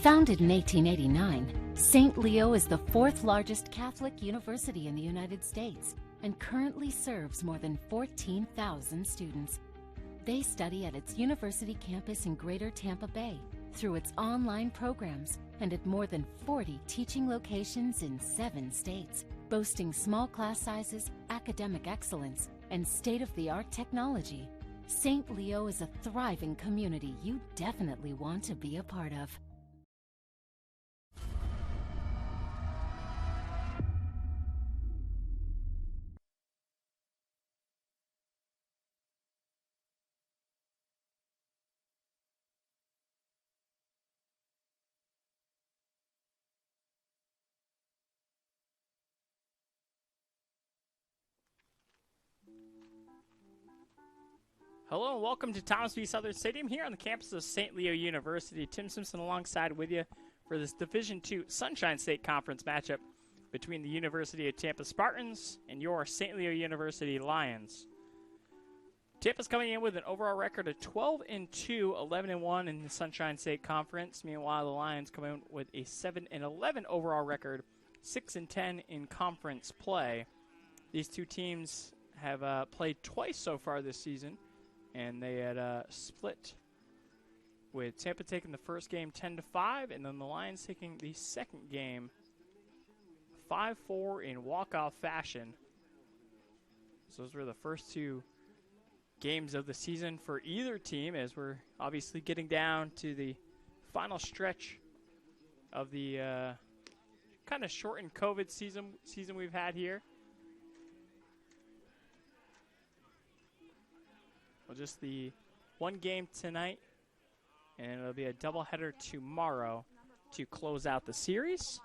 Founded in 1889, St. Leo is the fourth largest Catholic university in the United States and currently serves more than 14,000 students. They study at its university campus in Greater Tampa Bay through its online programs and at more than 40 teaching locations in 7 states, boasting small class sizes, academic excellence, and state-of-the-art technology. St. Leo is a thriving community you definitely want to be a part of. Hello and welcome to Thomas B. Southern Stadium here on the campus of St. Leo University. Tim Simpson alongside with you for this Division II Sunshine State Conference matchup between the University of Tampa Spartans and your St. Leo University Lions. Tampa's coming in with an overall record of 12-2, 11-1 in the Sunshine State Conference. Meanwhile, the Lions come in with a 7-11 overall record, 6-10 in conference play. These two teams have played twice so far this season, and they had split with Tampa taking the first game 10-5, and then the Lions taking the second game 5-4 in walk-off fashion. So those were the first two games of the season for either team, as we're obviously getting down to the final stretch of the kind of shortened COVID season we've had here. Well, just the one game tonight, and it'll be a doubleheader tomorrow to close out the series.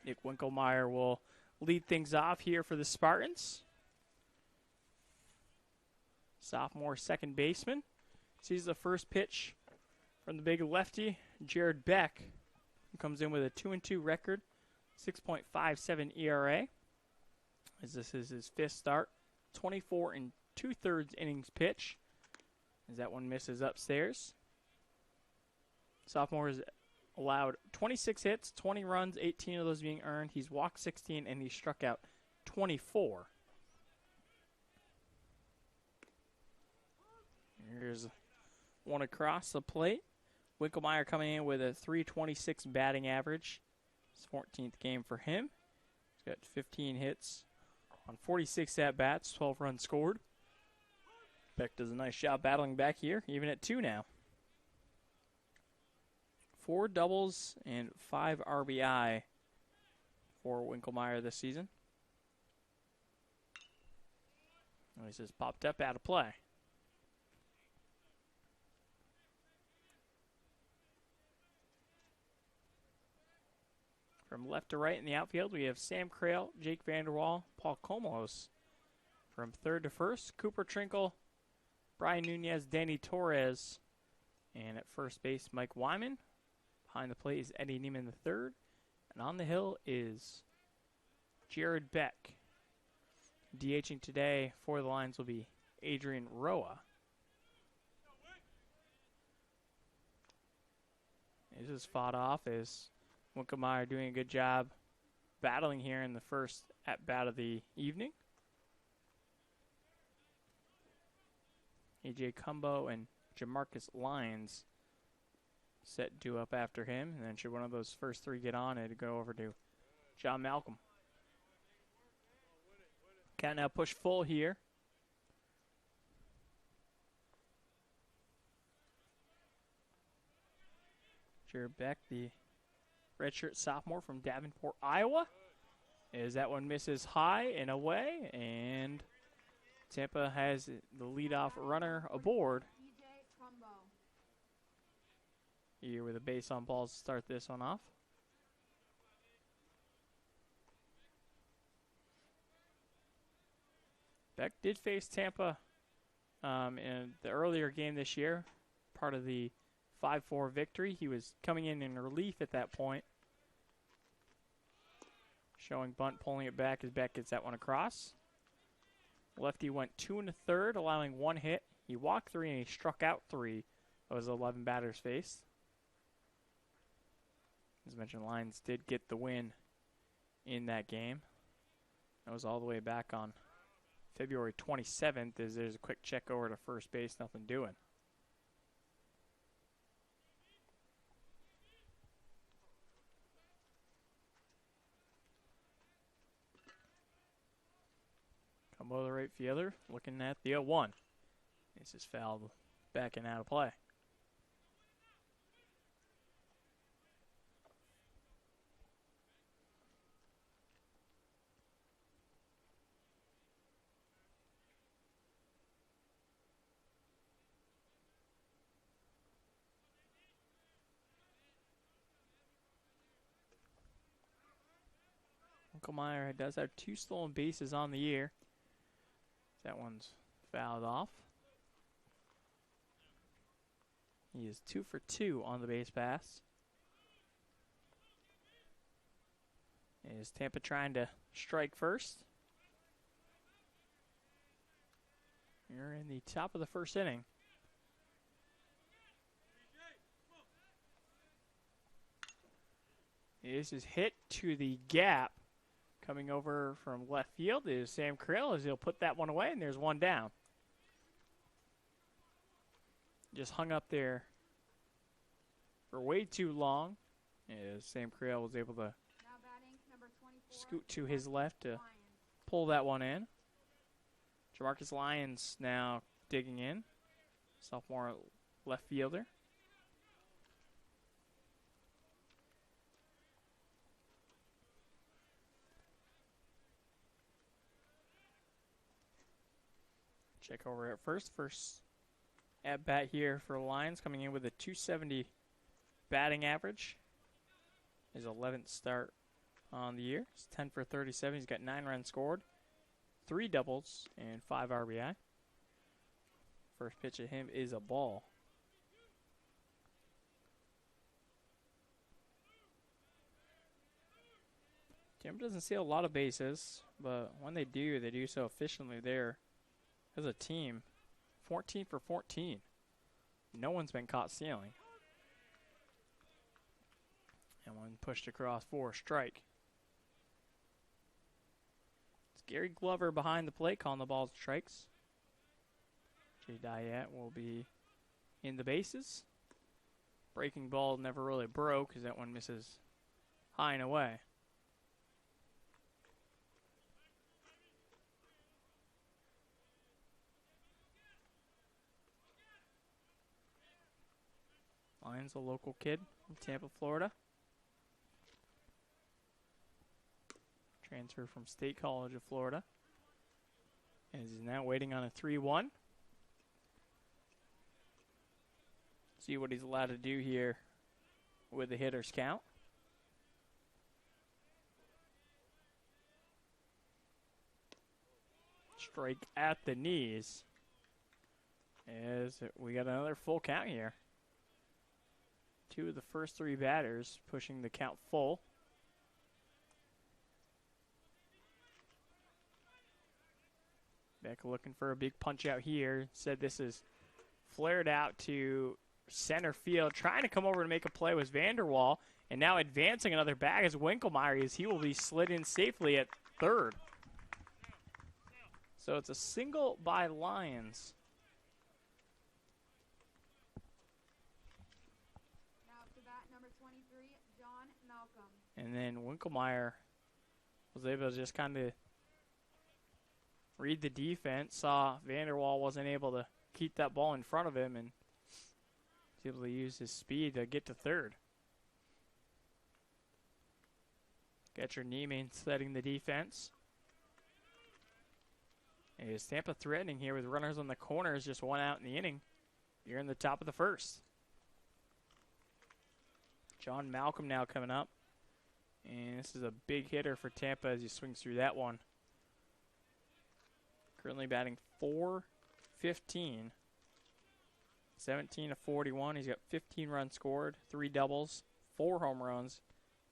Nick Winkelmeyer will lead things off here for the Spartans. Sophomore second baseman. Sees the first pitch from the big lefty, Jared Beck, who comes in with a 2-2 record. 6.57 ERA, as this is his fifth start. 24 2/3 innings pitch, as that one misses upstairs. Sophomore has allowed 26 hits, 20 runs, 18 of those being earned. He's walked 16, and he struck out 24. Here's one across the plate. Winkelmeyer coming in with a .326 batting average. His 14th game for him. He's got 15 hits on 46 at-bats, 12 runs scored. Beck does a nice job battling back here, even at 2 now. 4 doubles and 5 RBI for Winkelmeyer this season. Oh, he says popped up out of play. From left to right in the outfield, we have Sam Crail, Jake Vanderwall, Paul Comolos. From third to first, Cooper Trinkle, Brian Nunez, Danny Torres. And at first base, Mike Wyman. Behind the plate is Eddie Neiman III. And on the hill is Jared Beck. DHing today for the Lions will be Adrian Roa. This is fought off as Winkelmeyer doing a good job battling here in the first at-bat of the evening. A.J. Cumbo and Jamarcus Lyons set due up after him. And then should one of those first 3 get on, it'd go over to John Malcolm. Count now push full here. Jared Beck, the redshirt sophomore from Davenport, Iowa. As that one misses high and away, and Tampa has the leadoff runner aboard. Here with a base on balls to start this one off. Beck did face Tampa in the earlier game this year, part of the 5-4 victory. He was coming in relief at that point. Showing bunt, pulling it back as Beck gets that one across. Lefty went 2 1/3, allowing 1 hit. He walked 3 and he struck out 3 of his 11 batters faced. As mentioned, Lions did get the win in that game. That was all the way back on February 27th, as there's a quick check over to first base, nothing doing. Combo the right fielder, looking at the 0-1. This is fouled back and out of play. Winkelmeyer does have 2 stolen bases on the year. That one's fouled off. He is 2 for 2 on the base pass. Is Tampa trying to strike first? You're in the top of the first inning. This is hit to the gap. Coming over from left field is Sam Krill, as he'll put that one away, and there's one down. Just hung up there for way too long, as Sam Krill was able to scoot to his left to pull that one in. Jamarcus Lyons now digging in, sophomore left fielder. Check over at first. First at bat here for Lions, coming in with a .270 batting average. His 11th start on the year. He's 10 for 37. He's got 9 runs scored, 3 doubles, and 5 RBI. First pitch at him is a ball. Tampa doesn't steal a lot of bases, but when they do so efficiently there. As a team, 14 for 14. No one's been caught stealing. And one pushed across for a strike. It's Gary Glover behind the plate calling the balls and strikes. Jay Dyett will be in the bases. Breaking ball never really broke as that one misses high and away. Lyons, a local kid from Tampa, Florida. Transfer from State College of Florida. And is now waiting on a 3-1. See what he's allowed to do here with the hitter's count. Strike at the knees. As we got another full count here. 2 of the first 3 batters pushing the count full. Beck looking for a big punch out here. Said this is flared out to center field. Trying to come over to make a play was Vanderwall. And now advancing another bag is Winkelmeyer, as he will be slid in safely at third. So it's a single by Lions. And then Winkelmeyer was able to just kind of read the defense, saw Vanderwall wasn't able to keep that ball in front of him, and was able to use his speed to get to third. Catcher Neiman setting the defense. And is Tampa threatening here with runners on the corners, just 1 out in the inning. You're in the top of the first. John Malcolm now coming up. And this is a big hitter for Tampa as he swings through that one. Currently batting .415. 17 of 41. He's got 15 runs scored, 3 doubles, 4 home runs,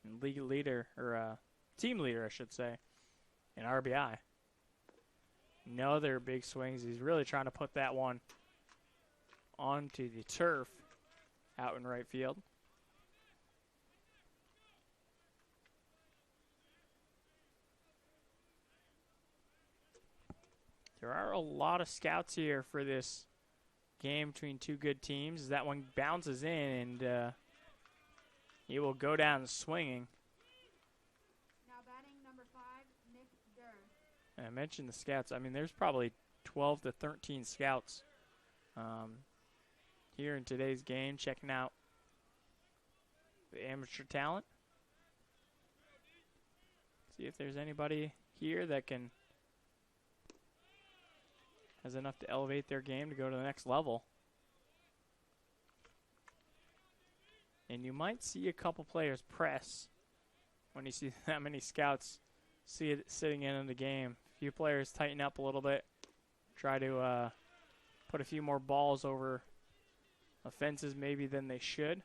and league leader, or team leader, I should say, in RBI. Another big swings. He's really trying to put that one onto the turf out in right field. There are a lot of scouts here for this game between two good teams. As that one bounces in, and he will go down swinging. Now batting number 5, Nick Durr. And I mentioned the scouts. I mean, there's probably 12 to 13 scouts here in today's game, checking out the amateur talent. See if there's anybody here that has enough to elevate their game to go to the next level. And you might see a couple players press when you see that many scouts see it sitting in the game. A few players tighten up a little bit, try to put a few more balls over fences maybe than they should.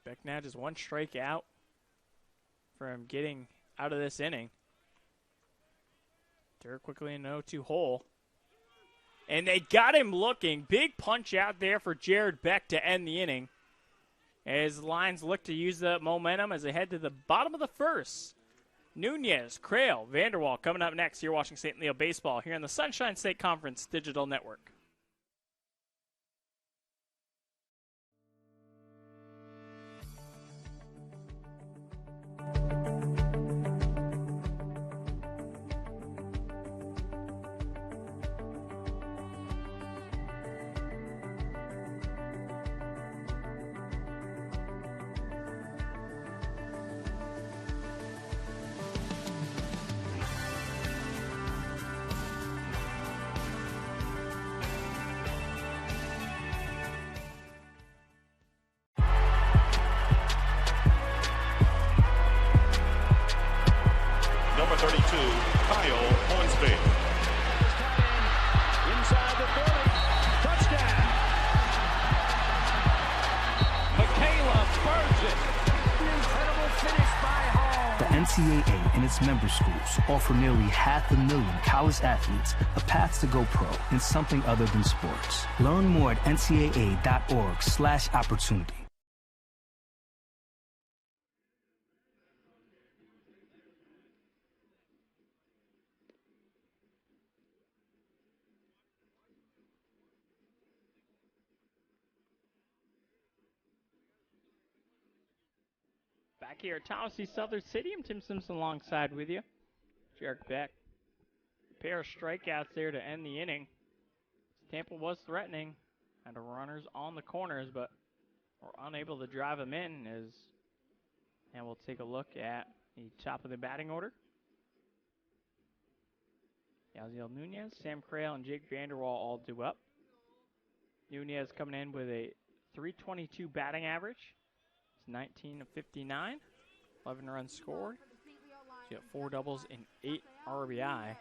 Beck now just one strikeout from getting out of this inning. Durr quickly in an 0-2 hole. And they got him looking. Big punch out there for Jared Beck to end the inning. As the Lions look to use the momentum as they head to the bottom of the first. Nunez, Crail, Vanderwall coming up next. You're watching St. Leo Baseball here on the Sunshine State Conference Digital Network. Number 32, Kyle Hornsby. Inside the 30. Touchdown. Michaela Burgess. An incredible finish by Hall. The NCAA and its member schools offer nearly 500,000 college athletes a path to go pro in something other than sports. Learn more at ncaa.org/opportunity. Back here at Thomas C. Southern Stadium, Tim Simpson alongside with you. Jared Beck. A pair of strikeouts there to end the inning. Tampa was threatening. Had runners on the corners, but were unable to drive them in. And we'll take a look at the top of the batting order. Yaziel Nunez, Sam Crail, and Jake Vanderwall all due up. Nunez coming in with a .322 batting average. 19 of 59, 11 runs scored. He's got 4 doubles and 8 RBI.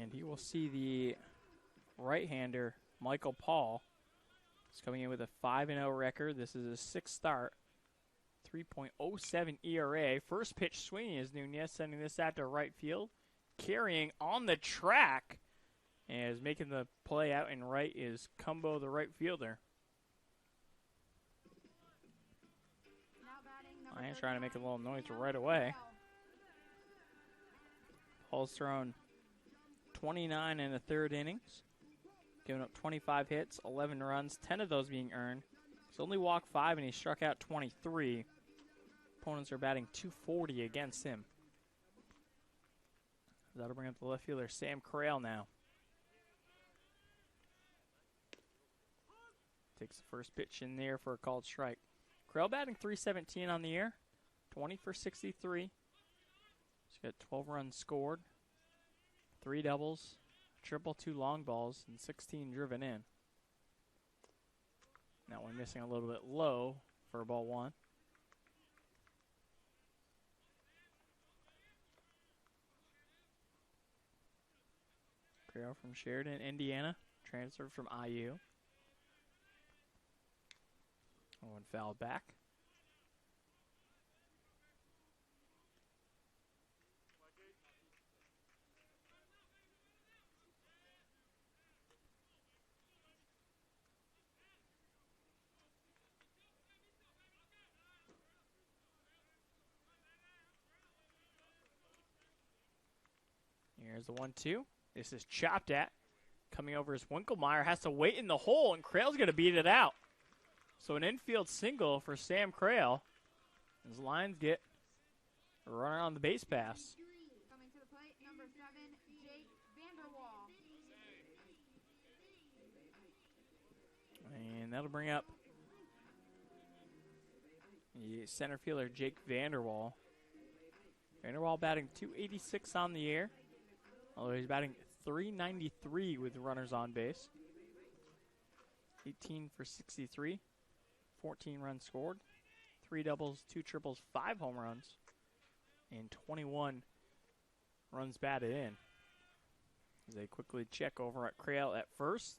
And he will see the right-hander, Michael Paul. He's coming in with a 5-0 record. This is his 6th start. 3.07 ERA. First pitch swinging is Nunez, sending this out to right field. Carrying on the track. And making the play out in right is Cumbo, the right fielder. Lions trying to make a little noise right away. Paul's thrown 29 in the third innings, giving up 25 hits, 11 runs, 10 of those being earned. He's only walked 5 and he struck out 23. Opponents are batting .240 against him. That'll bring up the left fielder, Sam Crail now. Takes the first pitch in there for a called strike. Crail batting .317 on the year, 20 for 63. He's got 12 runs scored, 3 doubles, triple, 2 long balls, and 16 driven in. That one missing a little bit low for ball 1. Crail from Sheridan, Indiana, transferred from IU. One fouled back. Here's the 1-2. This is chopped at. Coming over is Winkelmeyer. Has to wait in the hole, and Crail's going to beat it out. So an infield single for Sam Crail. His Lions get a runner on the base pass. Coming to the plate, number 7, Jake Vanderwall. And that'll bring up the center fielder, Jake Vanderwall. Vanderwall batting .286 on the year, although he's batting .393 with runners on base. 18 for 63, 14 runs scored, 3 doubles, 2 triples, 5 home runs, and 21 runs batted in. As they quickly check over at Crail at first.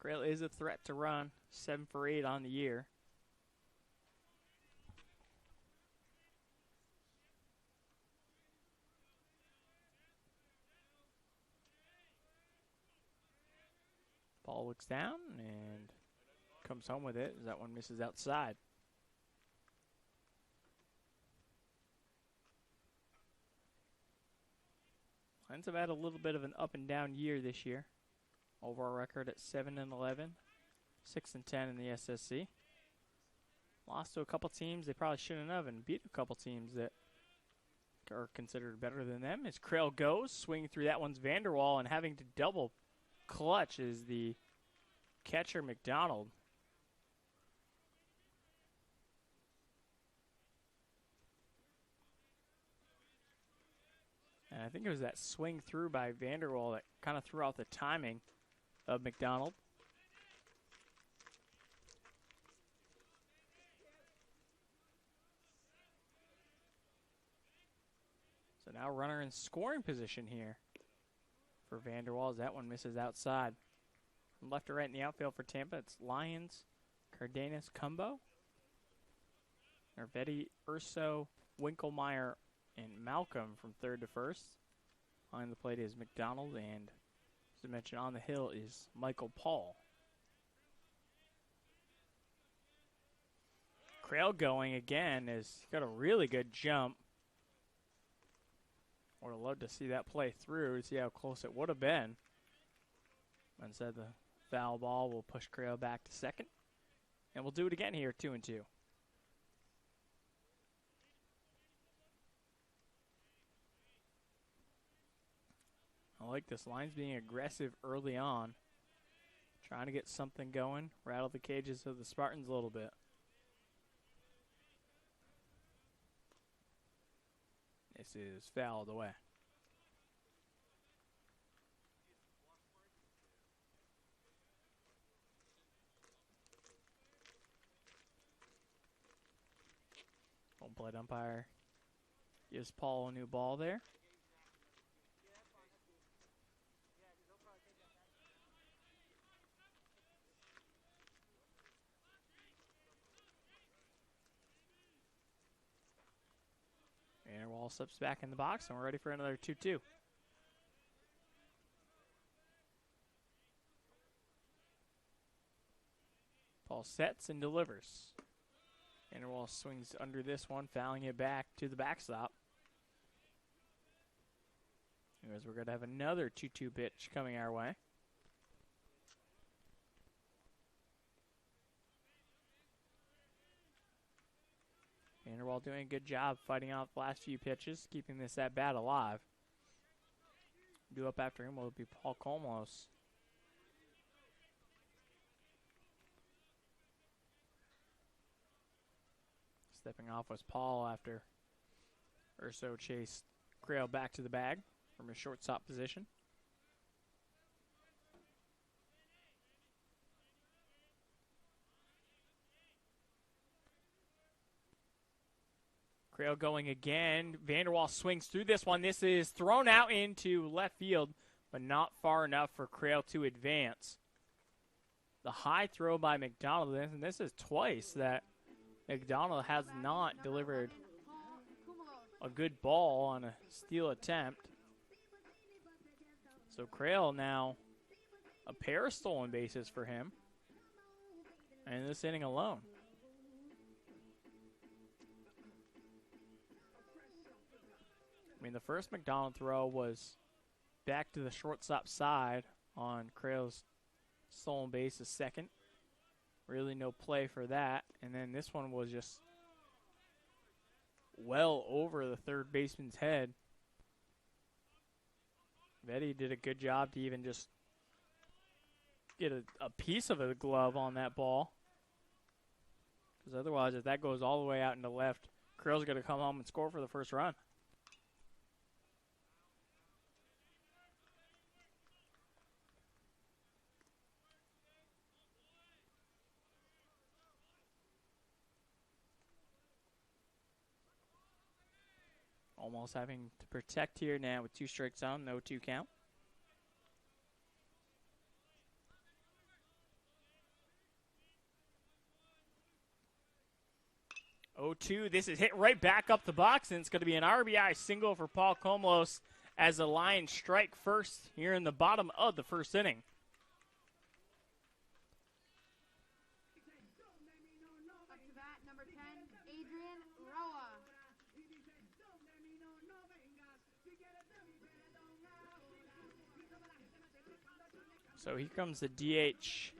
Crail is a threat to run, 7 for 8 on the year. Ball looks down and comes home with it as that one misses outside. Lions have had a little bit of an up and down year this year. Overall record at 7-11, 6-10 in the SSC. Lost to a couple teams they probably shouldn't have, and beat a couple teams that are considered better than them. As Crail goes, swinging through that one's Vanderwall, and having to double clutch is the catcher McDonald. And I think it was that swing through by Vanderwall that kind of threw out the timing of McDonald. So now runner in scoring position here for Vanderwall as that one misses outside. From left to right in the outfield for Tampa, it's Lyons, Cardenas, Cumbo, Nervetti, Urso, Winkelmeyer, and Malcolm from third to first. Behind the plate is McDonald, and as I mentioned, on the hill is Michael Paul. Crail going again has got a really good jump. Would have loved to see that play through to see how close it would have been. Instead, the foul ball will push Crail back to second. And we'll do it again here, 2-2. I like this. Lions being aggressive early on. Trying to get something going. Rattle the cages of the Spartans a little bit. This is fouled away. Home plate umpire gives Paul a new ball there. Vanderwall slips back in the box, and we're ready for another 2-2. Paul sets and delivers. Vanderwall swings under this one, fouling it back to the backstop. Anyways, we're going to have another 2-2 pitch coming our way. Vanderwall doing a good job fighting off the last few pitches, keeping this at bat alive. Due up after him will be Paul Colmos. Stepping off was Paul after Urso chased Crail back to the bag from his shortstop position. Crail going again. Vanderwall swings through this one. This is thrown out into left field but not far enough for Crail to advance. The high throw by McDonald, and this is twice that McDonald has not delivered a good ball on a steal attempt. So Crail now a pair of stolen bases for him, and this inning alone. I mean, the first McDonald throw was back to the shortstop side on Crail's stolen bases second. Really no play for that. And then this one was just well over the third baseman's head. Vetty did a good job to even just get a piece of a glove on that ball. Because otherwise, if that goes all the way out into left, Crail's going to come home and score for the first run. Almost having to protect here now with 2 strikes on, no 2 count. 0-2. This is hit right back up the box, and it's going to be an RBI single for Paul Comolos as the Lions strike first here in the bottom of the first inning. Up to bat, number 10, Adrian Roa. So here comes the DH,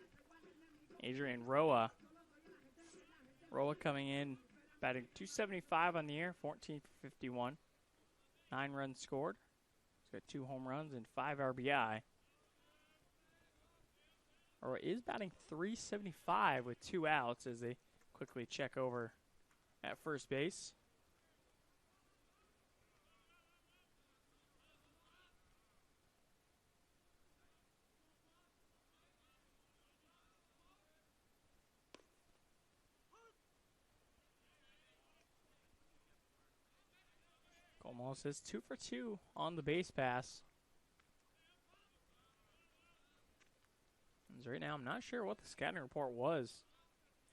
Adrian Roa. Roa coming in, batting .275 on the year, 14 for 51. 9 runs scored. He's got 2 home runs and 5 RBI. Roa is batting .375 with 2 outs as they quickly check over at first base. Almost is 2 for 2 on the base pass. And right now, I'm not sure what the scouting report was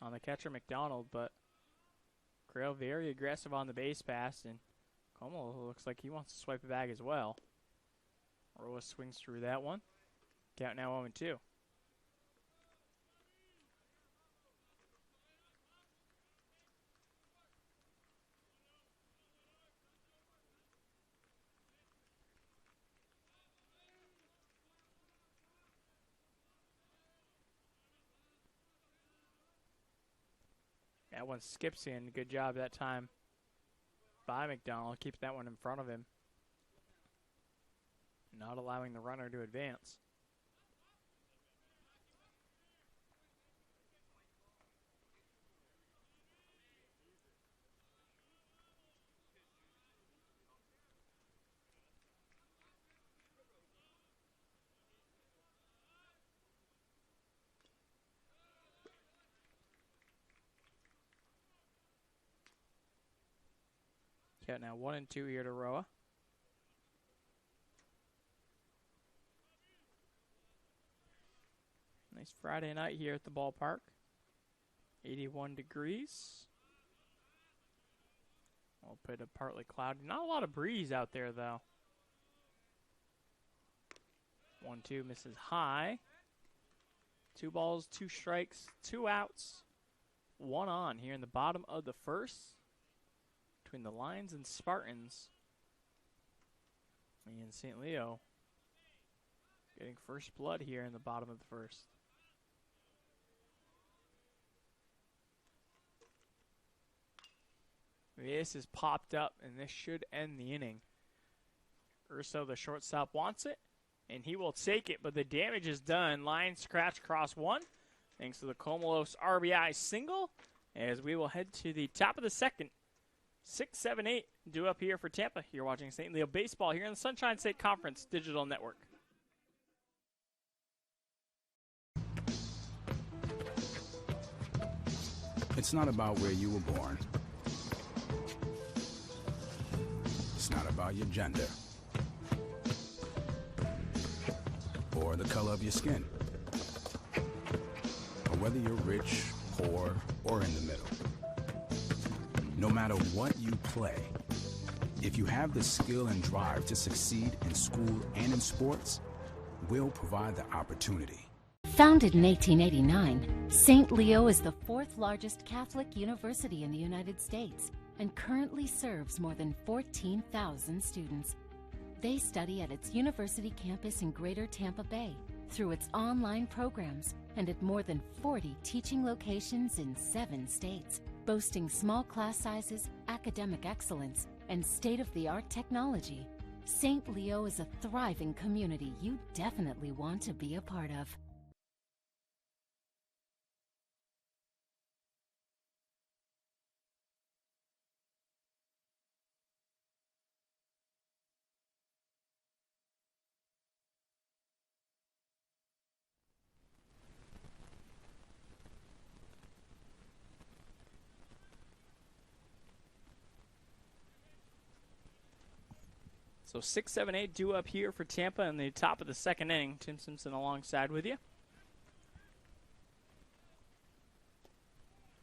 on the catcher McDonald, but Crail very aggressive on the base pass, and Como looks like he wants to swipe it back as well. Roa swings through that one. Count now 0-2. That one skips in. Good job that time by McDonald. Keeps that one in front of him. Not allowing the runner to advance. Count now 1-2 here to Roa. Nice Friday night here at the ballpark. 81 degrees. We'll put it partly cloudy. Not a lot of breeze out there, though. 1-2 misses high. 2 balls, 2 strikes, 2 outs. 1 on here in the bottom of the first. Between the Lions and Spartans. And St. Leo getting first blood here in the bottom of the first. This is popped up, and this should end the inning. Urso, the shortstop, wants it, and he will take it, but the damage is done. Lions scratch cross 1, thanks to the Comolos RBI single, as we will head to the top of the second. 6, 7, 8 due up here for Tampa. You're watching St. Leo Baseball here on the Sunshine State Conference Digital Network. It's not about where you were born. It's not about your gender. or the color of your skin, or whether you're rich, poor, or in the middle. No matter what you play, if you have the skill and drive to succeed in school and in sports, we'll provide the opportunity. Founded in 1889, St. Leo is the fourth largest Catholic university in the United States and currently serves more than 14,000 students. They study at its university campus in Greater Tampa Bay through its online programs and at more than 40 teaching locations in 7 states, boasting small class sizes, academic excellence, and state-of-the-art technology. St. Leo is a thriving community you definitely want to be a part of. So 6, 7, 8 due up here for Tampa in the top of the second inning. Tim Simpson alongside with you.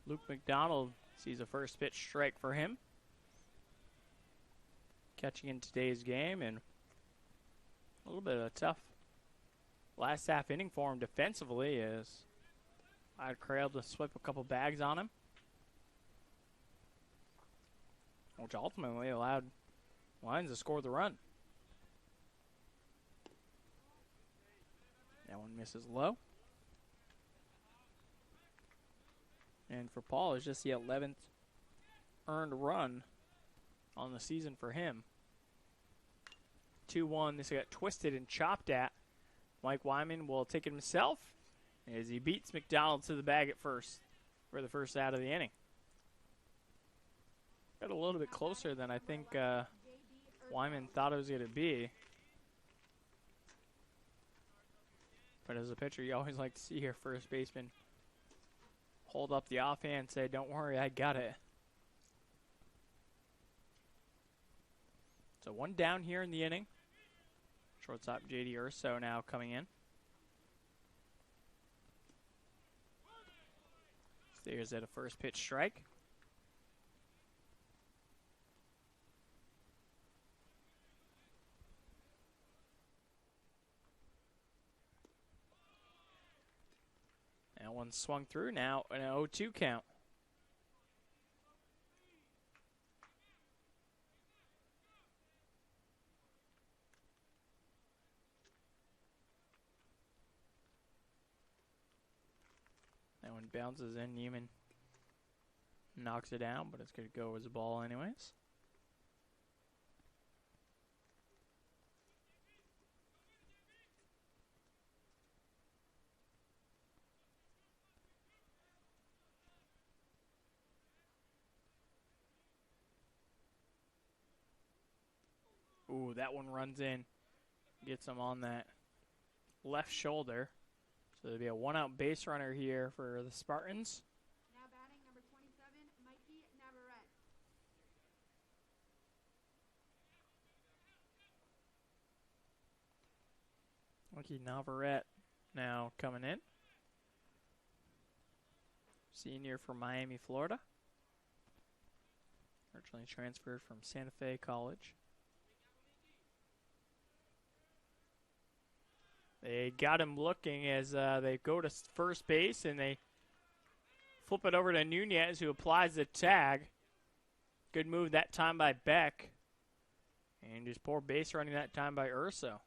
Luke McDonald sees a first pitch strike for him. Catching in today's game, and a little bit of a tough last half inning for him defensively as I'd Crail to sweep a couple bags on him, which ultimately allowed Lions to score the run. That one misses low. And for Paul, it's just the 11th earned run on the season for him. 2-1. This got twisted and chopped at. Mike Wyman will take it himself as he beats McDonald to the bag at first for the first out of the inning. Got a little bit closer than I think Wyman thought it was going to be. But as a pitcher, you always like to see your first baseman hold up the offhand and say, "Don't worry, I got it." So one down here in the inning. Shortstop J.D. Urso now coming in. Stares at a first pitch strike. That one swung through, now an 0-2 count. That one bounces in, Neiman knocks it down, but it's going to go as a ball anyways. Ooh, that one runs in. Gets him on that left shoulder. So there'll be a one-out base runner here for the Spartans. Now batting number 27, Mikey Navarrete. Mikey Navarrete now coming in. Senior from Miami, Florida. Originally transferred from Santa Fe College. They got him looking as they go to first base, and they flip it over to Nunez, who applies the tag. Good move that time by Beck. And just poor base running that time by Urso.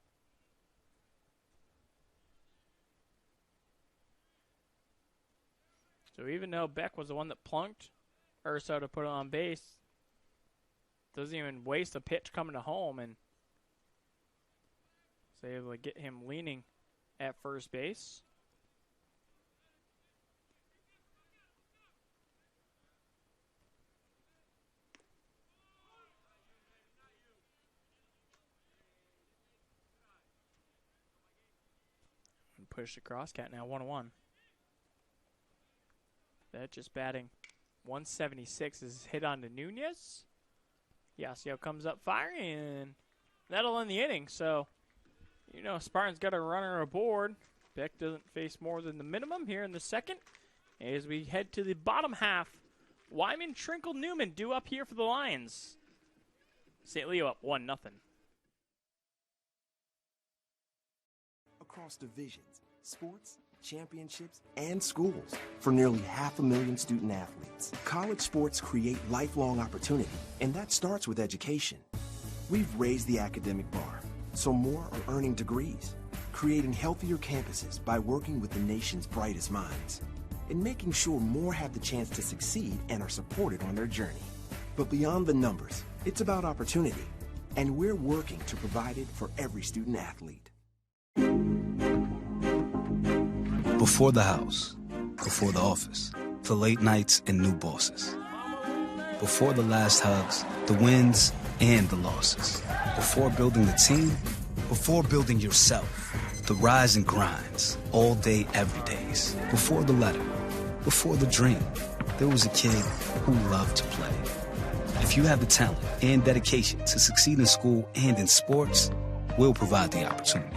So even though Beck was the one that plunked Urso to put it on base, doesn't even waste a pitch coming to home, and is able to get him leaning at first base. And push across. Cat now 1-1. That just batting 176 is hit on to Nunez. Yasiel comes up firing, and that'll end the inning. So You know, Spartans got a runner aboard. Beck doesn't face more than the minimum here in the second. As we head to the bottom half, Wyman, Trinkle, Newman due up here for the Lions. St. Leo up 1-0. Across divisions, sports, championships, and schools for nearly 500,000 student athletes. College sports create lifelong opportunity, and that starts with education. We've raised the academic bar, so more are earning degrees, creating healthier campuses by working with the nation's brightest minds, and making sure more have the chance to succeed and are supported on their journey. But beyond the numbers, it's about opportunity, and we're working to provide it for every student athlete. Before the house, before the office, the late nights and new bosses. Before the last hugs, the wins and the losses. Before building the team, before building yourself, the rise and grinds, all day, every days. Before the letter, before the dream, there was a kid who loved to play. If you have the talent and dedication to succeed in school and in sports, we'll provide the opportunity.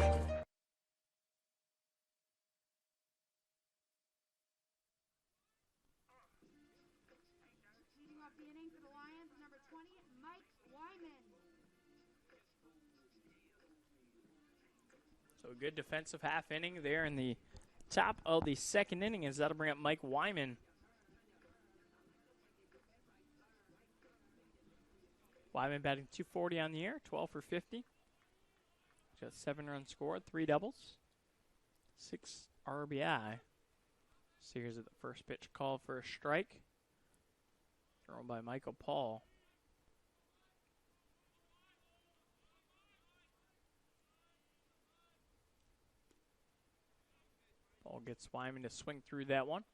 Leading off the inning for the Lions, number 20, Mike Wyman. So a good defensive half inning there in the top of the second inning, as that'll bring up Mike Wyman. Wyman batting .240 on the year, 12 for 50. Just 7 runs scored, 3 doubles, 6 RBI. So here's the first pitch called for a strike. Thrown by Michael Paul. Paul gets Wyman to swing through that one.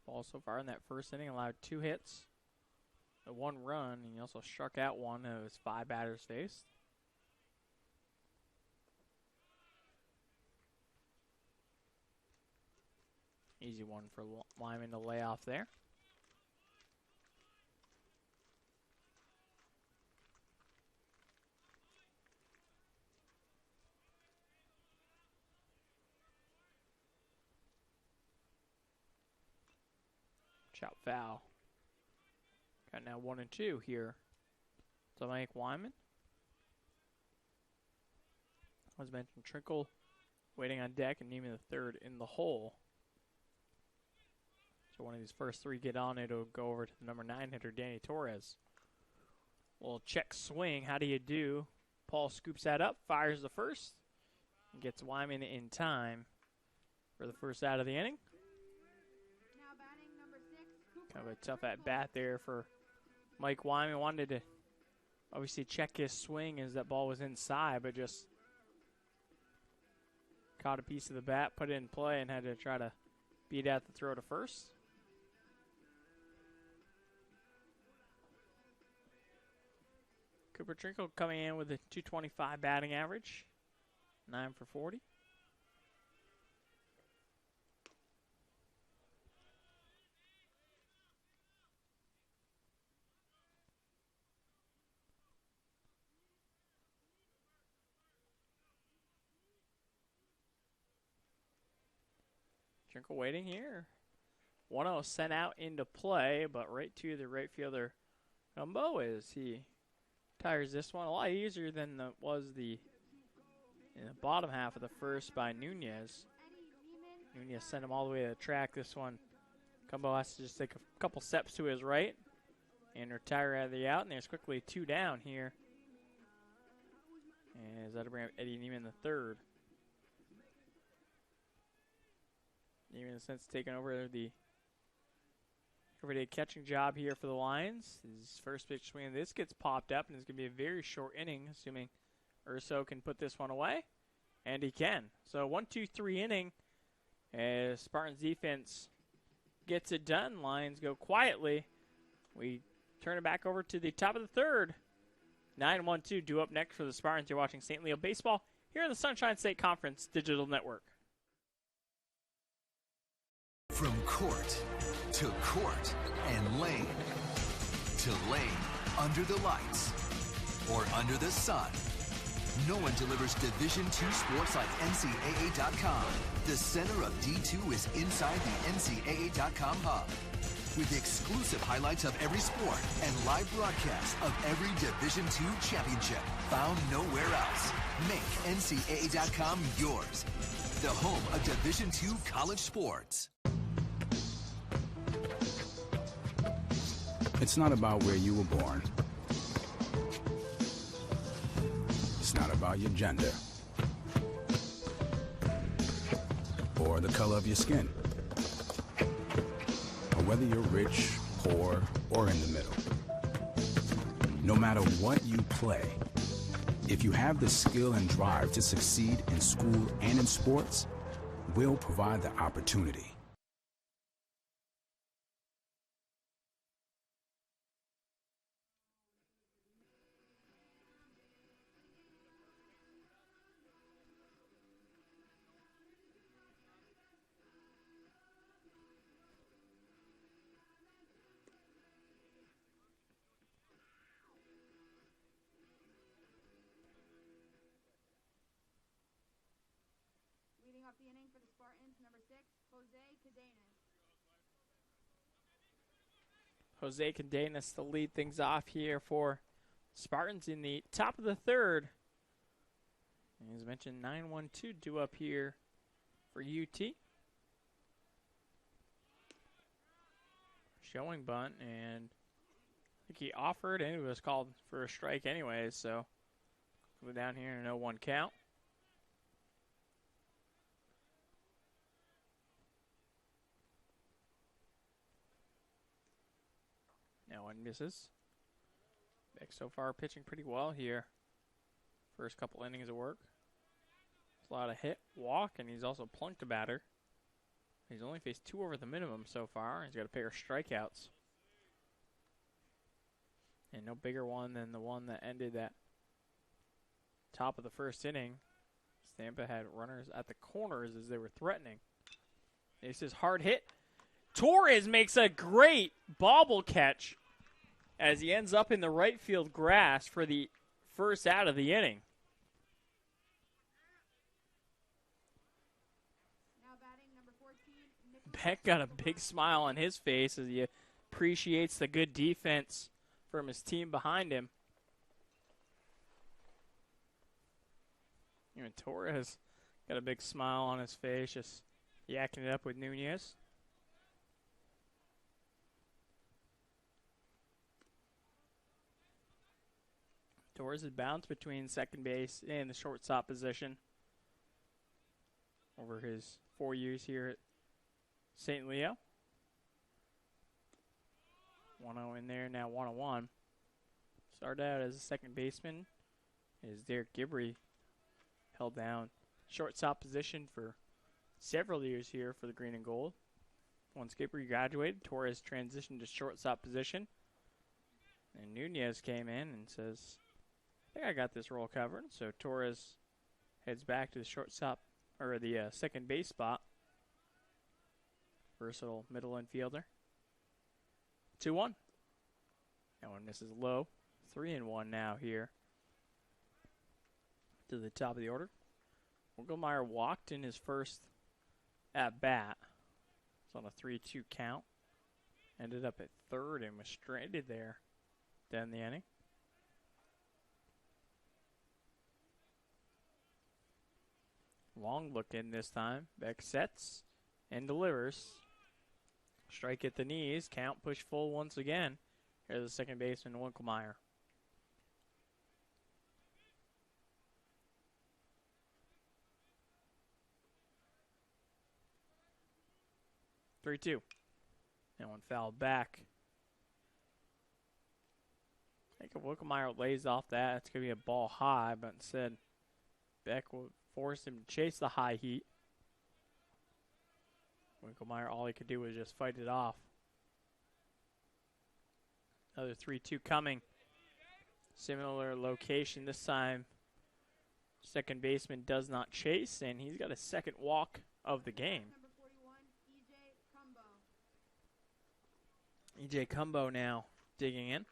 Paul so far in that first inning allowed 2 hits, a 1 run, and he also struck out 1 of his 5 batters faced. Easy one for Wyman to lay off there. Chop foul. Got now 1-2 here to Mike Wyman. As mentioned, Trinkle waiting on deck and Neiman the third in the hole. So one of these first 3 get on, it'll go over to the number 9 hitter, Danny Torres. Little check swing. How do you do? Paul scoops that up, fires the first, and gets Wyman in time for the first out of the inning. Now batting number 6, Kind of a tough at bat there for Mike Wyman. Wanted to obviously check his swing as that ball was inside, but just caught a piece of the bat, put it in play, and had to try to beat out the throw to first. Cooper Trinkle coming in with a .225 batting average, 9 for 40. Trinkle waiting here. 1-0 sent out into play, but right to the right fielder, Gumbo, as he tires this one a lot easier than it was in the bottom half of the first by Nunez. Nunez sent him all the way to the track. This one, Gumbo has to just take a couple steps to his right and retire out of the out, and there's quickly 2 down here. As that'll bring up Eddie Neiman the third. Neiman, in a sense, taking over the everyday catching job here for the Lions. His first pitch swing of this gets popped up, and it's going to be a very short inning, assuming Urso can put this one away. And he can. So 1-2-3 inning as Spartans defense gets it done. Lions go quietly. We turn it back over to the top of the third. 9-1-2 due up next for the Spartans. You're watching St. Leo Baseball here on the Sunshine State Conference Digital Network. From court to court and lane to lane, under the lights or under the sun. No one delivers Division II sports like NCAA.com. The center of D2 is inside the NCAA.com hub, with exclusive highlights of every sport and live broadcasts of every Division II championship found nowhere else. Make NCAA.com yours, the home of Division II college sports. It's not about where you were born. It's not about your gender or the color of your skin, or whether you're rich, poor, or in the middle. No matter what you play, if you have the skill and drive to succeed in school and in sports, we'll provide the opportunity. Leading off the inning for the Spartans, number 6, Jose Cadenas. Jose Cadenas to lead things off here for Spartans in the top of the third. And as mentioned, 9-1-2 due up here for UT. Showing bunt, and I think he offered, and it was called for a strike anyways, so go down here in an 0-1 count. Now one misses. Beck so far pitching pretty well here. First couple innings of work. A lot of hit, walk, and he's also plunked a batter. He's only faced 2 over the minimum so far. He's got a pair of strikeouts. And no bigger one than the one that ended at top of the first inning. Tampa had runners at the corners as they were threatening. This is hard hit. Torres makes a great bobble catch as he ends up in the right field grass for the first out of the inning. Now batting, number 14, Beck got a big smile on his face as he appreciates the good defense from his team behind him. Even Torres got a big smile on his face, just yakking it up with Nunez. Torres has bounced between second base and the shortstop position over his 4 years here at St. Leo. 1-0 in there, now 1-1. Started out as a second baseman as Derek Gibbrey held down shortstop position for several years here for the Green and Gold. Once Gibbrey graduated, Torres transitioned to shortstop position. And Nunez came in and says, I think I got this role covered. So Torres heads back to the shortstop, or the second base spot. Versatile middle infielder. 2-1. That one misses low. 3-1 now here to the top of the order. Winkelmeyer walked in his first at bat. It's on a 3-2 count. Ended up at third and was stranded there down the inning. Long look in this time. Beck sets and delivers. Strike at the knees. Count push full once again. Here's the second baseman, Winkelmeyer. Three-two. That one fouled back. I think if Winkelmeyer lays off that, it's going to be a ball high, but instead Beck will force him to chase the high heat. Winkelmeyer, all he could do was just fight it off. Another 3-2 coming. Similar location this time. Second baseman does not chase, and he's got a second walk of the game. number 41, EJ Cumbo. EJ Cumbo now digging in.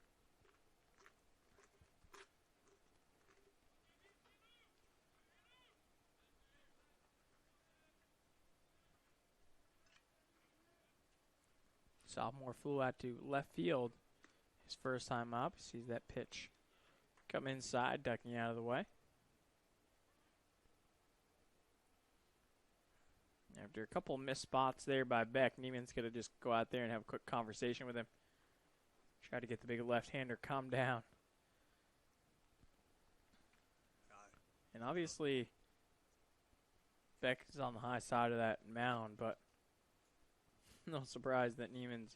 Sophomore flew out to left field his first time up. Sees that pitch come inside, ducking out of the way. After a couple missed spots there by Beck, Neiman's going to just go out there and have a quick conversation with him. Try to get the big left-hander calmed down. And obviously, Beck is on the high side of that mound, but no surprise that Neiman's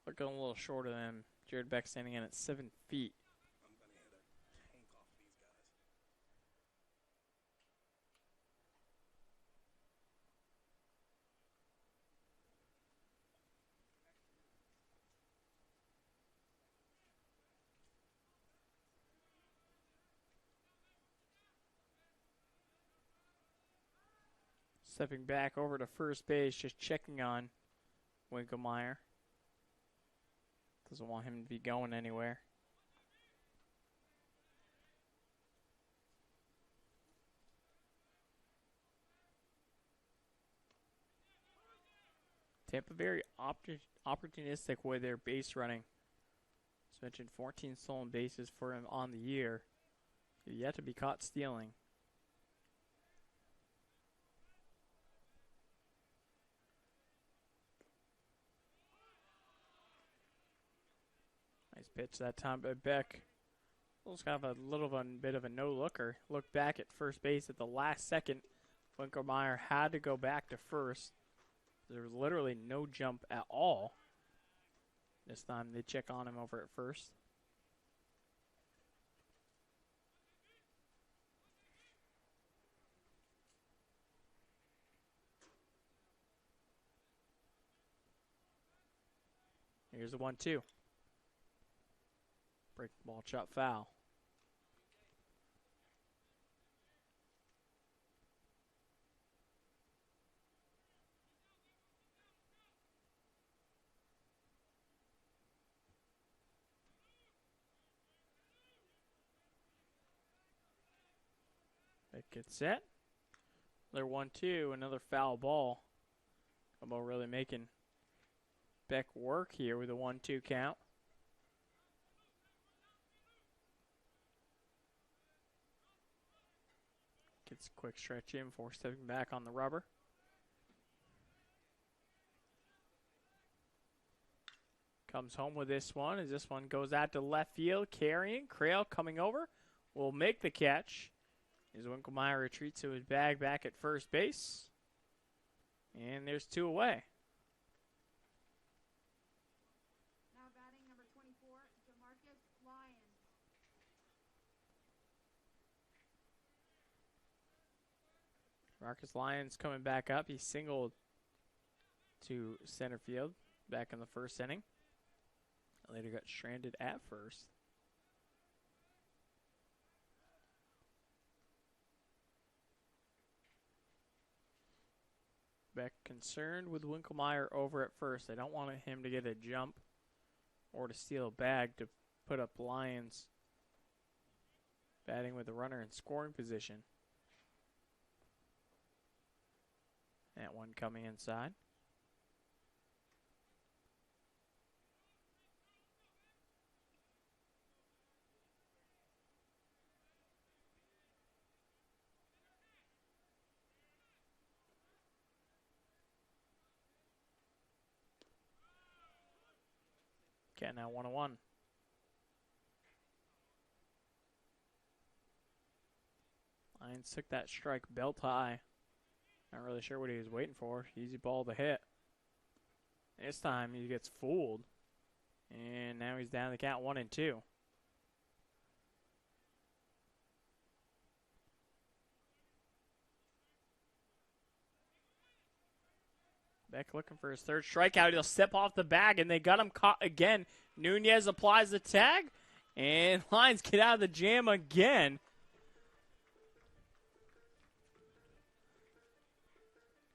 looking a little shorter than Jared Beck, standing in at 7 feet. Stepping back over to first base, just checking on Winkelmeyer. Doesn't want him to be going anywhere. Tampa very opportunistic with their base running. As mentioned, 14 stolen bases for him on the year. Yet to be caught stealing. Nice pitch that time by Beck. Let's have a little bit of a no-looker. Look back at first base at the last second. Winkelmeyer had to go back to first. There was literally no jump at all. This time they check on him over at first. Here's the 1-2. Break the ball, chop foul. It gets set. Another 1-2, another foul ball. Gumbo really making Beck work here with a 1-2 count. Gets a quick stretch in before stepping back on the rubber. Comes home with this one as this one goes out to left field. Carrying. Crail coming over. Will make the catch. As Winkelmeyer retreats to his bag back at first base. And there's 2 away. Now batting number 24, Jamarcus Lyons. Marcus Lyons coming back up. He singled to center field back in the first inning. Later got stranded at first. Beck concerned with Winkelmeyer over at first. They don't want him to get a jump or to steal a bag to put up Lyons batting with the runner in scoring position. That one coming inside. Okay, now 1-1. Lyons took that strike belt high. Not really sure what he was waiting for. Easy ball to hit. This time he gets fooled. And now he's down the count 1-2. Beck looking for his third strikeout. He'll step off the bag, and they got him caught again. Nunez applies the tag, and Lyons get out of the jam again.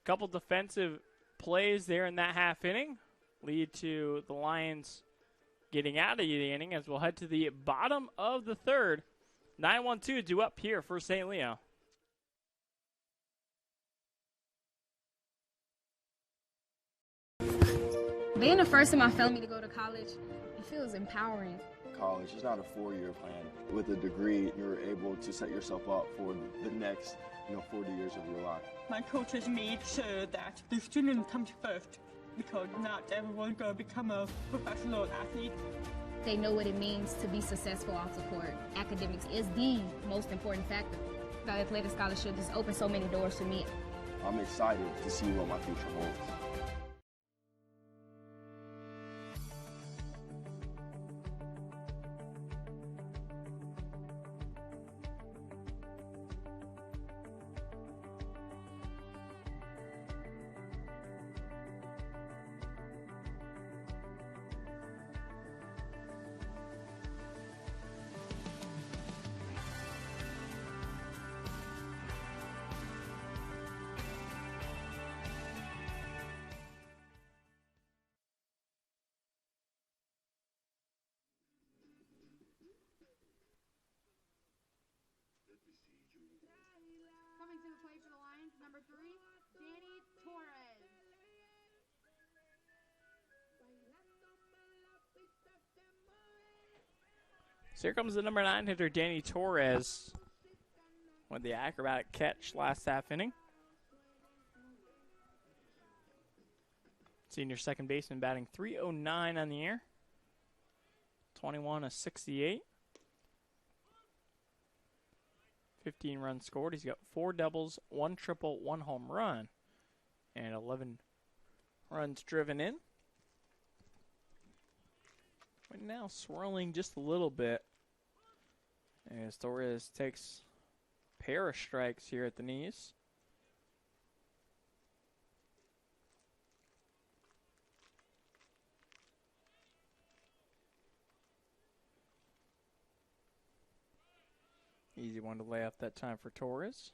Couple defensive plays there in that half inning lead to the Lions getting out of the inning as we'll head to the bottom of the third. 9-1-2 due up here for St. Leo. Being the first in my family to go to college, it feels empowering. College is not a 4-year plan. With a degree, you're able to set yourself up for the next 40 years of your life. My coaches made sure that the student comes first, because not everyone's going to become a professional athlete. They know what it means to be successful off the court. Academics is the most important factor. The athletic scholarship has opened so many doors for me. I'm excited to see what my future holds. Coming to the plate for the Lions, number 3, Danny Torres. So here comes the number 9 hitter, Danny Torres, with the acrobatic catch last half inning. Senior second baseman batting .309 on the year. 21 of 68. 15 runs scored. He's got 4 doubles, 1 triple, 1 home run, and 11 runs driven in. Right now swirling just a little bit as Torres takes a pair of strikes here at the knees. Easy one to lay off that time for Torres.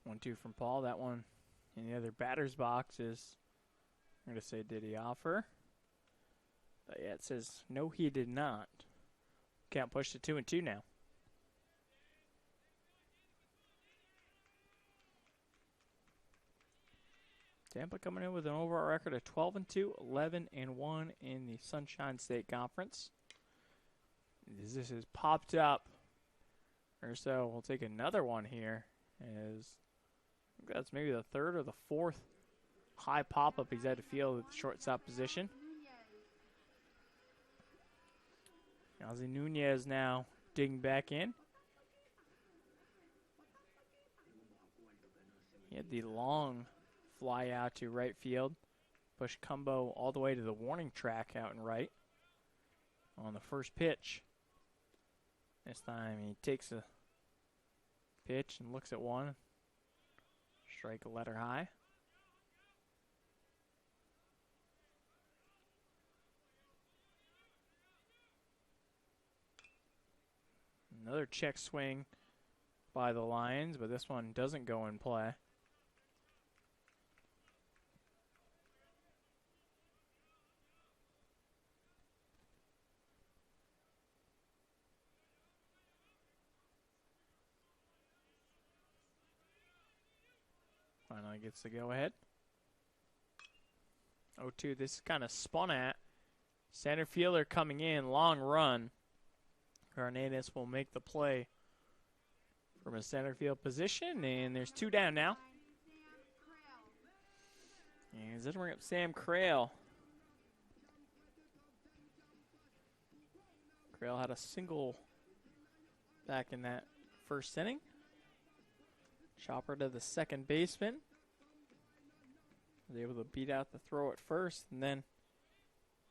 One, two from Paul. That one in the other batter's box is, I'm going to say, did he offer? But yeah, it says, no, he did not. Count pushed to 2-2 now. Tampa coming in with an overall record of 12-2, 11-1 in the Sunshine State Conference. This has popped up, or so we'll take another one here. As that's maybe the third or the fourth high pop-up he's had to field at the shortstop position. Ozzie Nunez now digging back in. He had the long fly out to right field. Push Cumbo all the way to the warning track out in right on the first pitch. This time he takes a pitch and looks at one. Strike a letter high. Another check swing by the Lions, but this one doesn't go in play. Finally gets the go-ahead. 0-2, this is kind of spun at. Center fielder coming in, long run. Hernandez will make the play from a center field position, and there's 2 down now. And he's going to bring up Sam Crail. Crail had a single back in that first inning. Chopper to the second baseman. Was able to beat out the throw at first, and then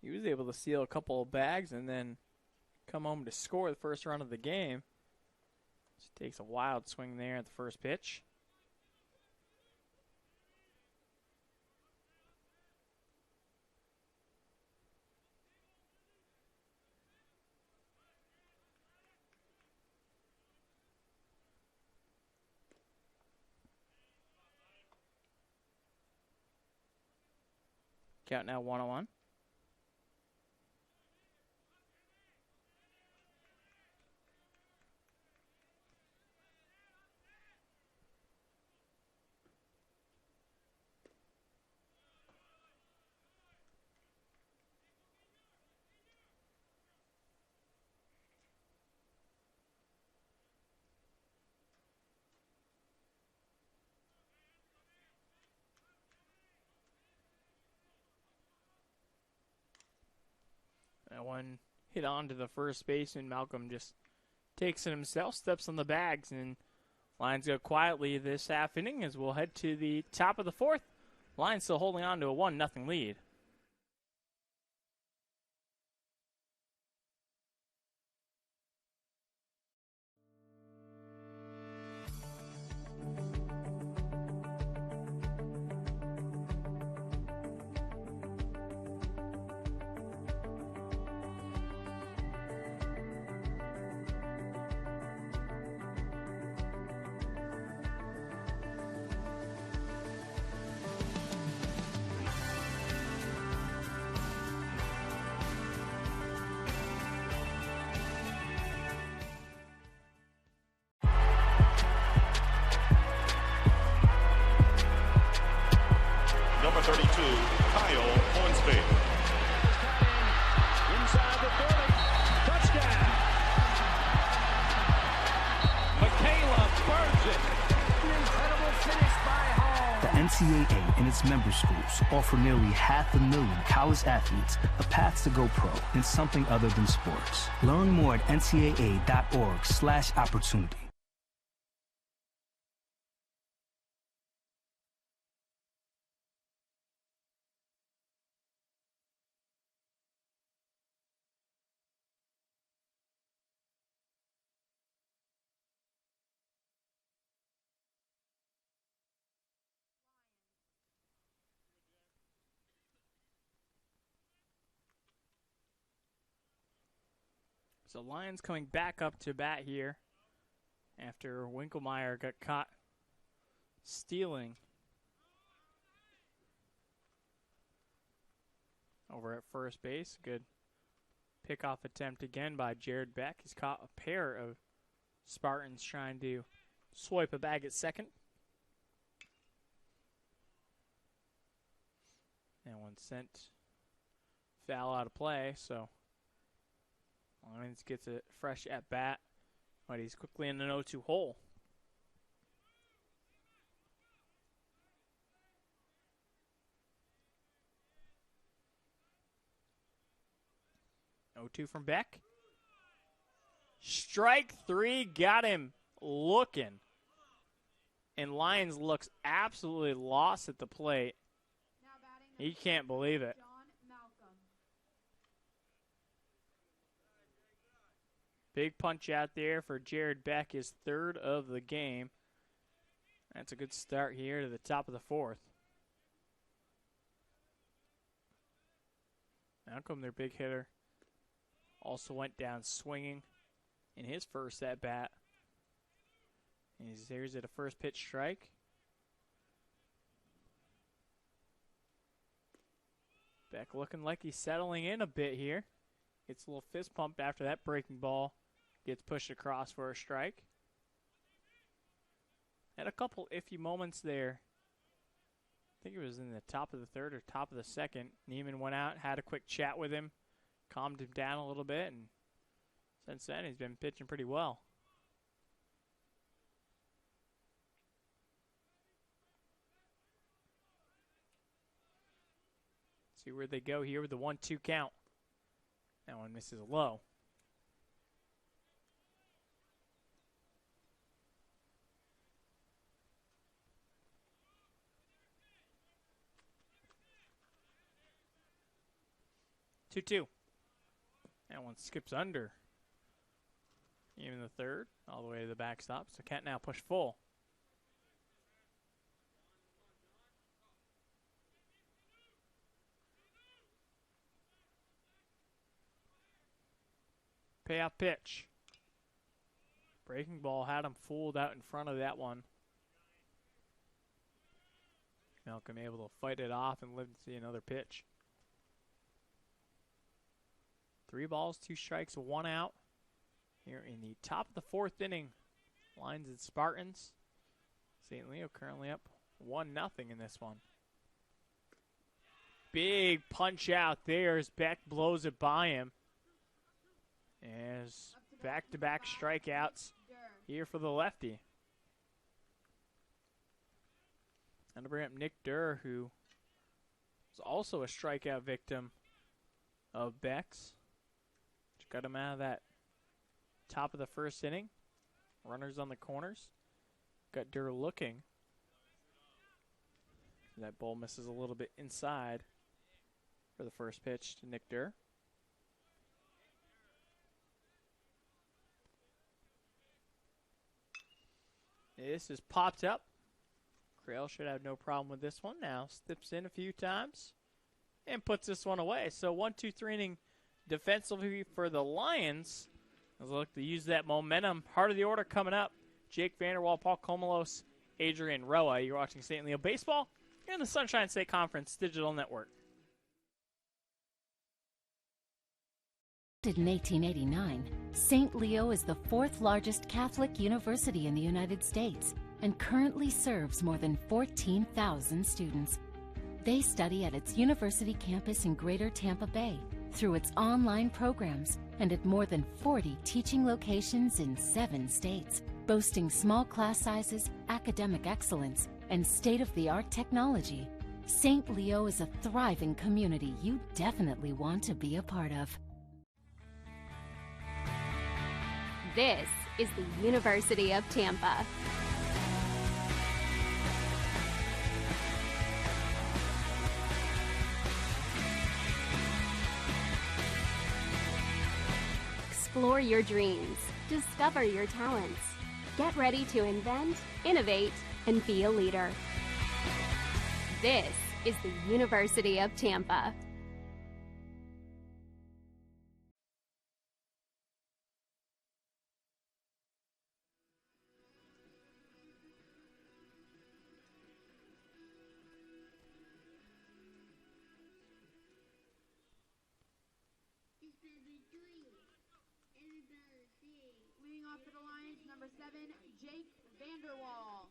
he was able to steal a couple of bags and then come home to score the first run of the game. Just takes a wild swing there at the first pitch. Count now 1-1. That one hit onto the first baseman. Malcolm just takes it himself, steps on the bags, and Lions go quietly this half inning as we'll head to the top of the fourth. Lions still holding on to a 1-0 lead. Number 32, Kyle Hornsby. Inside the 30. Touchdown. Michaela birds it. An incredible finish by Hall. The NCAA and its member schools offer nearly 500,000 college athletes a path to go pro in something other than sports. Learn more at ncaa.org/opportunity. So Lions coming back up to bat here after Winkelmeyer got caught stealing over at first base. Good pickoff attempt again by Jared Beck. He's caught a pair of Spartans trying to swipe a bag at second. And one sent foul out of play, so Lions gets a fresh at bat, but he's quickly in an 0-2 hole. Oh-2 from Beck. Strike three, got him looking. And Lions looks absolutely lost at the plate. He can't believe it. Big punch out there for Jared Beck, his third of the game. That's a good start here to the top of the fourth. Malcolm, their big hitter, also went down swinging in his first at bat. And here's at a first pitch strike. Beck looking like he's settling in a bit here. Gets a little fist pump after that breaking ball. Gets pushed across for a strike. Had a couple iffy moments there. I think it was in the top of the third or top of the second. Neiman went out, had a quick chat with him, calmed him down a little bit, and since then he's been pitching pretty well. See where they go here with the 1-2 count. That one misses low. Two. That one skips under. Even the third, all the way to the backstop. So Kent now push full. Payoff pitch. Breaking ball had him fooled out in front of that one. Malcolm able to fight it off and live to see another pitch. 3 balls, 2 strikes, 1 out. Here in the top of the fourth inning. Lions and Spartans. St. Leo currently up 1-0 in this one. Big punch out there as Beck blows it by him. As back-to-back strikeouts here for the lefty. And to bring up Nick Durr, who was also a strikeout victim of Beck's. Got him out of that top of the first inning. Runners on the corners. Got Durr looking. That ball misses a little bit inside for the first pitch to Nick Durr. This is popped up. Crail should have no problem with this one. Now steps in a few times and puts this one away. So 1-2-3 inning defensively for the Lions. As they look to use that momentum. Heart of the order coming up. Jake Vanderwall, Paul Komalos, Adrian Roa. You're watching St. Leo Baseball here in the Sunshine State Conference Digital Network. In 1889, St. Leo is the fourth largest Catholic university in the United States and currently serves more than 14,000 students. They study at its university campus in Greater Tampa Bay through its online programs and at more than 40 teaching locations in 7 states, boasting small class sizes, academic excellence, and state-of-the-art technology. St. Leo is a thriving community you definitely want to be a part of. This is the University of Tampa. Explore your dreams, discover your talents. Get ready to invent, innovate, and be a leader. This is the University of Tampa. Leading off for the Lions, number 7, Jake Vanderwall.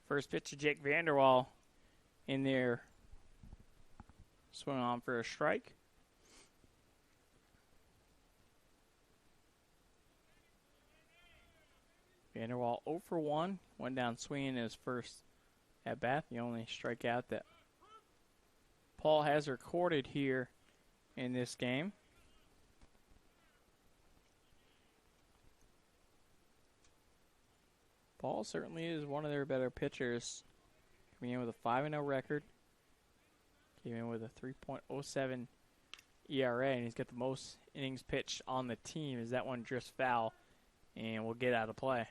First pitch to Jake Vanderwall in there. Swung on for a strike. Vanderwall 0 for 1. Went down swinging his first at bat. The only strikeout that Paul has recorded here in this game. Paul certainly is one of their better pitchers. Coming in with a 5-0 record. Came in with a 3.07 ERA, and he's got the most innings pitched on the team as that one drifts foul and will get out of play.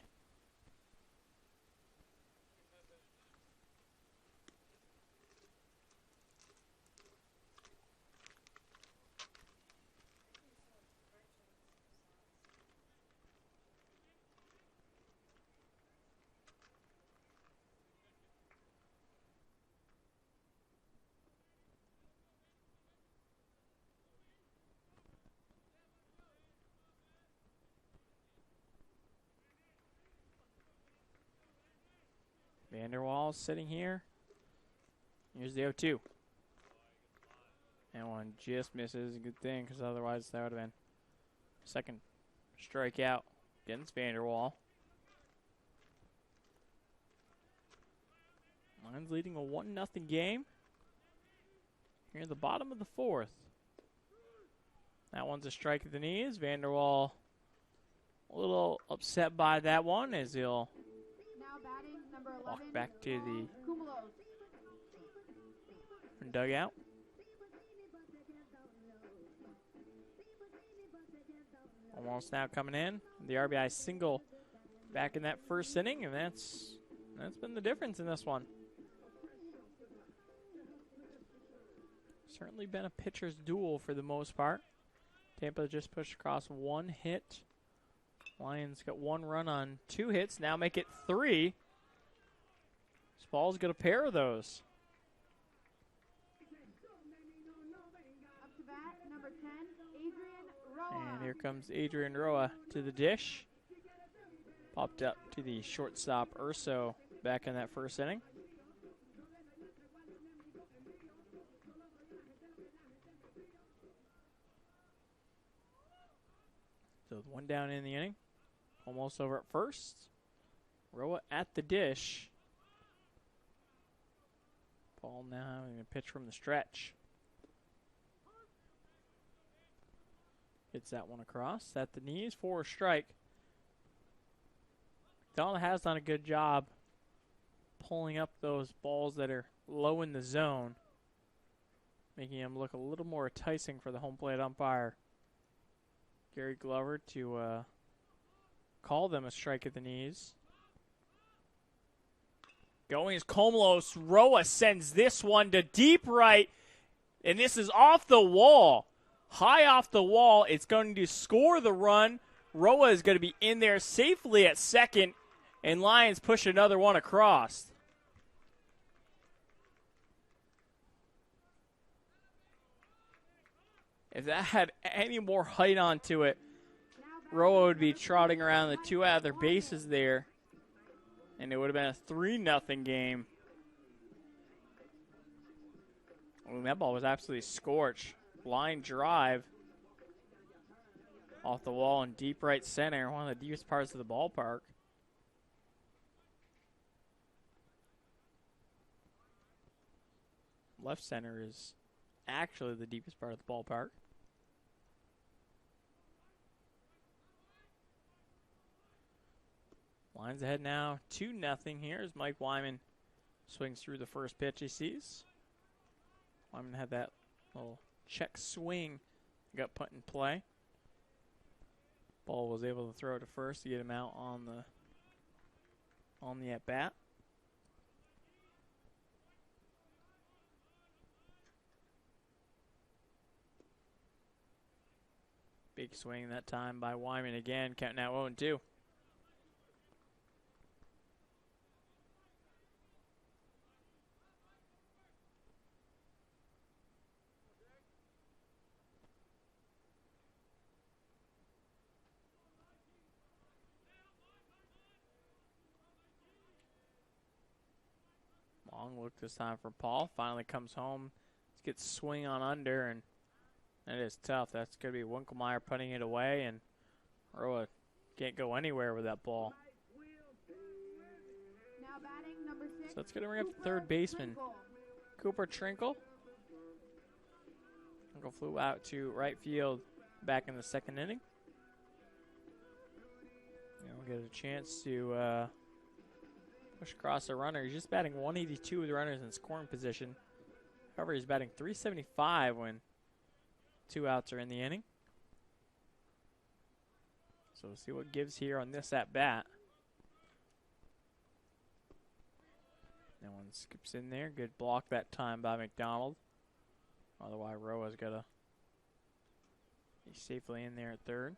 Vanderwall sitting here. Here's the 0-2. And one just misses. A good thing, because otherwise that would have been second strikeout against Vanderwall. Lions leading a 1-0 game. Here at the bottom of the 4th. That one's a strike at the knees. Vanderwall a little upset by that one as he'll walk back to the dugout. Almost now coming in. The RBI single back in that first inning, and that's been the difference in this one. Certainly been a pitcher's duel for the most part. Tampa just pushed across 1 hit. Lions got 1 run on 2 hits. Now make it 3. Ball's got a pair of those. Up to bat, number 10, Adrian Roa. And here comes Adrian Roa to the dish. Popped up to the shortstop Urso back in that first inning. One down in the inning. Almost over at first. Roa at the dish. Paul now having a pitch from the stretch. Gets that one across at the knees for a strike. McDonald has done a good job pulling up those balls that are low in the zone, making him look a little more enticing for the home plate umpire, Gary Glover, to call them a strike at the knees. Going is Comolos. Roa sends this one to deep right, and this is off the wall. High off the wall. It's going to score the run. Roa is going to be in there safely at second, and Lions push another one across. If that had any more height onto it, Roa would be trotting around the two out of their bases there, and it would have been a 3-0 game. Well, that ball was absolutely scorched. Line drive off the wall in deep right center, one of the deepest parts of the ballpark. Left center is actually the deepest part of the ballpark. Lions ahead now, 2-0 here as Mike Wyman swings through the first pitch he sees. Wyman had that little check swing, got put in play. Ball was able to throw to first to get him out on the at bat. Big swing that time by Wyman again, counting out 0-2. Long look this time for Paul. Finally comes home. Gets swing on under, and that is tough. That's going to be Winkelmeyer putting it away, and Roa can't go anywhere with that ball. So that's going to bring up the third baseman, Cooper Trinkle. Trinkle flew out to right field back in the second inning. And we'll get a chance to push across a runner. He's just batting 182 with runners in scoring position. However, he's batting 375 when 2 outs are in the inning. So we'll see what gives here on this at bat. That one skips in there. Good block that time by McDonald. Otherwise, Roa's got to be safely in there at third.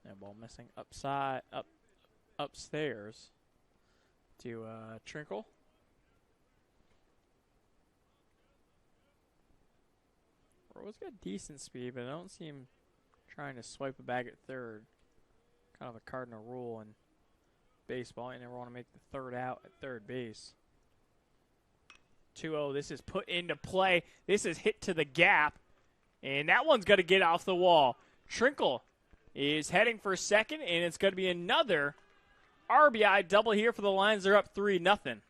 That ball missing upstairs to Trinkle. Roa's got decent speed, but I don't see him trying to swipe a bag at third. Kind of a cardinal rule in baseball. You never want to make the third out at third base. 2-0. This is put into play. This is hit to the gap. And that one's got to get off the wall. Trinkle is heading for second, and it's going to be another RBI double here for the Lions. They're up 3-0.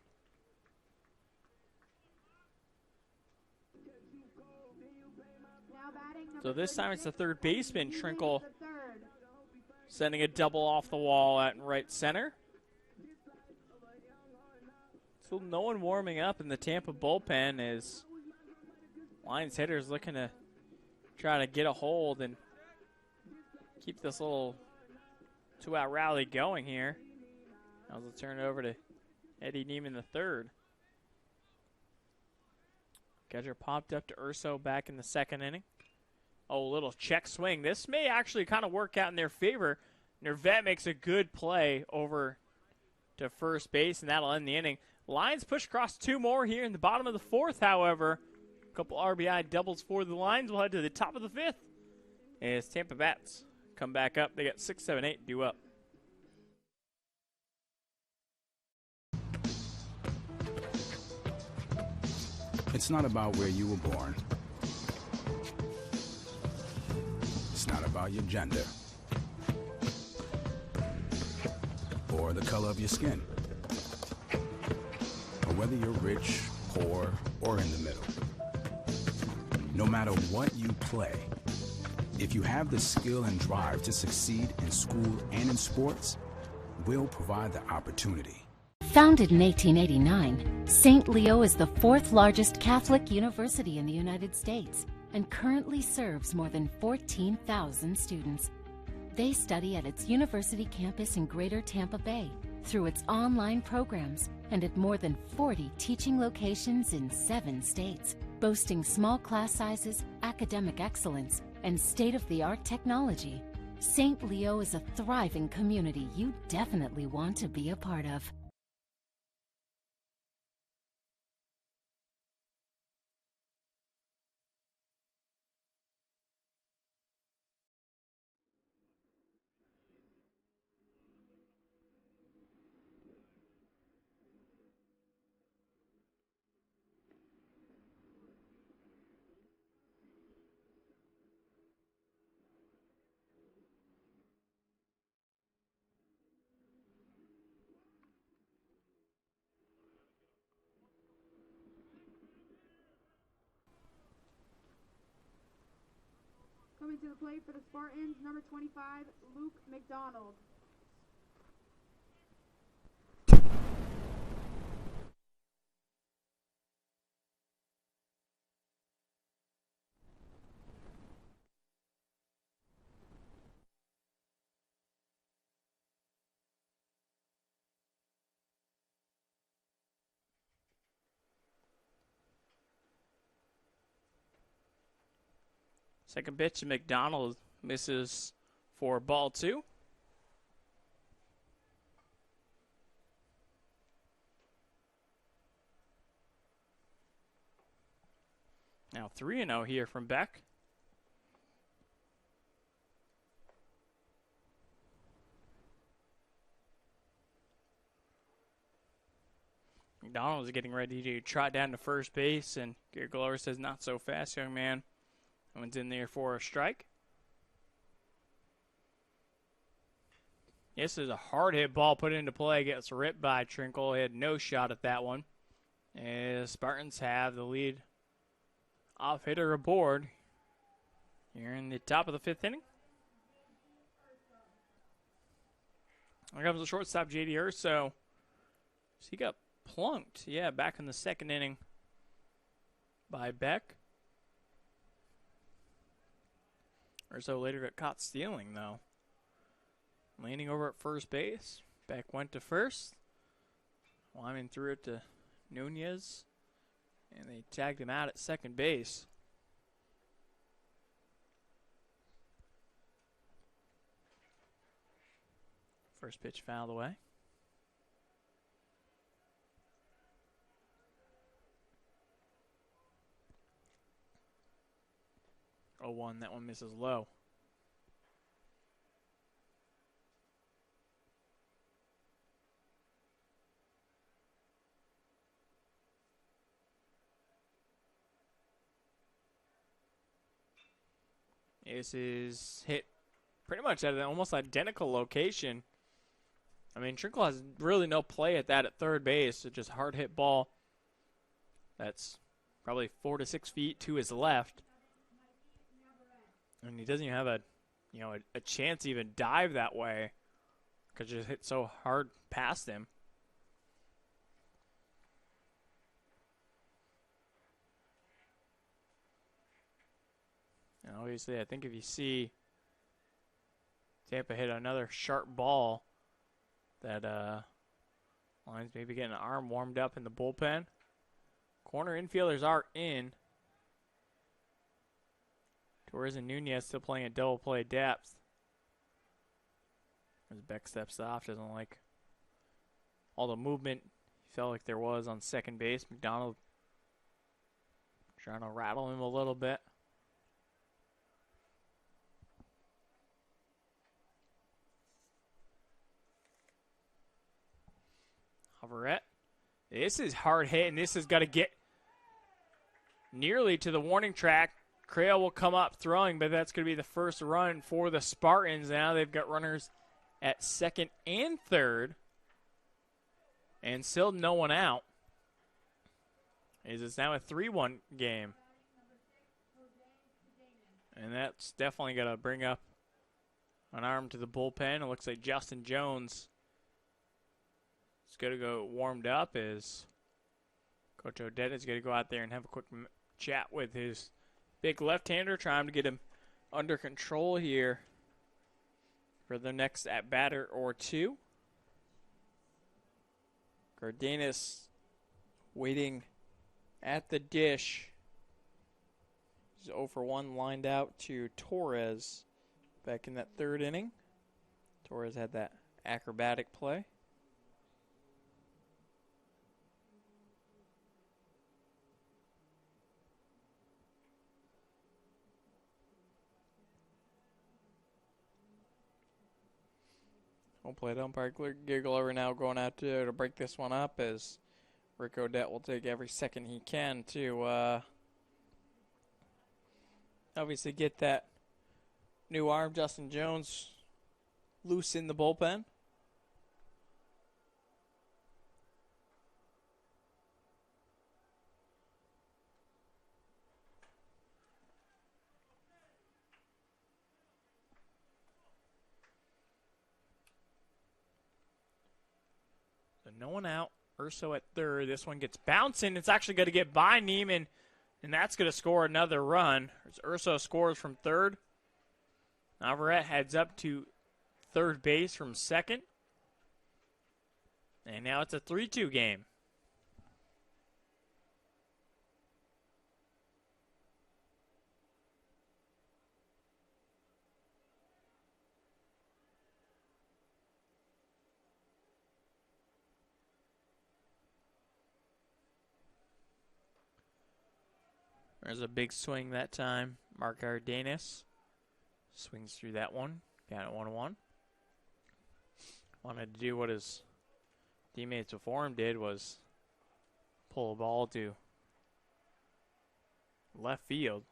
So this time it's the third baseman, Trinkle, sending a double off the wall at right center. Still no one warming up in the Tampa bullpen as Lions hitters looking to try to get a hold and keep this little 2-out rally going here. I'll turn it over to Eddie Neiman the third. Catcher popped up to Urso back in the second inning. Oh, little check swing. This may actually kind of work out in their favor. Nervette makes a good play over to first base, and that'll end the inning. Lions push across 2 more here in the bottom of the 4th, however. A couple RBI doubles for the Lions. We'll head to the top of the 5th as Tampa bats come back up. They got 6, 7, 8 due up. It's not about where you were born. It's not about your gender or the color of your skin, or whether you're rich, poor, or in the middle. No matter what you play, if you have the skill and drive to succeed in school and in sports, we'll provide the opportunity. Founded in 1889, St. Leo is the fourth largest Catholic university in the United States and currently serves more than 14,000 students. They study at its university campus in Greater Tampa Bay through its online programs and at more than 40 teaching locations in 7 states, boasting small class sizes, academic excellence, and state-of-the-art technology. St. Leo is a thriving community you definitely want to be a part of. Coming to the plate for the Spartans, number 25, Luke McDonald. Second pitch to McDonald misses for ball 2. Now 3-0 here from Beck. McDonald is getting ready to trot down to first base, and Gary Glover says, "Not so fast, young man." One's in there for a strike. This is a hard hit ball put into play. Gets ripped by Trinkle. He had no shot at that one. As Spartans have the lead off hitter aboard here in the top of the 5th inning. Here comes the shortstop, J.D. Urso. He got plunked, back in the 2nd inning by Beck. Urso later got caught stealing, though. Landing over at first base. Beck went to first. Wyman threw it to Nunez. And they tagged him out at second base. First pitch fouled away. Oh, 1, that one misses low. This is hit pretty much at an almost identical location. I mean, Trinkle has really no play at that at third base. It's just a hard hit ball that's probably 4 to 6 feet to his left. And he doesn't even have a chance to even dive that way because it just hit so hard past him. And obviously, I think if you see Tampa hit another sharp ball, that Lions maybe getting an arm warmed up in the bullpen. Corner infielders are in. Torres and Nunez still playing at double play depth. As Beck steps off, doesn't like all the movement he felt like there was on second base. McDonald trying to rattle him a little bit. Navarrete. This is hard hit, and this has got to get nearly to the warning track. Crail will come up throwing, but that's going to be the first run for the Spartans. Now they've got runners at second and third, and still no one out. It's now a 3-1 game. And that's definitely going to bring up an arm to the bullpen. It looks like Justin Jones is going to go warmed up as Coach Odette is going to go out there and have a quick chat with his big left-hander, trying to get him under control here for the next at-batter or two. Cardenas waiting at the dish. He's 0 for 1, lined out to Torres back in that third inning. Torres had that acrobatic play. Home plate umpire Giggler now going out to break this one up, as Rick Odette will take every second he can to obviously get that new arm, Justin Jones, loose in the bullpen. So no one out. Urso at third. This one gets bouncing. It's actually going to get by Neiman, and that's going to score another run. As Urso scores from third. Navarrete heads up to third base from second. And now it's a 3-2 game. There's a big swing that time. Mark Cardenas swings through that one. Got it 1-1. Wanted to do what his teammates before him did, was pull a ball to left field.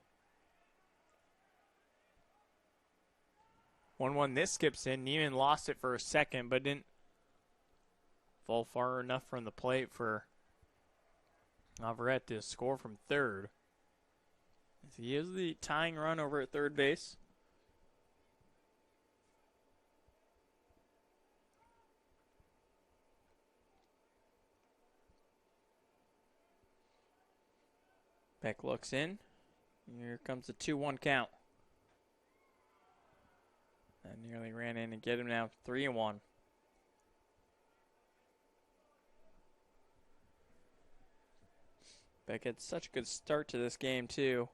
1-1. This skips in. Neiman lost it for a second, but didn't fall far enough from the plate for Navarrete to score from third. He is the tying run over at third base. Beck looks in. Here comes the 2-1 count. That nearly ran in and get him now 3-1. Beck had such a good start to this game, too.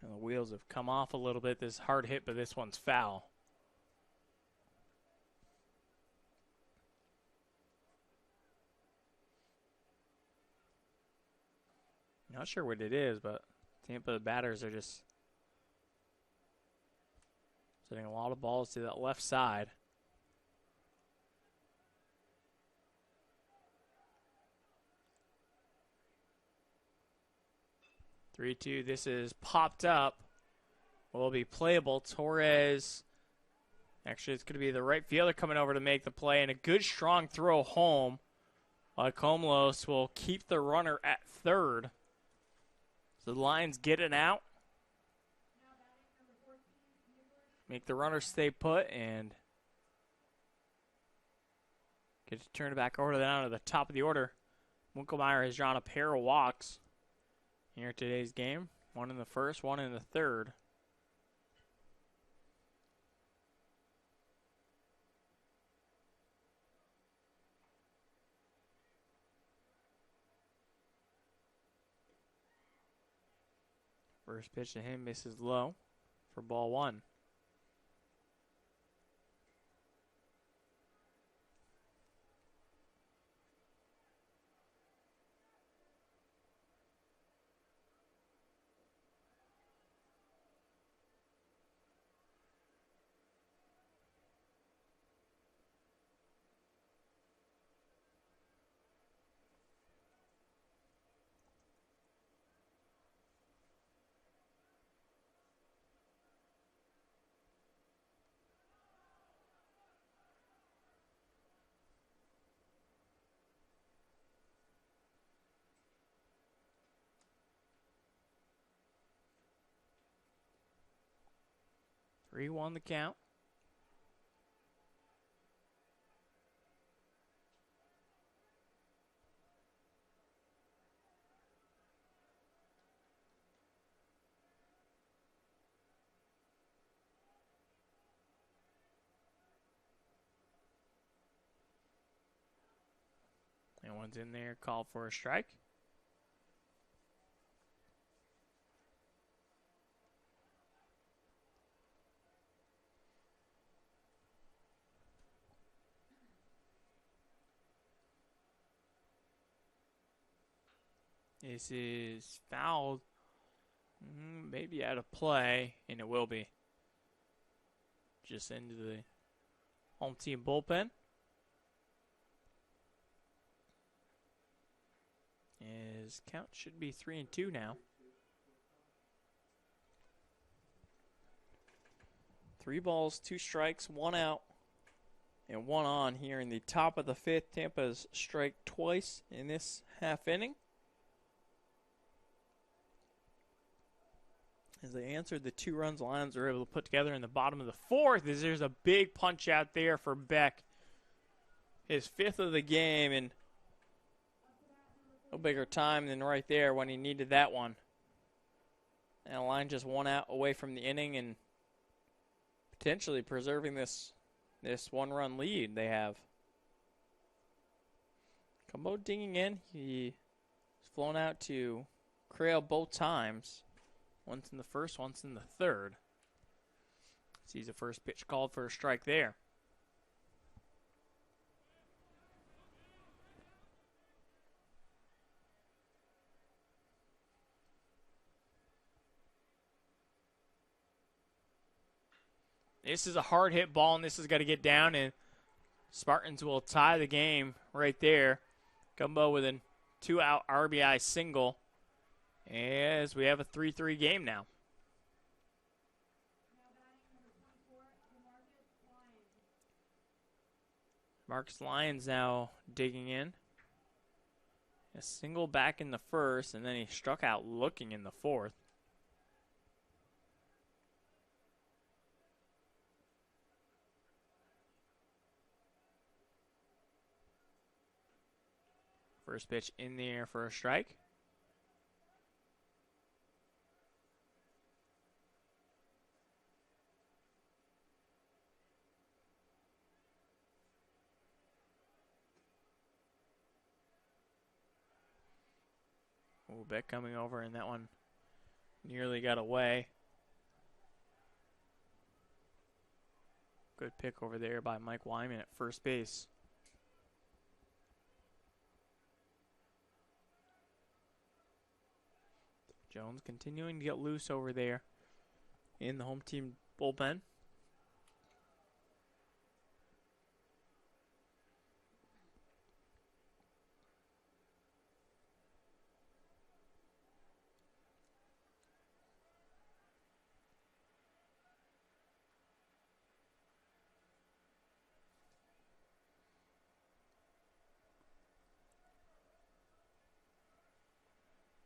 And the wheels have come off a little bit. This hard hit, but this one's foul. Not sure what it is, but Tampa batters are just sending a lot of balls to that left side. Three-two. This is popped up. Will be playable. Torres. Actually, it's going to be the right fielder coming over to make the play, and a good strong throw home. Comlos will keep the runner at third. So the Lions get it out. Make the runner stay put and get to turn it back over down to the top of the order. Winkelmeyer has drawn a pair of walks here in today's game. One in the first, one in the third. First pitch to him misses low for ball one. 3-1 the count. And one's in there, called for a strike. This is fouled. Maybe out of play, and it will be. Just into the home team bullpen. His count should be 3-2 now. 3 balls, 2 strikes, 1 out, and 1 on here in the top of the 5th. Tampa's strike twice in this half inning. As they answered the 2 runs the Lions were able to put together in the bottom of the 4th, as there's a big punch out there for Beck. His 5th of the game, and no bigger time than right there when he needed that one. And the line just 1 out away from the inning and potentially preserving this 1-run lead they have. Combo dinging in. He's flown out to Crail both times. Once in the first, once in the third. Sees the first pitch called for a strike there. This is a hard hit ball, and this has got to get down, and Spartans will tie the game right there. Gumbo with a 2-out RBI single. As we have a 3-3 game now. Marcus Lyons now digging in. A single back in the first, and then he struck out looking in the 4th. First pitch in the air for a strike. Ooh, Beck coming over, and that one nearly got away. Good pick over there by Mike Wyman at first base. Jones continuing to get loose over there in the home team bullpen.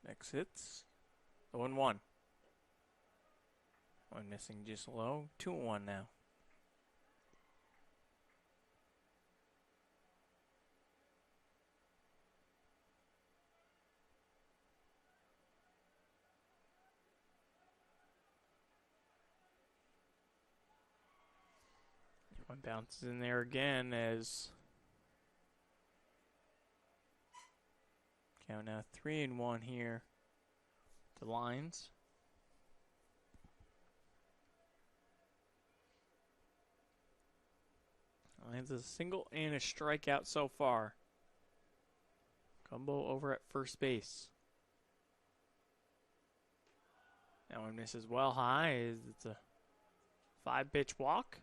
Next hits. 0-1. One missing just low. 2-1 now. One bounces in there again as count now 3-1 here. The Lions. Lions a single and a strikeout so far. Gumbo over at first base. That one misses well high. It's a 5-pitch walk.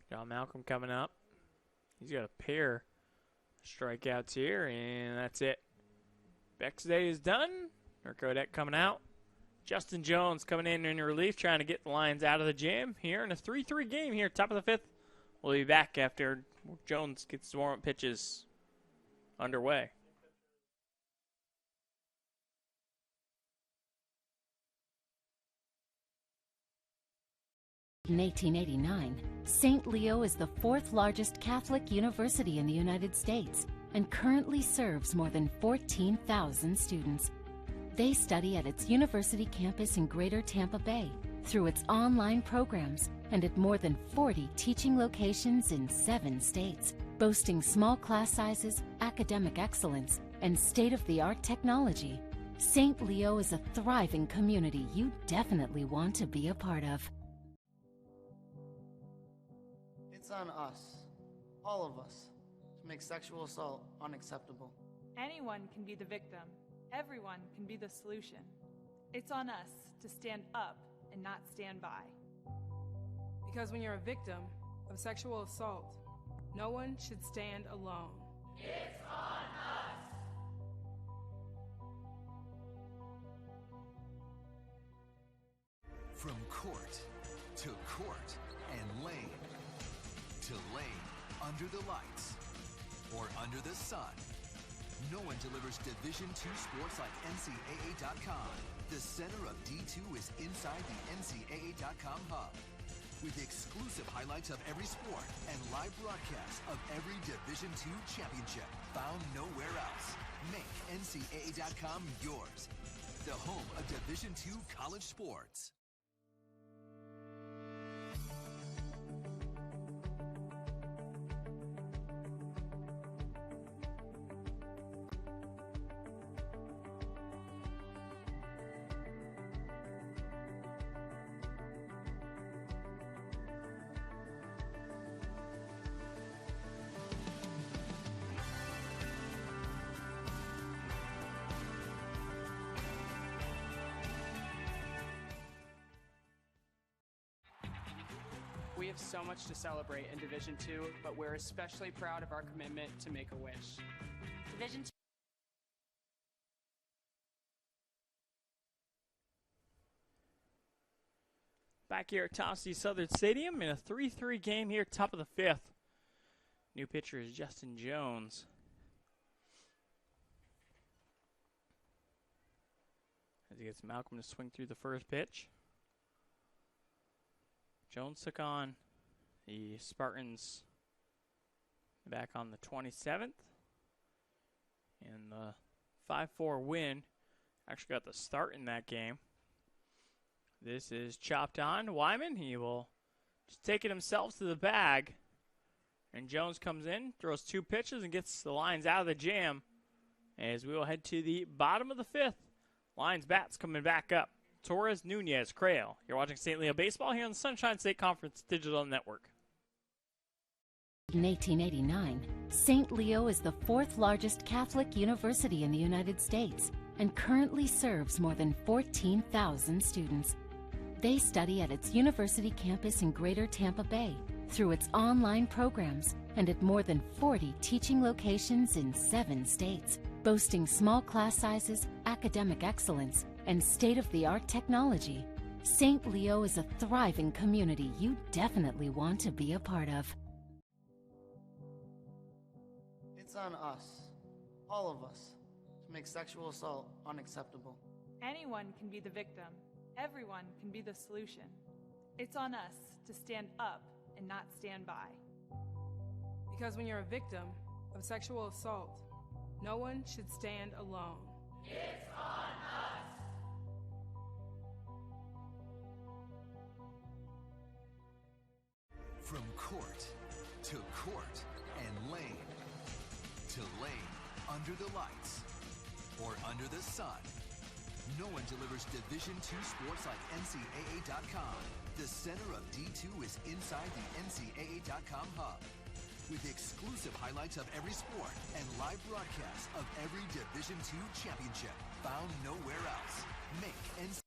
John Malcolm coming up. He's got a pair of strikeouts here, and that's it. Beck's day is done. Mirko Odette coming out. Justin Jones coming in relief, trying to get the Lions out of the jam here in a 3-3 game here, top of the 5th. We'll be back after Jones gets the warm-up pitches underway. In 1889, St. Leo is the fourth largest Catholic university in the United States and currently serves more than 14,000 students. They study at its university campus in Greater Tampa Bay, through its online programs, and at more than 40 teaching locations in 7 states, boasting small class sizes, academic excellence, and state-of-the-art technology. St. Leo is a thriving community you definitely want to be a part of. It's on us, all of us, to make sexual assault unacceptable. Anyone can be the victim. Everyone can be the solution. It's on us to stand up and not stand by. Because when you're a victim of sexual assault, no one should stand alone. It's on us. From court to court and lane to lane under the lights or under the sun, no one delivers Division II sports like NCAA.com. The center of D2 is inside the NCAA.com hub, with exclusive highlights of every sport and live broadcasts of every Division II championship found nowhere else. Make NCAA.com yours, the home of Division II college sports. We have so much to celebrate in Division II, but we're especially proud of our commitment to Make-A-Wish. Division II. Back here at Thomas C. Southern Stadium in a 3-3 game here, top of the 5th. New pitcher is Justin Jones. As he gets Malcolm to swing through the first pitch. Jones took on the Spartans back on the 27th. And the 5-4 win actually got the start in that game. This is chopped on. Wyman, he will just take it himself to the bag. And Jones comes in, throws 2 pitches, and gets the Lions out of the jam. As we will head to the bottom of the 5th. Lions bats coming back up. Torres, Nunez, Crail. You're watching St. Leo Baseball here on the Sunshine State Conference Digital Network. In 1889, St. Leo is the fourth largest Catholic university in the United States and currently serves more than 14,000 students. They study at its university campus in Greater Tampa Bay, through its online programs, and at more than 40 teaching locations in 7 states, boasting small class sizes, academic excellence, and state-of-the-art technology. St. Leo is a thriving community you definitely want to be a part of. It's on us, all of us, to make sexual assault unacceptable. Anyone can be the victim. Everyone can be the solution. It's on us to stand up and not stand by. Because when you're a victim of sexual assault, no one should stand alone. It's on us. From court to court and lane to lane under the lights or under the sun, no one delivers Division II sports like NCAA.com. The center of D2 is inside the NCAA.com hub, with exclusive highlights of every sport and live broadcasts of every Division II championship found nowhere else. Make NCAA.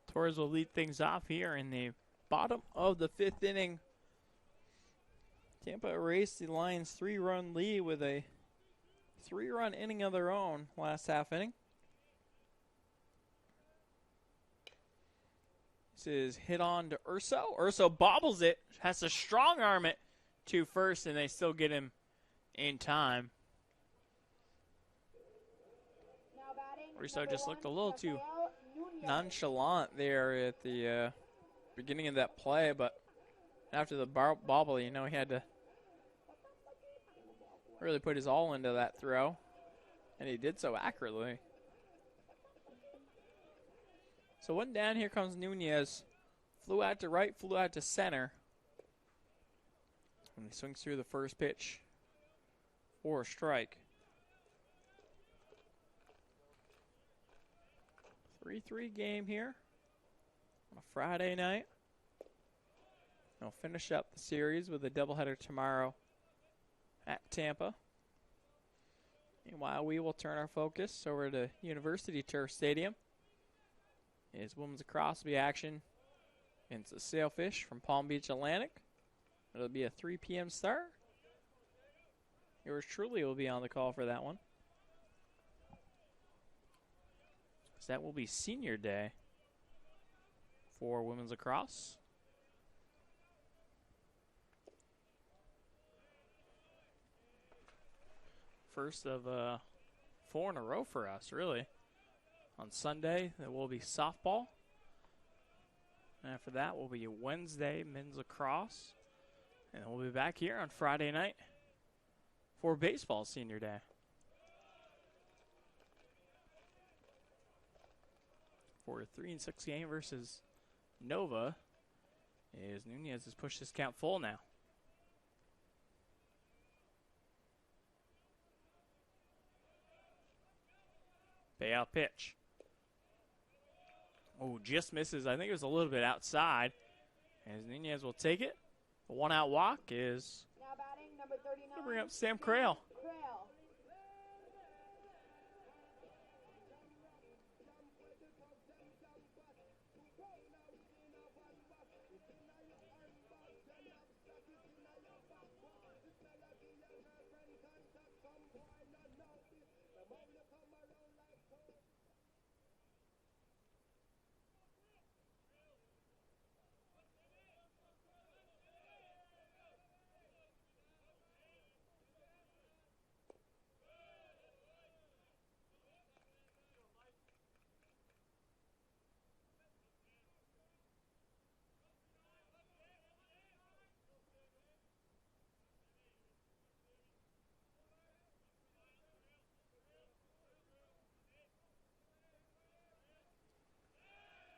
Torres will lead things off here in the bottom of the 5th inning. Tampa erased the Lions' 3-run lead with a 3-run inning of their own last half inning. This is hit on to Urso. Urso bobbles it, has to strong arm it to first, and they still get him in time. Urso just looked a little too nonchalant there at the beginning of that play, but after the bobble, you know, he had to really put his all into that throw, and he did so accurately. So one down, here comes Nunez. Flew out to right, flew out to center. And he swings through the first pitch for a strike. 3-3 game here on a Friday night. They'll finish up the series with a doubleheader tomorrow at Tampa. Meanwhile, we will turn our focus over to University Turf Stadium. Is women's lacrosse be action against the Sailfish from Palm Beach Atlantic. It'll be a 3 p.m. start. Yours truly will be on the call for that one. So that will be senior day for women's lacrosse. First of 4 in a row for us, really. On Sunday, there will be softball. And after that will be Wednesday, men's lacrosse. And we'll be back here on Friday night for baseball senior day. For a 3-6 game versus Nova, is Nunez has pushed his count full now. Payout pitch. Oh, just misses. I think it was a little bit outside. As Nunez will take it. The one-out walk is Now batting, number 39. bring up Sam Crail.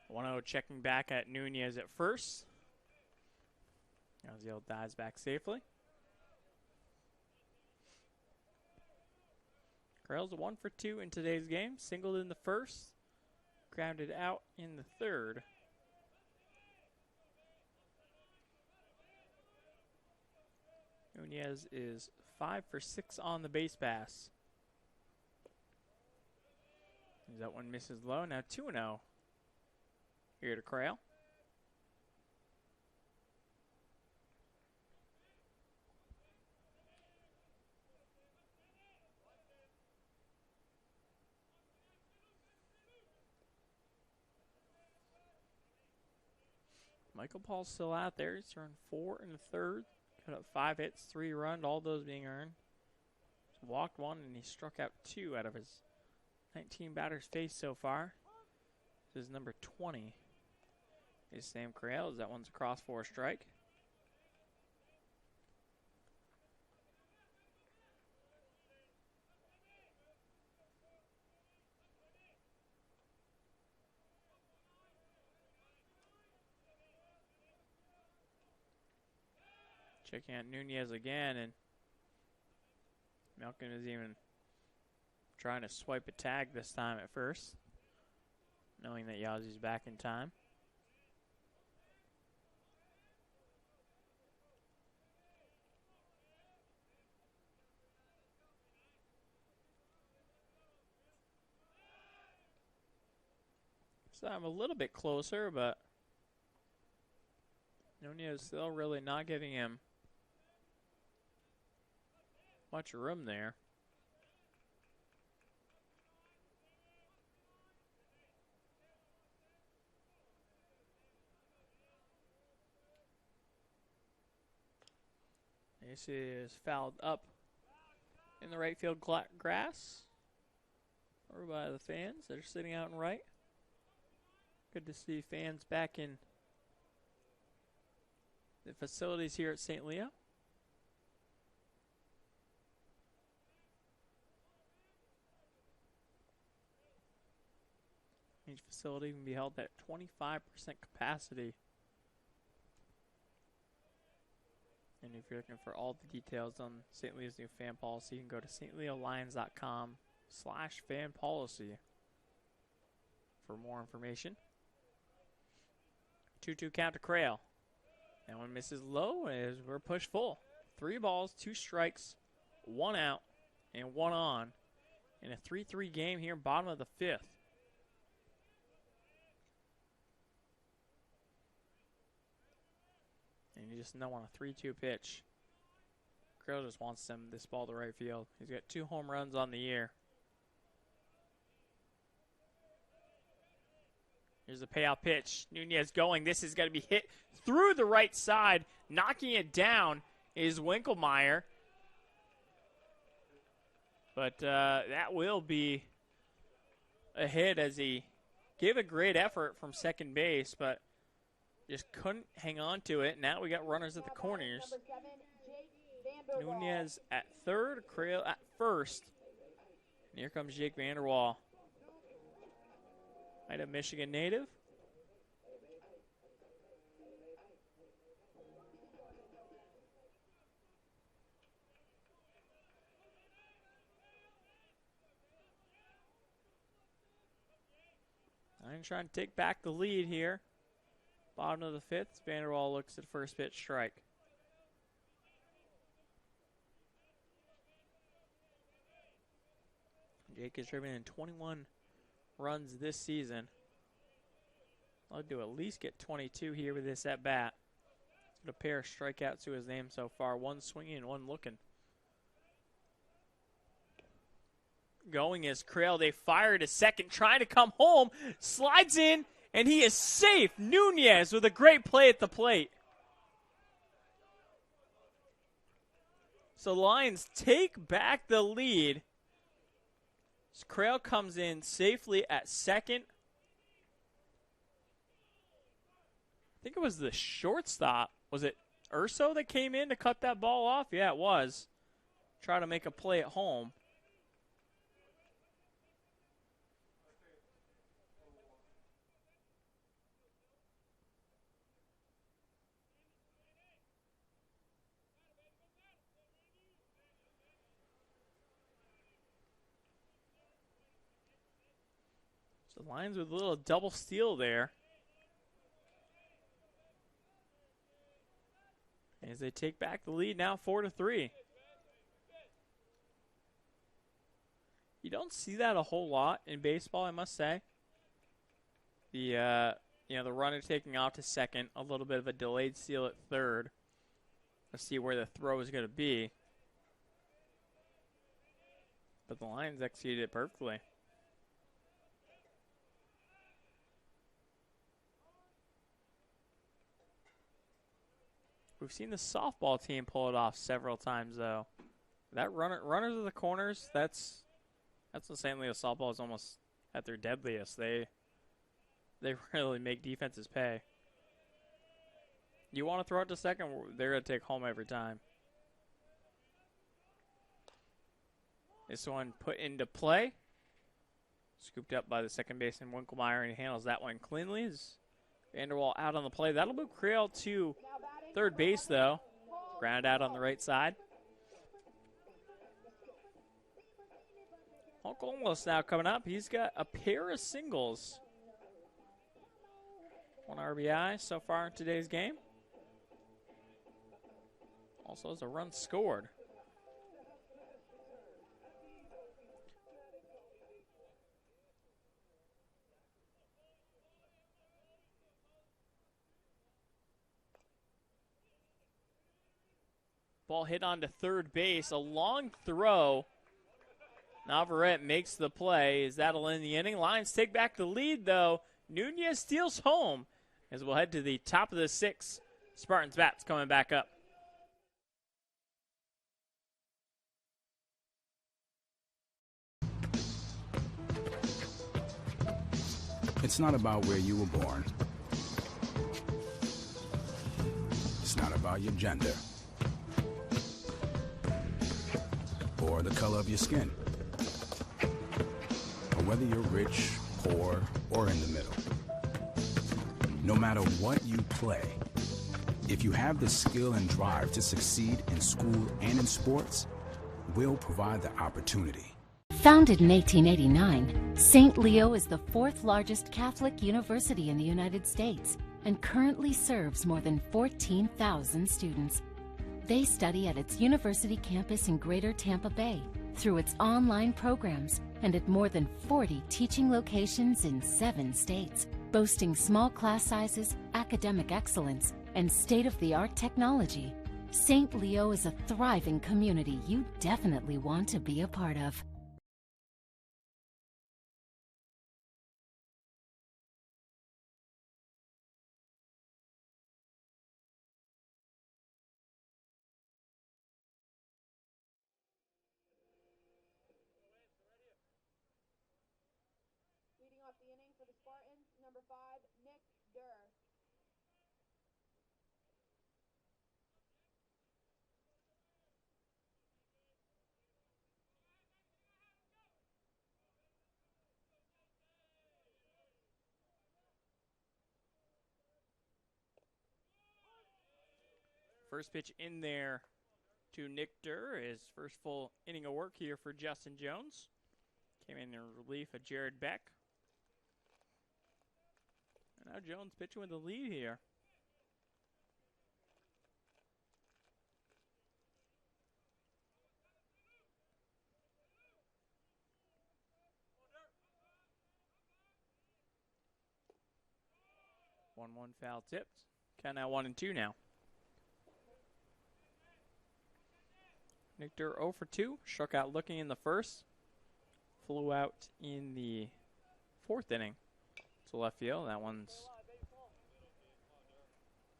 One-0 checking back at Nunez at first. As dives back safely. Crail's 1 for 2 in today's game. Singled in the first. Grounded out in the third. Nunez is 5 for 6 on the base pass. That one misses low. Now 2-0. Here to Crail. Michael Paul's still out there. He's turned 4 in the third. Cut up 5 hits, 3 runs, all those being earned. He's walked 1 and he struck out 2 out of his 19 batters faced so far. This is number 20. Is Sam Crail, as that one's across for a strike. Checking out Nunez again, and Malcolm is even trying to swipe a tag this time at first, knowing that Yazi's back in time. So I'm a little bit closer, but Nunez still really not giving him much room there. This is fouled up in the right field grass. Or by the fans that are sitting out in right. Good to see fans back in the facilities here at St. Leo. Each facility can be held at 25% capacity. And if you're looking for all the details on St. Leo's new fan policy, you can go to stleolions.com/fan policy for more information. 2-2 count to Crail. That one misses low as we're pushed full. 3 balls, 2 strikes, 1 out, and 1 on in a 3-3 game here, bottom of the 5th. And you just know on a 3-2 pitch, Crail just wants this ball to right field. He's got 2 home runs on the year. Here's the payout pitch. Nunez going. This is going to be hit through the right side. Knocking it down is Winkelmeyer. But that will be a hit as he gave a great effort from second base, but just couldn't hang on to it. Now we got runners at the corners. Nunez at third, Crail at first. And here comes Jake Vanderwall. Right, a Michigan native. I'm trying to take back the lead here. Bottom of the 5th, Vanderwall looks at first pitch strike. Jake has driven in 21 runs this season. I'll do at least get 22 here with this at bat. Got a pair of strikeouts to his name so far. 1 swinging and 1 looking. Going is Crail. They fire to second, trying to come home. Slides in, and he is safe. Nunez with a great play at the plate. So Lions take back the lead. Crail comes in safely at second. I think it was the shortstop. Was it Urso that came in to cut that ball off? Yeah, it was. Try to make a play at home. The Lions with a little double steal there. As they take back the lead now 4-3. You don't see that a whole lot in baseball, I must say. The the runner taking off to second, a little bit of a delayed steal at third. Let's see where the throw is going to be. But the Lions executed it perfectly. We've seen the softball team pull it off several times, though. That runners of the corners, that's when St. Leo softball is almost at their deadliest. They really make defenses pay. You want to throw it to second, they're going to take home every time. This one put into play. Scooped up by the second baseman, Winkelmeyer, and he handles that one cleanly. As Vanderwall out on the play. That'll move Crail to third base, though. Ground out on the right side. Hulk almost now coming up. He's got a pair of singles. 1 RBI so far in today's game. Also has a run scored. Ball hit onto third base. A long throw. Navarrete makes the play. That'll end the inning. Lions take back the lead, though. Nunez steals home as we'll head to the top of the 6th. Spartans bats coming back up. It's not about where you were born. It's not about your gender or the color of your skin, or whether you're rich, poor, or in the middle. No matter what you play, if you have the skill and drive to succeed in school and in sports, we'll provide the opportunity. Founded in 1889, St. Leo is the fourth largest Catholic university in the United States and currently serves more than 14,000 students. They study at its university campus in Greater Tampa Bay, through its online programs, and at more than 40 teaching locations in 7 states, boasting small class sizes, academic excellence, and state-of-the-art technology. St. Leo is a thriving community you definitely want to be a part of. Leading off the inning for the Spartans, number 5, Nick Durr. First pitch in there to Nick Durr, his first full inning of work here for Justin Jones. Came in relief of Jared Beck. And now Jones pitching with the lead here. One foul tipped. Count out 1-2 now. Nick Durr 0 for 2. Struck out looking in the first. Flew out in the 4th inning to left field. That one's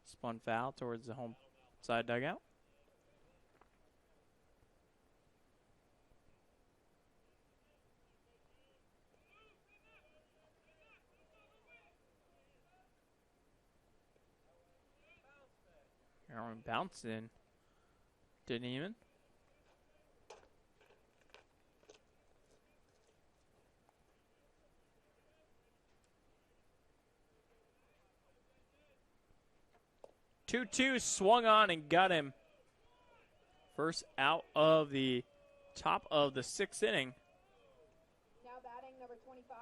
spun foul towards the home side dugout. Aaron bounced in. Didn't even. Two swung on and got him. First out of the top of the 6th inning. Now batting number 25,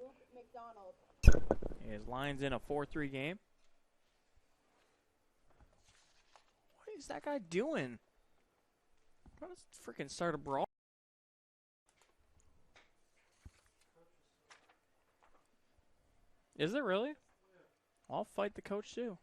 Luke McDonald. His line's in a 4-3 game. What is that guy doing? Trying to freaking start a brawl. Is it really? I'll fight the coach too.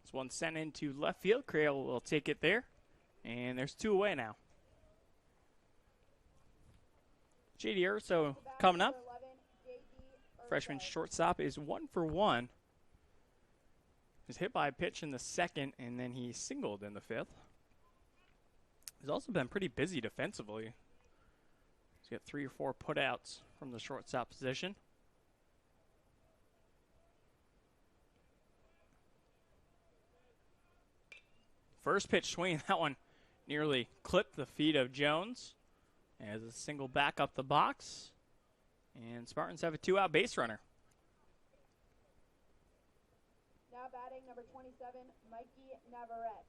This one sent into left field. Creel will take it there. And there's 2 away now. J.D. Urso coming up. freshman shortstop, is 1 for 1. He was hit by a pitch in the second, and then he singled in the fifth. He's also been pretty busy defensively. He's got 3 or 4 putouts from the shortstop position. First pitch swing, that one nearly clipped the feet of Jones as a single back up the box. And Spartans have a 2-out base runner. Now batting number 27, Mikey Navarrete.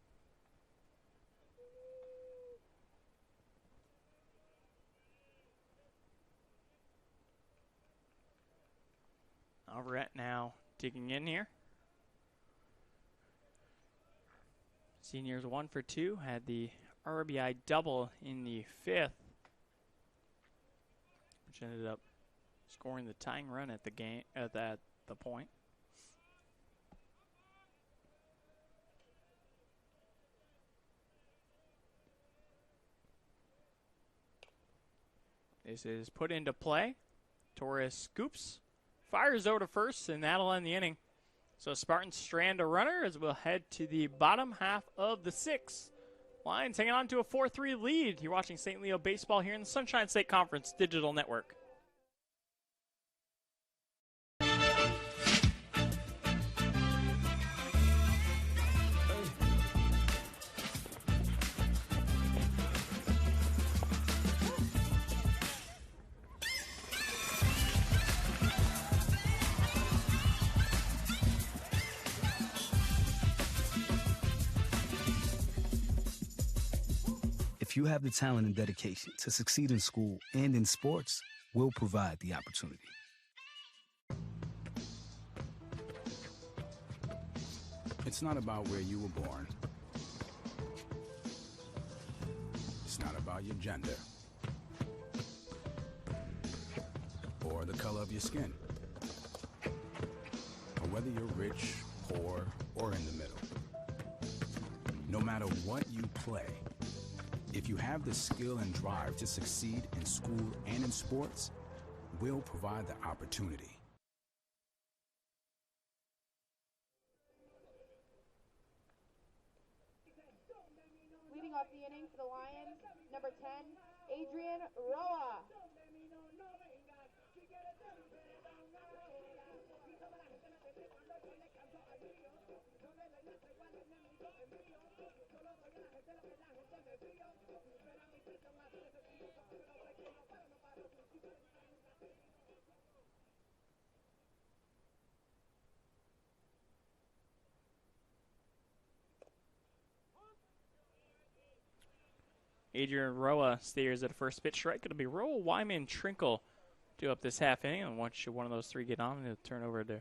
Navarrete now digging in here. Seniors 1 for 2, had the RBI double in the fifth, which ended up scoring the tying run at the game at the point. This is put into play. Torres scoops, fires over to first, and that'll end the inning. So Spartans strand a runner as we'll head to the bottom half of the sixth. Lions hanging on to a 4-3 lead. You're watching St. Leo baseball here in the Sunshine State Conference Digital Network. If you have the talent and dedication to succeed in school and in sports, we'll provide the opportunity. It's not about where you were born. It's not about your gender or the color of your skin, or whether you're rich, poor, or in the middle. No matter what you play, if you have the skill and drive to succeed in school and in sports, we'll provide the opportunity. Leading off the inning for the Lions, number 10, Adrian Roa. Adrian Roa steers at a first pitch strike. It'll be Roa, Wyman, Trinkle do up this half inning. And once one of those three get on, it'll turn over to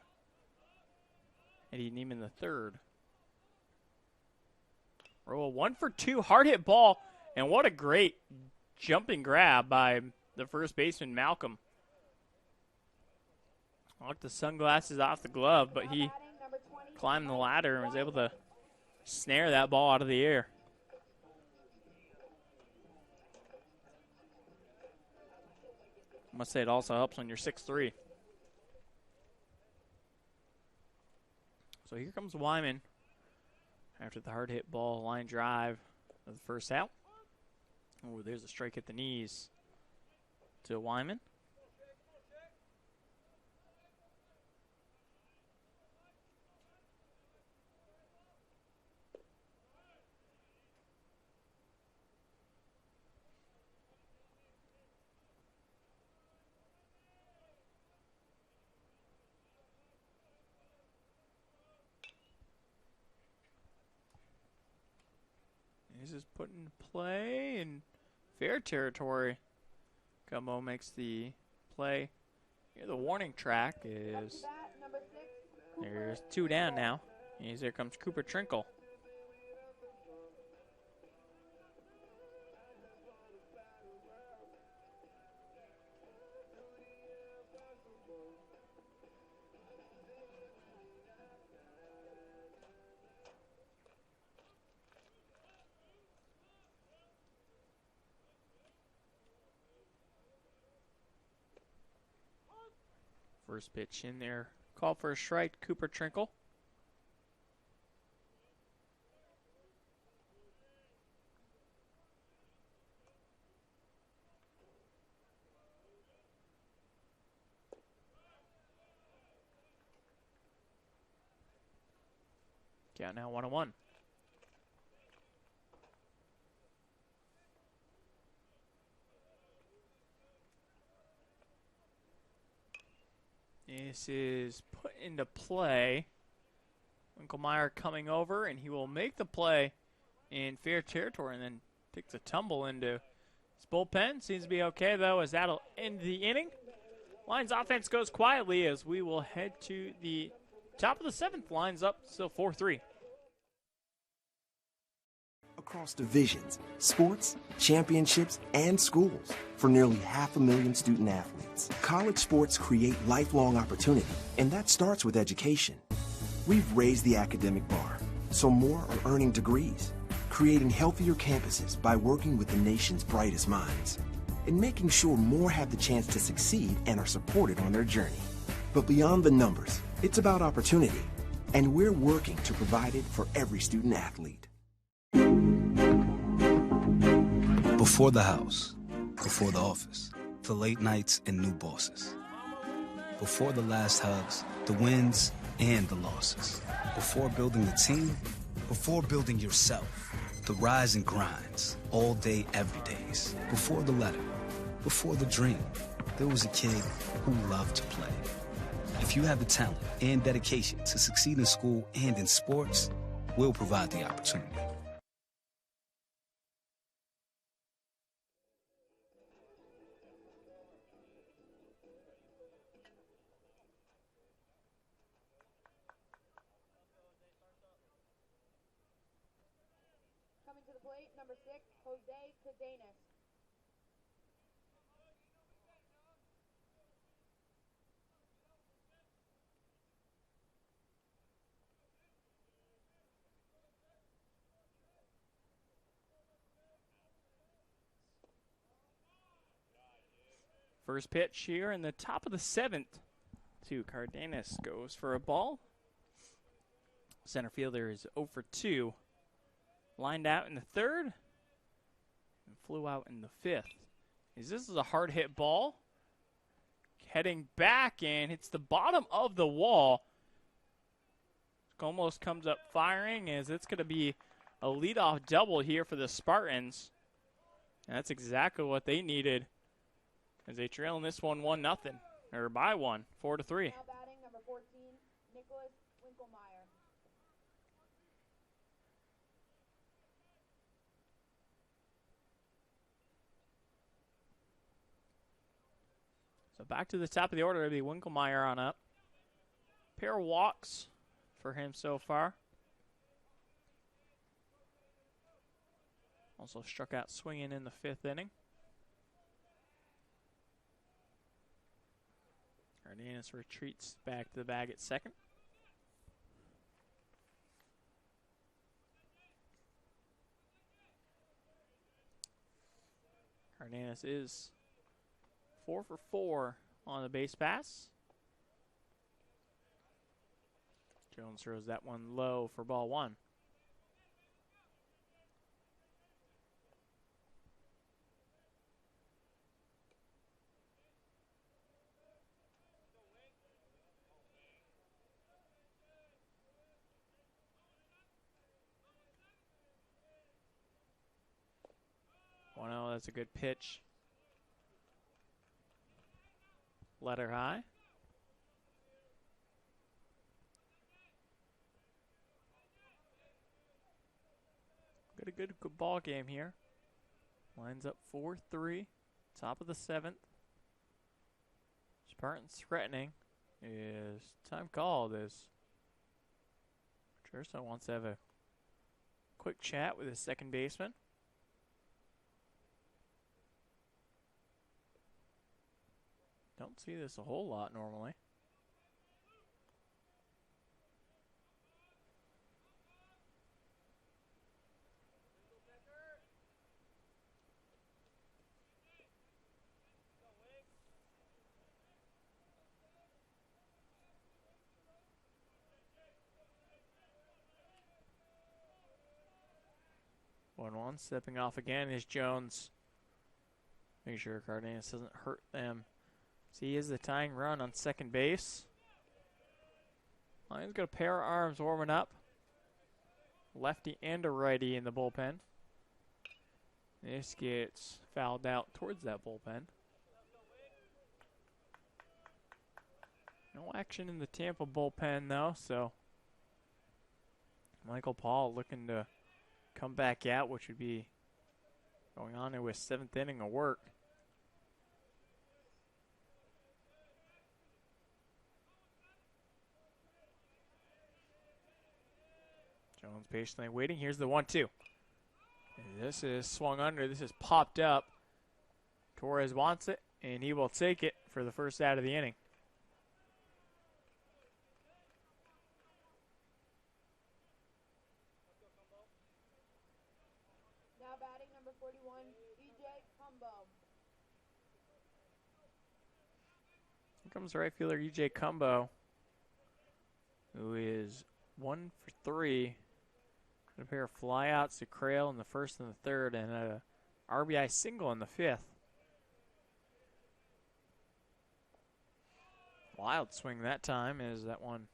Eddie Neiman the third. Roa 1 for 2, hard hit ball, and what a great jumping grab by the first baseman Malcolm. Knocked the sunglasses off the glove, but he climbed the ladder and was able to snare that ball out of the air. I must say it also helps when you're 6'3". So here comes Wyman after the hard hit ball, line drive of the first out. Oh, there's a strike at the knees to Wyman. This is put into play in fair territory. Gumbo makes the play. Here the warning track is, there's 2 down now. And here comes Cooper Trinkle. First pitch in there. Call for a strike, Cooper Trinkle. Count now 1-1. This is put into play. Winkelmeyer coming over, and he will make the play in fair territory and then takes a tumble into his bullpen. Seems to be okay, though, as that'll end the inning. Lions offense goes quietly as we will head to the top of the seventh. Lines up, still 4-3. Across divisions, sports, championships, and schools. For nearly 500,000 student athletes, college sports create lifelong opportunity, and that starts with education. We've raised the academic bar, so more are earning degrees, creating healthier campuses by working with the nation's brightest minds, and making sure more have the chance to succeed and are supported on their journey. But beyond the numbers, it's about opportunity, and we're working to provide it for every student athlete. Before the house, before the office, the late nights and new bosses. Before the last hugs, the wins and the losses. Before building the team, before building yourself, the rise and grinds, all day, every days. Before the letter, before the dream, there was a kid who loved to play. If you have the talent and dedication to succeed in school and in sports, we'll provide the opportunity. Coming to the plate, number 6, Jose Cadenas. First pitch here in the top of the seventh to Cardenas goes for a ball. Center fielder is 0 for 2. Lined out in the third and flew out in the fifth. This is a hard hit ball. Heading back and hits the bottom of the wall. Almost comes up firing as it's going to be a leadoff double here for the Spartans. And that's exactly what they needed as they trail in this one 1-0, or by 1, 4-3. Now batting, number 14, Nicholas Winkelmeyer. So back to the top of the order, it'll be Winkelmeyer on up. Pair of walks for him so far. Also struck out swinging in the fifth inning. Cardenas retreats back to the bag at second. Cardenas is 4 for 4 on the base pass. Jones throws that one low for ball 1. That's a good pitch. Letter high. Got a good ball game here. Lines up 4-3. Top of the seventh. Spartans threatening. Is time called as Gerson wants to have a quick chat with his second baseman. Don't see this a whole lot normally. 1-1. Stepping off again is Jones. Make sure Cardenas doesn't hurt them. So he is the tying run on second base. Lions got a pair of arms warming up. Lefty and a righty in the bullpen. This gets fouled out towards that bullpen. No action in the Tampa bullpen, though, so Michael Paul looking to come back out, which would be going on into his 7th inning of work. Jones patiently waiting. Here's the 1-2. This is swung under. This is popped up. Torres wants it, and he will take it for the first out of the inning. Now batting number 41, DJ Cumbo. Here comes the right fielder, EJ Cumbo, who is 1 for 3. A pair of flyouts to Crail in the 1st and the 3rd, and a RBI single in the 5th. Wild swing that time as that one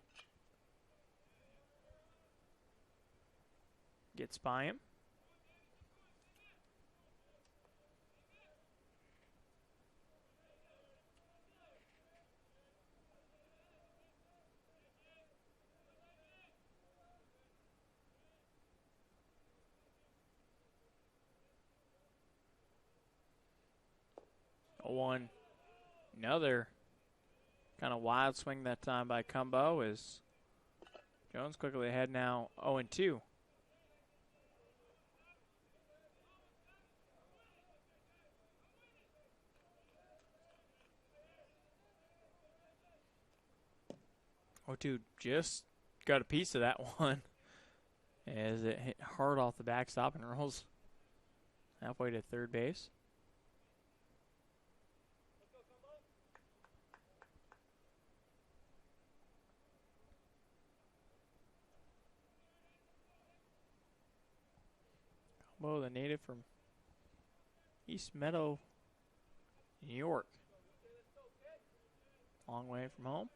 gets by him. Another kind of wild swing that time by Cumbo as Jones quickly ahead now 0-2. Oh, just got a piece of that one as it hit hard off the backstop and rolls halfway to third base. Well, the native from East Meadow, New York. Long way from home.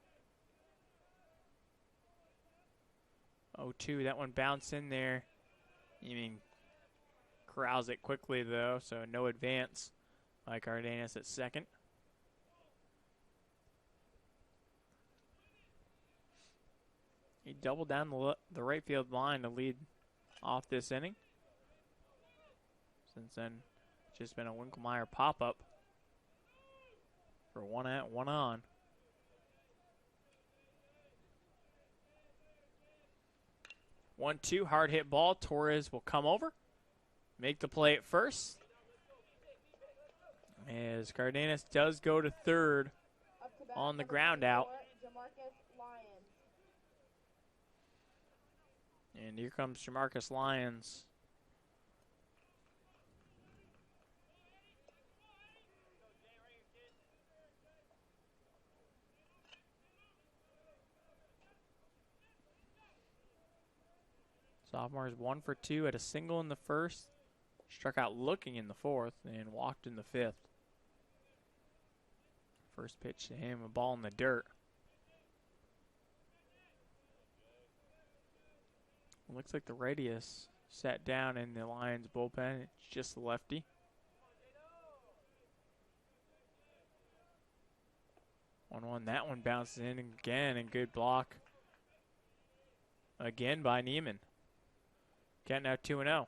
0-2, that one bounced in there. You mean corrals it quickly though, so no advance by Cardenas at second. He doubled down the right field line to lead off this inning. Since then, it's just been a Winkelmeyer pop-up for 1 out, 1 on. One, two, hard hit ball. Torres will come over, make the play at first. As Cardenas does go to third on the ground out. And here comes Jamarcus Lyons. Sophomore is 1 for 2 at a single in the 1st. Struck out looking in the 4th and walked in the 5th. First pitch to him, a ball in the dirt. Looks like the righty is sat down in the Lions bullpen. It's just the lefty. That one bounces in again, and good block again by Neiman. Count now 2-0.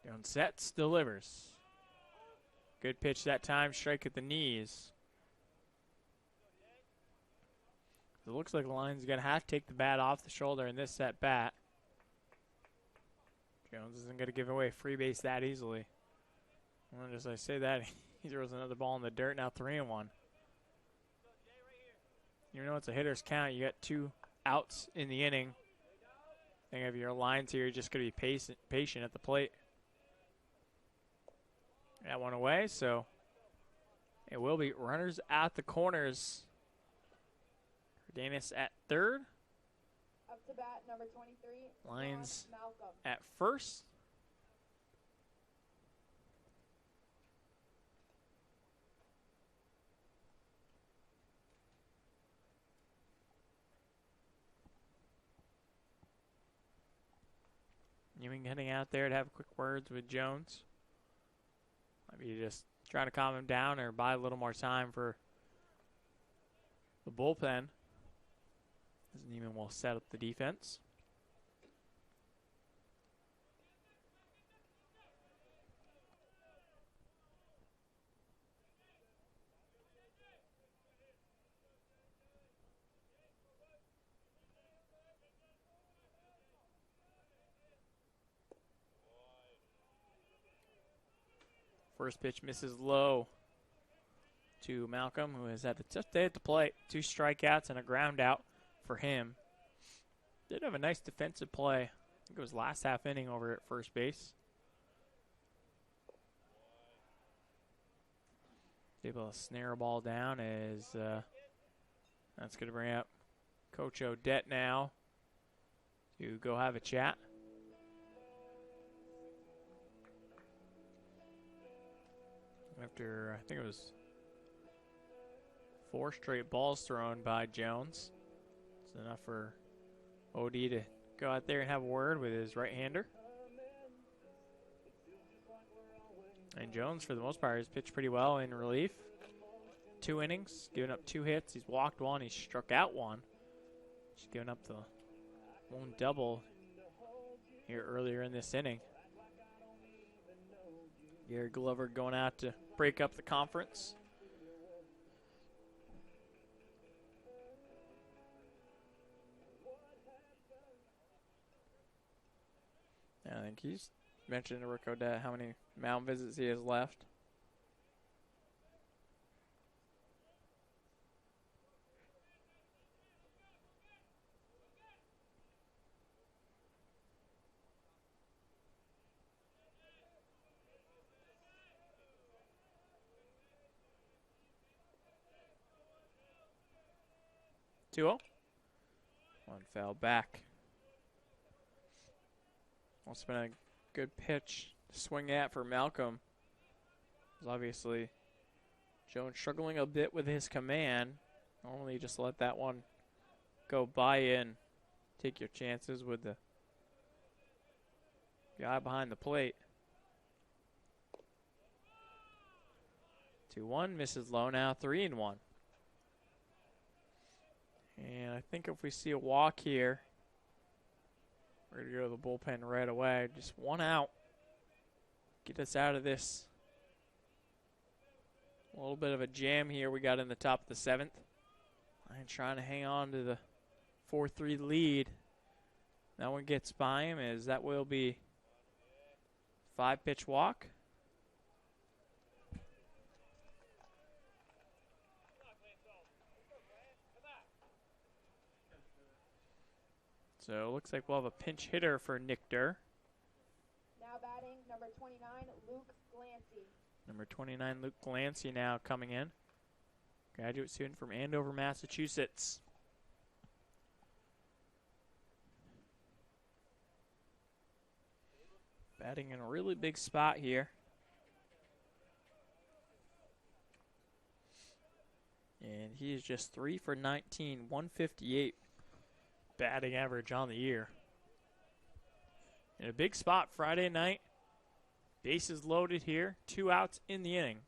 Jones sets, delivers. Good pitch that time, strike at the knees. It looks like the Lions are going to have to take the bat off the shoulder in this at bat. Jones isn't going to give away a free base that easily. Well, as I say that, he throws another ball in the dirt, now 3-1. Even though it's a hitter's count, you got 2 outs in the inning. Think of your lines here, you're just going to be patient at the plate. That one away, so it will be runners at the corners. Danis at third. Up to bat, number 23, Lions Malcolm. at first. Ewing heading out there to have quick words with Jones. Maybe just trying to calm him down or buy a little more time for the bullpen. As Neiman will set up the defense. First pitch misses low to Malcolm, who has had a tough day at the plate. 2 strikeouts and a ground out for him. Did have a nice defensive play. I think it was last half inning over at first base. Able to snare a ball down as that's going to bring up Coach Odette now to go have a chat. After, I think it was 4 straight balls thrown by Jones. It's enough for OD to go out there and have a word with his right-hander. And Jones, for the most part, has pitched pretty well in relief. 2 innings, given up 2 hits. He's walked 1, he's struck out 1. He's given up the 1 double here earlier in this inning. Gary Glover going out to break up the conference. I think he's mentioned to Rick Odette how many mound visits he has left. One fell back. It's been a good pitch to swing at for Malcolm. Obviously, Jones struggling a bit with his command. Normally just let that one go by in. Take your chances with the guy behind the plate. 2-1, misses low now, 3-1. And I think if we see a walk here, we're going to go to the bullpen right away. Just 1 out. Get us out of this. A little bit of a jam here we got in the top of the 7th. And trying to hang on to the 4-3 lead. That one gets by him as that will be 5-pitch walk. So it looks like we'll have a pinch hitter for Nick Durr. Now batting, number 29, Luke Glancy. Number 29, Luke Glancy now coming in. Graduate student from Andover, Massachusetts. Batting in a really big spot here. And he is just 3 for 19, 158. Batting average on the year. In a big spot Friday night. Bases loaded here. 2 outs in the inning.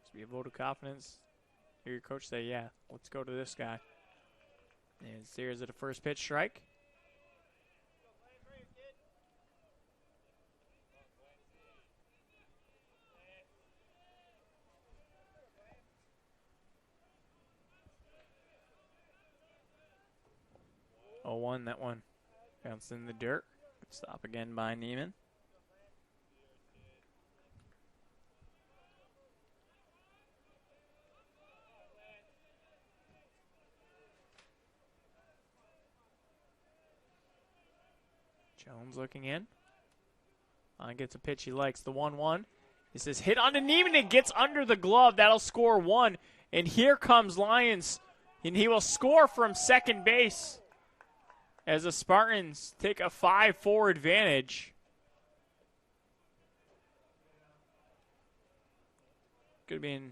Just be a vote of confidence. Hear your coach say, yeah, let's go to this guy. And Sears at a first pitch strike. That one bounced in the dirt. Good stop again by Neiman. Jones looking in. Gets a pitch he likes, the 1-1. This is hit on the knee, and it gets under the glove. That'll score 1. And here comes Lyons, and he will score from second base as the Spartans take a 5-4 advantage. Could have been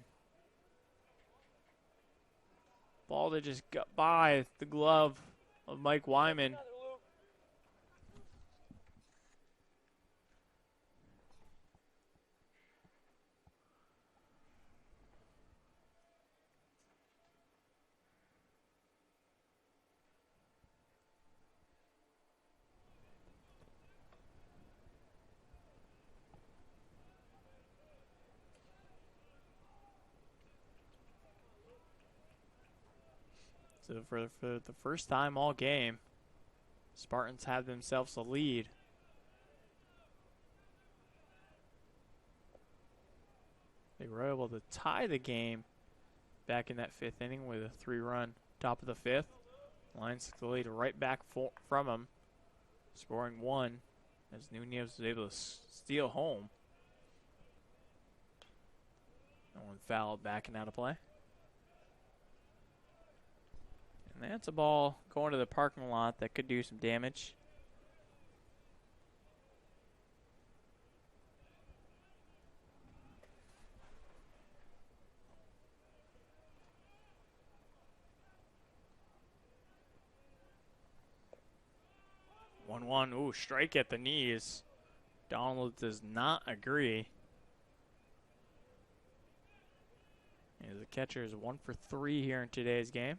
ball that just got by the glove of Mike Wyman. So for the first time all game, Spartans have themselves a lead. They were able to tie the game back in that 5th inning with a 3-run top of the 5th. Lions took the lead right back from them, scoring 1 as Nunez was able to steal home. No one fouled, backing out of play. And that's a ball going to the parking lot that could do some damage. Ooh, strike at the knees. Donald does not agree. And the catcher is 1 for 3 here in today's game.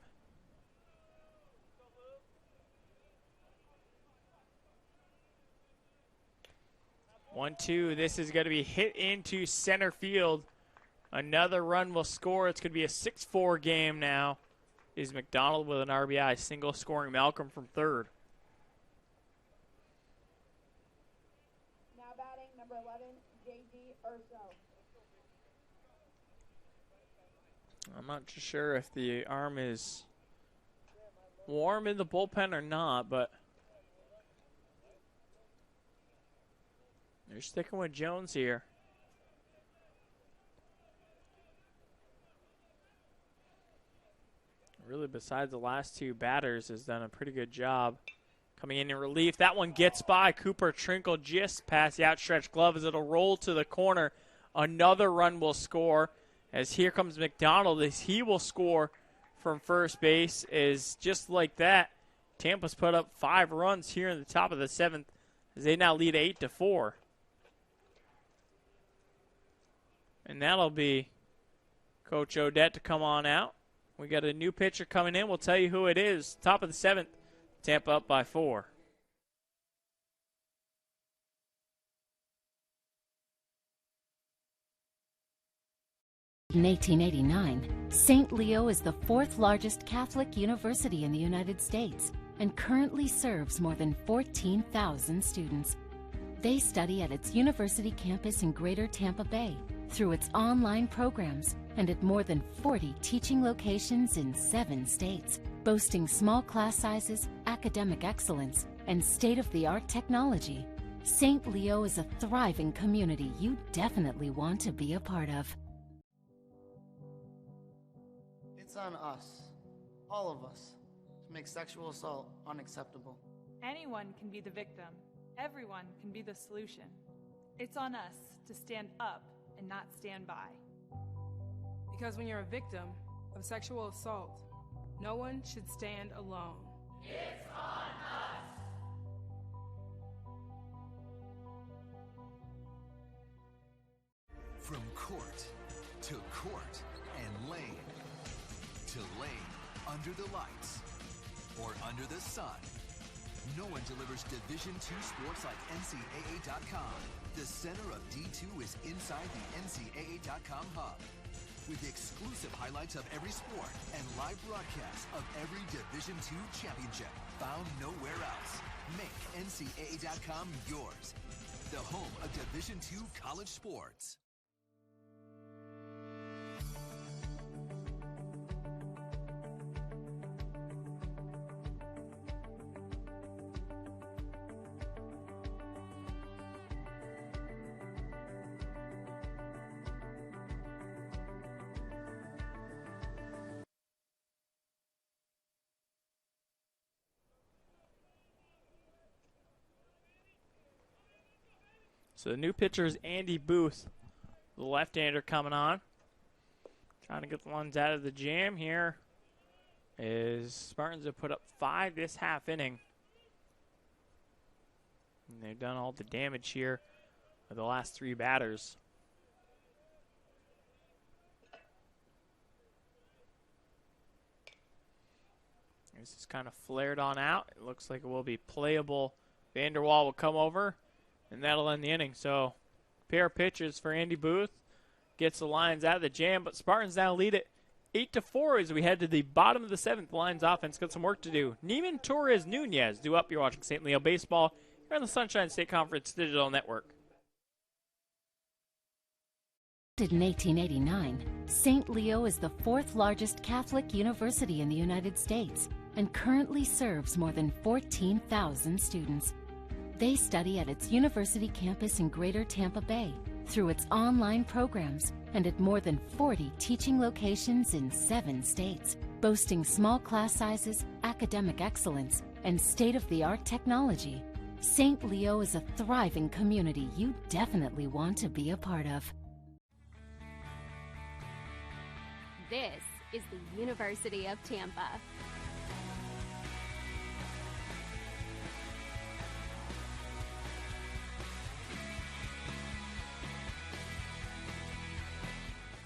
1-2. This is going to be hit into center field. Another run will score. It's going to be a 6-4 game now. Is McDonald with an RBI, single scoring Malcolm from third. Now batting number 11, J.D. Urso. I'm not too sure if the arm is warm in the bullpen or not, but they're sticking with Jones here. Really, besides the last two batters, has done a pretty good job coming in relief. That one gets by. Cooper Trinkle just past the outstretched glove as it'll roll to the corner. Another run will score as here comes McDonald as he will score from first base. Is just like that, Tampa's put up 5 runs here in the top of the 7th as they now lead 8-4. And that'll be Coach Odette to come on out. We got a new pitcher coming in. We'll tell you who it is. Top of the 7th, Tampa up by 4. In 1889, St. Leo is the 4th largest Catholic university in the United States and currently serves more than 14,000 students. They study at its university campus in Greater Tampa Bay through its online programs and at more than 40 teaching locations in 7 states, boasting small class sizes, academic excellence, and state-of-the-art technology. St. Leo is a thriving community you definitely want to be a part of. It's on us, all of us, to make sexual assault unacceptable. Anyone can be the victim. Everyone can be the solution. It's on us to stand up and not stand by. Because when you're a victim of sexual assault, no one should stand alone. It's on us. From court to court and lane to lane, under the lights or under the sun, no one delivers Division II sports like NCAA.com. The center of D2 is inside the NCAA.com hub, with exclusive highlights of every sport and live broadcasts of every Division II championship found nowhere else. Make NCAA.com yours, the home of Division II college sports. So the new pitcher is Andy Booth, the left-hander coming on. Trying to get the ones out of the jam here. Is Spartans have put up 5 this half inning. And they've done all the damage here with the last 3 batters. This is kind of flared on out. It looks like it will be playable. Vanderwall will come over, and that'll end the inning. So, pair of pitches for Andy Booth. Gets the Lions out of the jam, but Spartans now lead it 8-4 as we head to the bottom of the 7th. The Lions offense got some work to do. Neiman Torres Nunez due up. You're watching St. Leo Baseball here on the Sunshine State Conference Digital Network. In 1889, St. Leo is the 4th largest Catholic university in the United States and currently serves more than 14,000 students. They study at its university campus in Greater Tampa Bay, through its online programs, and at more than 40 teaching locations in 7 states, boasting small class sizes, academic excellence, and state-of-the-art technology. St. Leo is a thriving community you definitely want to be a part of. This is the University of Tampa.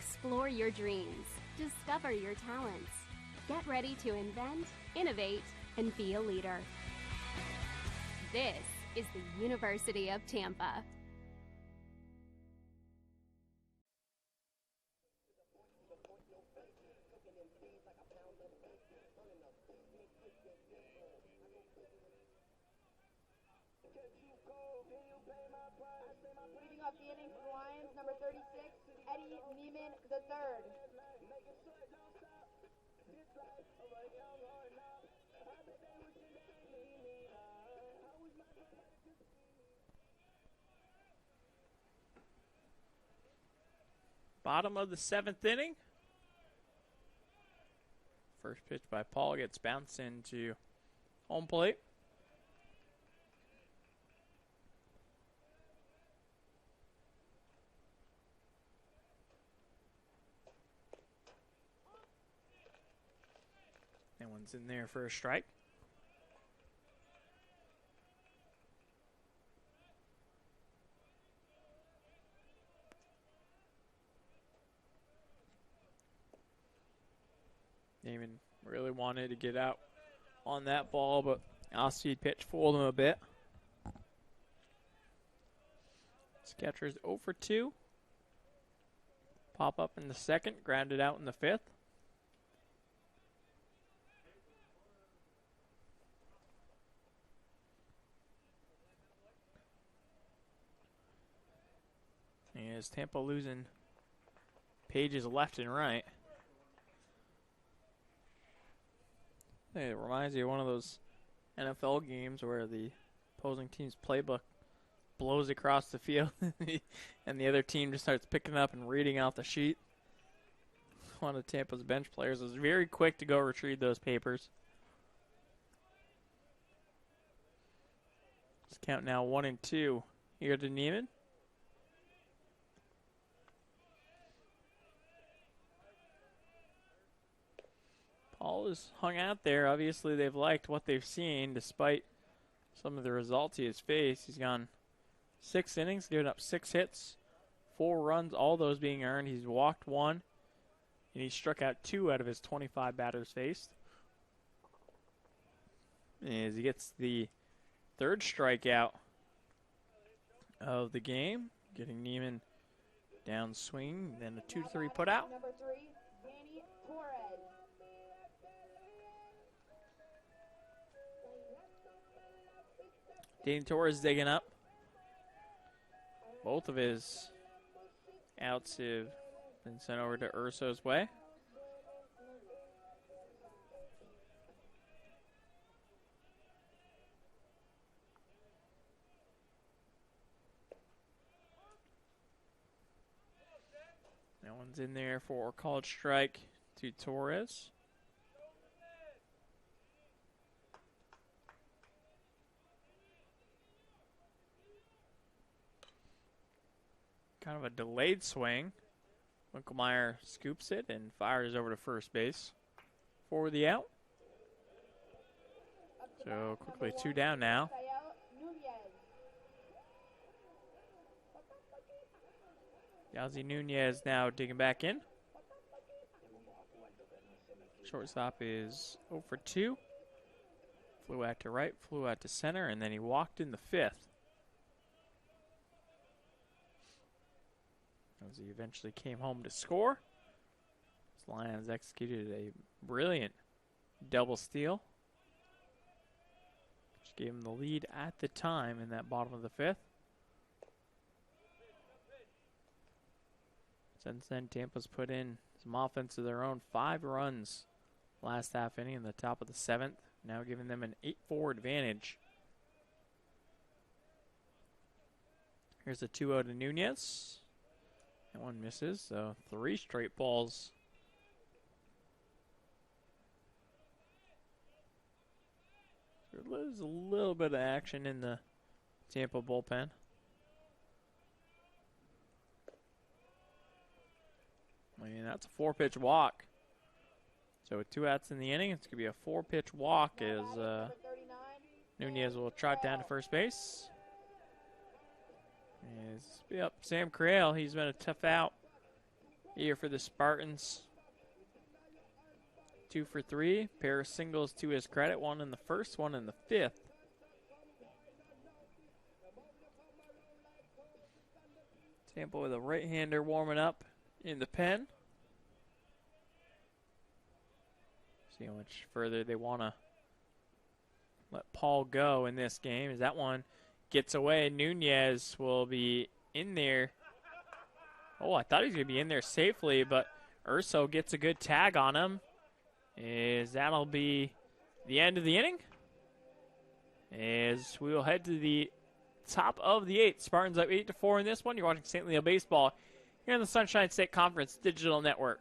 Explore your dreams, discover your talents. Get ready to invent, innovate, and be a leader. This is the University of Tampa. Leading off the inning for the Lions, number 36, Eddie Neiman III. Bottom of the 7th inning. First pitch by Paul gets bounced into home plate. That one's in there for a strike. Neiman really wanted to get out on that ball, but off-speed pitch fooled him a bit. Catcher's 0 for 2. Pop up in the 2nd, grounded out in the 5th. As Tampa losing pages left and right. It reminds you of one of those NFL games where the opposing team's playbook blows across the field and the other team just starts picking up and reading out the sheet. One of Tampa's bench players was very quick to go retrieve those papers. Let's count now 1 and 2 here to Neiman. Paul is hung out there. Obviously, they've liked what they've seen despite some of the results he has faced. He's gone 6 innings, given up 6 hits, 4 runs, all those being earned. He's walked 1, and he struck out 2 out of his 25 batters faced. As he gets the 3rd strikeout of the game, getting Neiman down swing, then a 2-3 put out. Number 3, Danny Torres. Danny Torres digging up. Both of his outs have been sent over to Urso's way. That one's in there for called strike to Torres. Kind of a delayed swing. Winkelmeyer scoops it and fires over to first base for the out. So quickly 2 down now. Yawzi Nunez now digging back in. Shortstop is 0 for 2. Flew out to right, flew out to center, and then he walked in the 5th. As he eventually came home to score. This Lions executed a brilliant double steal, which gave him the lead at the time in that bottom of the 5th. Since then, Tampa's put in some offense of their own. 5 runs last half inning in the top of the 7th, now giving them an 8-4 advantage. Here's a 2-0 to Nunez. That one misses, so 3 straight balls. There's a little bit of action in the Tampa bullpen. I mean, that's a 4-pitch walk. So with 2 outs in the inning, it's going to be a 4-pitch walk as Nunez will trot down to first base. Yep, Sam Creel, he's been a tough out here for the Spartans. 2 for 3, pair of singles to his credit, 1 in the 1st, 1 in the 5th. Tampa with a right-hander warming up in the pen. See how much further they want to let Paul go in this game. As that one gets away, Nunez will be in there. Oh, I thought he was going to be in there safely, but Urso gets a good tag on him. That'll be the end of the inning. As we will head to the top of the 8th. Spartans up 8-4 in this one. You're watching St. Leo Baseball here on the Sunshine State Conference Digital Network.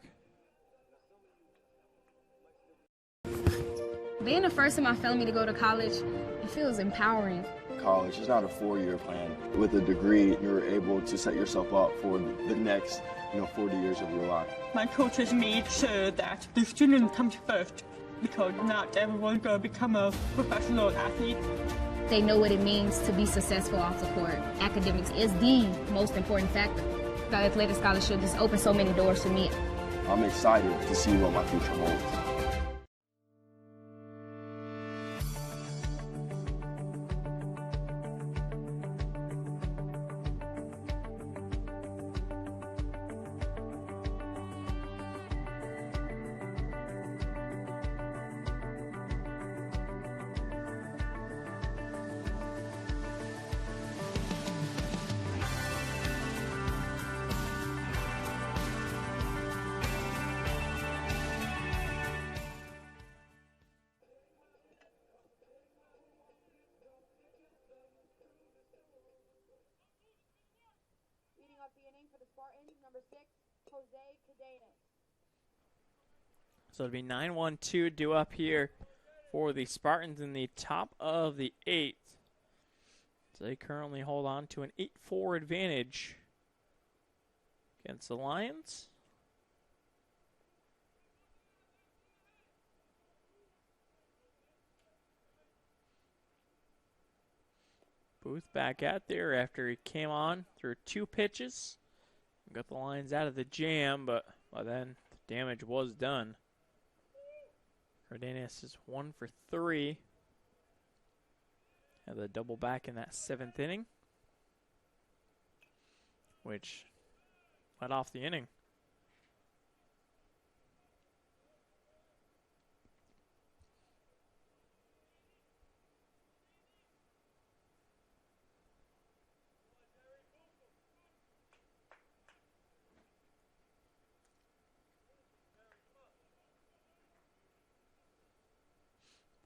Being the first in my family to go to college, it feels empowering. College is not a 4-year plan. With a degree, you're able to set yourself up for the next 40 years of your life. My coaches made sure that the student comes first, because not everyone's going to become a professional athlete. They know what it means to be successful off the court. Academics is the most important factor. The athletic scholarship just opened so many doors for me. I'm excited to see what my future holds. So it'll be 9-1-2 due up here for the Spartans in the top of the 8th. So they currently hold on to an 8-4 advantage against the Lions. Booth back out there after he came on through 2 pitches. Got the Lions out of the jam, but by then the damage was done. Cardenas is 1 for 3. Had the double back in that 7th inning, which led off the inning.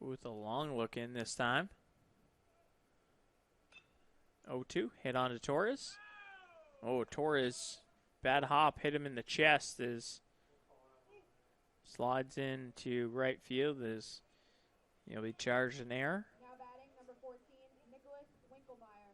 With a long look in this time. 0-2, hit on to Torres. Oh, Torres, bad hop, hit him in the chest as slides into right field as he'll be charged in error. Now batting, number 14, Nicholas Winkelmeyer.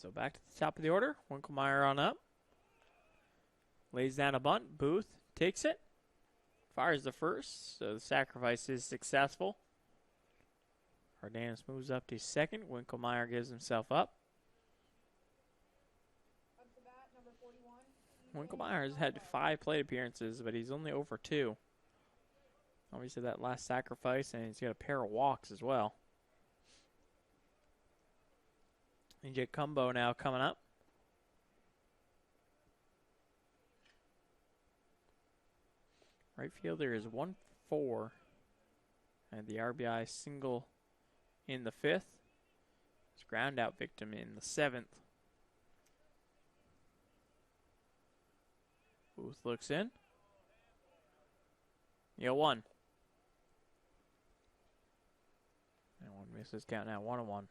So back to the top of the order. Winkelmeyer on up. Lays down a bunt. Booth takes it. Fires the first. So the sacrifice is successful. Cardenas moves up to second. Winkelmeyer gives himself up. Winkelmeyer has had 5 plate appearances, but he's only over 2. Obviously that last sacrifice, and he's got a pair of walks as well. AJ Cumbo now coming up. Right fielder is 1-4. And the RBI single in the 5th. His ground out victim in the 7th. Booth looks in. 1. And one misses count now, 1-1.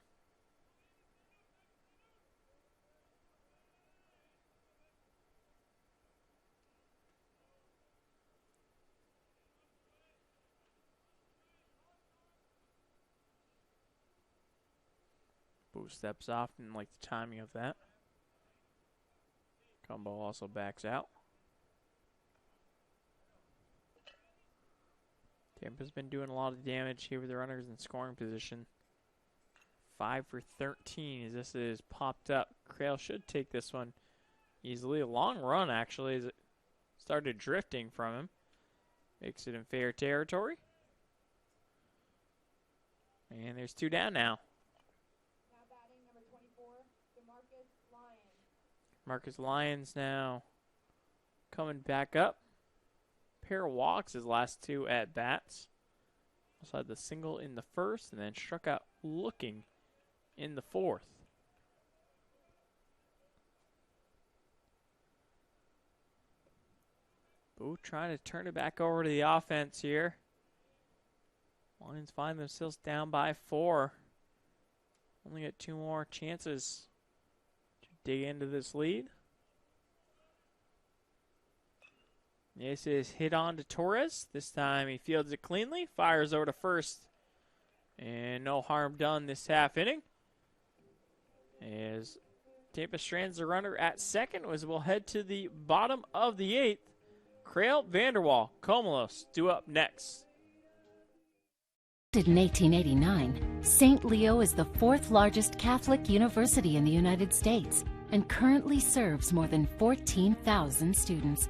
Booth steps off, and like the timing of that. Cumbo also backs out. Tampa's been doing a lot of damage here with the runners in scoring position. 5 for 13 as this is popped up. Crail should take this one easily. A long run, actually, as it started drifting from him. Makes it in fair territory. And there's 2 down now. Now batting number 24, DeMarcus Lyons. Marcus Lyons now coming back up. Pair of walks his last 2 at bats. Also had the single in the 1st and then struck out looking in the 4th. Booth trying to turn it back over to the offense here. Lions find themselves down by 4. Only got 2 more chances to dig into this lead. This is hit on to Torres. This time he fields it cleanly. Fires over to first. And no harm done this half inning. As Tampa strands the runner at second, as we'll head to the bottom of the 8th. Crail, Vanderwall, Comolos due up next. In 1889, St. Leo is the 4th largest Catholic university in the United States and currently serves more than 14,000 students.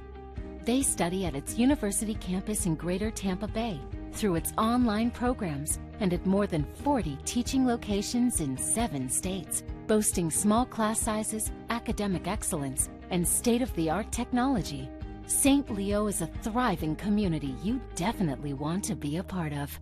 They study at its university campus in Greater Tampa Bay through its online programs and at more than 40 teaching locations in 7 states, boasting small class sizes, academic excellence, and state-of-the-art technology. St. Leo is a thriving community you definitely want to be a part of.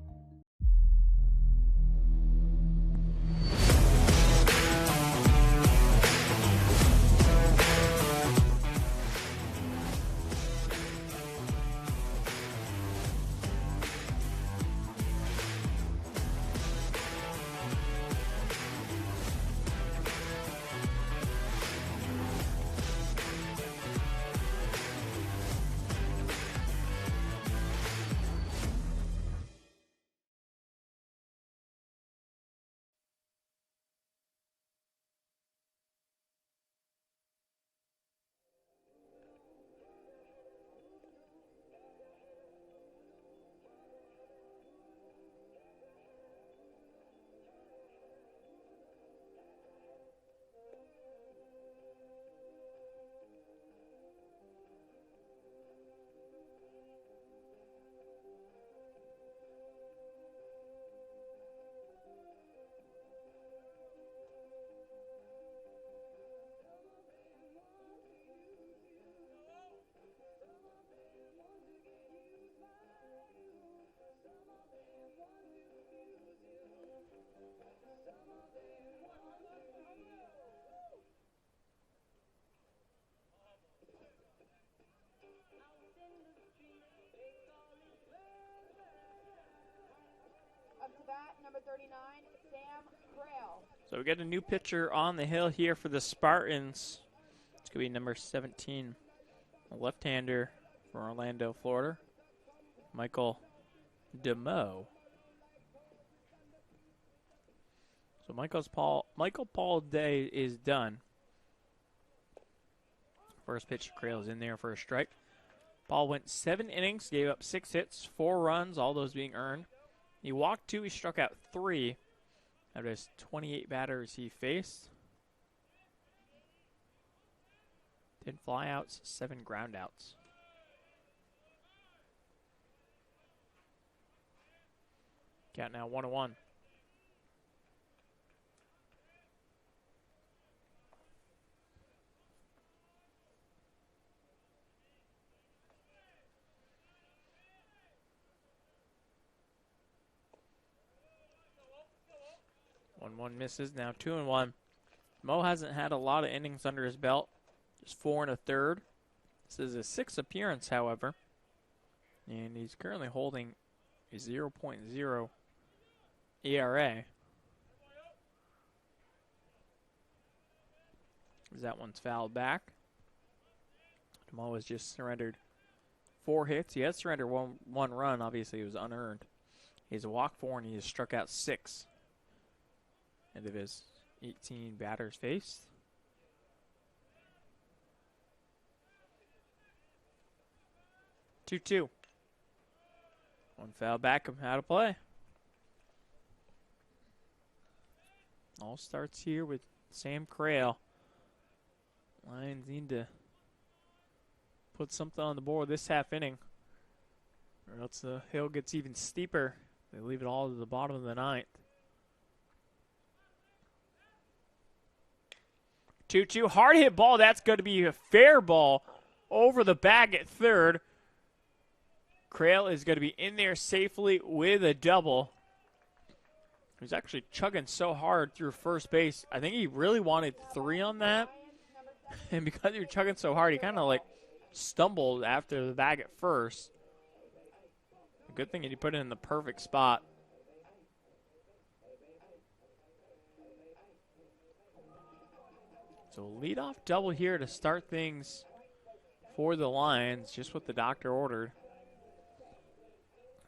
Number 39, Sam Crail. So we got a new pitcher on the hill here for the Spartans. It's going to be number 17, a left-hander from Orlando, Florida, Michael DeMo. So Michael Paul Day is done. First pitch to Crail is in there for a strike. Paul went 7 innings, gave up 6 hits, 4 runs, all those being earned. He walked 2, he struck out 3 out of his 28 batters he faced. 10 flyouts, 7 groundouts. Count now 1-1. One misses, now 2-1. Mo hasn't had a lot of innings under his belt. Just 4 1/3. This is his 6th appearance, however. And he's currently holding a 0.0 ERA. As that one's fouled back. Mo has just surrendered 4 hits. He has surrendered one run. Obviously, it was unearned. He has a walk 4, and he has struck out 6. End of his 18 batters faced. Two. One foul back, out of play. All starts here with Sam Crail. Lions need to put something on the board this half inning, or else the hill gets even steeper. They leave it all to the bottom of the 9th. 2-2, hard hit ball. That's going to be a fair ball over the bag at third. Crail is going to be in there safely with a double. He was actually chugging so hard through first base. I think he really wanted 3 on that. And because he was chugging so hard, he kind of like stumbled after the bag at first. Good thing he put it in the perfect spot. So leadoff double here to start things for the Lions, just what the doctor ordered.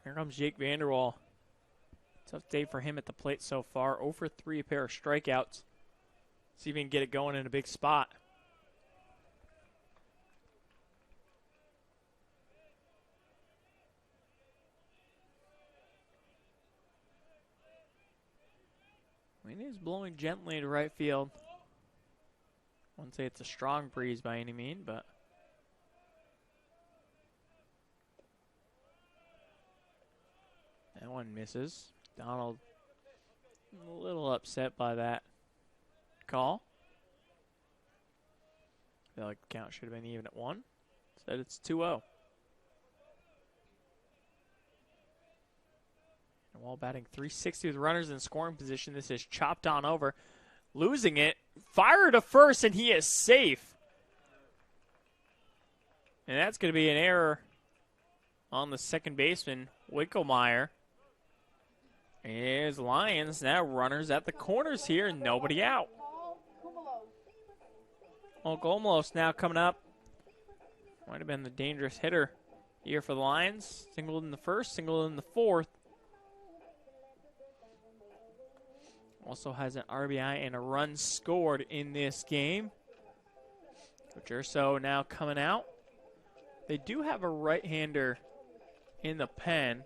Here comes Jake Vanderwall. Tough day for him at the plate so far. 0 for 3, a pair of strikeouts. See if he can get it going in a big spot. Wind is blowing gently to right field. I wouldn't say it's a strong breeze by any means, but that one misses. Donald a little upset by that call. I feel like the count should have been even at 1. Instead it's 2-0. And while batting .360 with runners in scoring position, this is chopped on over. Losing it. Fire to first, and he is safe. And that's going to be an error on the second baseman, Winkelmeyer. Here's Lions now runners at the corners here, and nobody out. Well, Gomelos now coming up. Might have been the dangerous hitter here for the Lions. Singled in the first, singled in the fourth. Also has an RBI and a run scored in this game. Coach Urso now coming out. They do have a right-hander in the pen.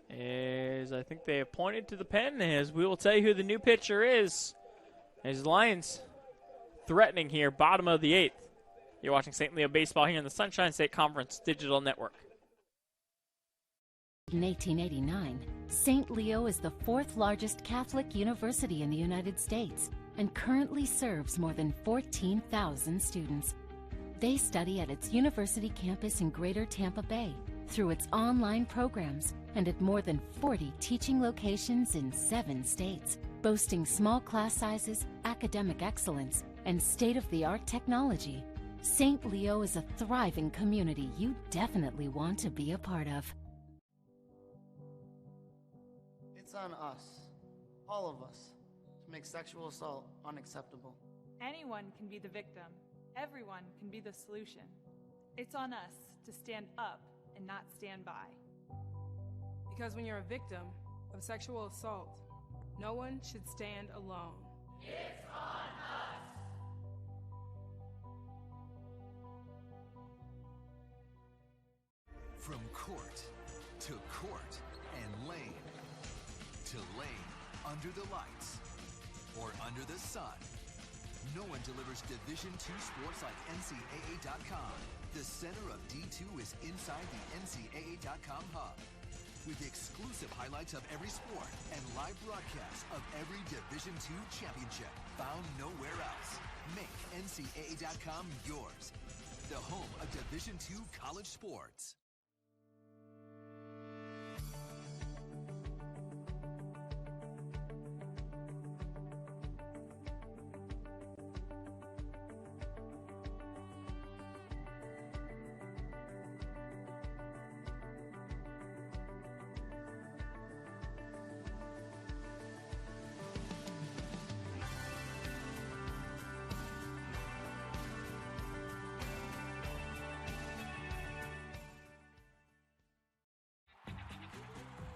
As I think they have pointed to the pen, as we will tell you who the new pitcher is. As Lions threatening here, bottom of the 8th. You're watching St. Leo Baseball here in the Sunshine State Conference Digital Network. In 1889, St. Leo is the 4th largest Catholic university in the United States and currently serves more than 14,000 students. They study at its university campus in Greater Tampa Bay through its online programs and at more than 40 teaching locations in 7 states, boasting small class sizes, academic excellence, and state-of-the-art technology. St. Leo is a thriving community you definitely want to be a part of. It's on us, all of us, to make sexual assault unacceptable. Anyone can be the victim. Everyone can be the solution. It's on us to stand up and not stand by. Because when you're a victim of sexual assault, no one should stand alone. It's on us. From court to court and lane to lane, under the lights or under the sun, no one delivers Division II sports like NCAA.com. The center of D2 is inside the NCAA.com hub, with exclusive highlights of every sport and live broadcasts of every Division II championship found nowhere else. Make NCAA.com yours, the home of Division II college sports.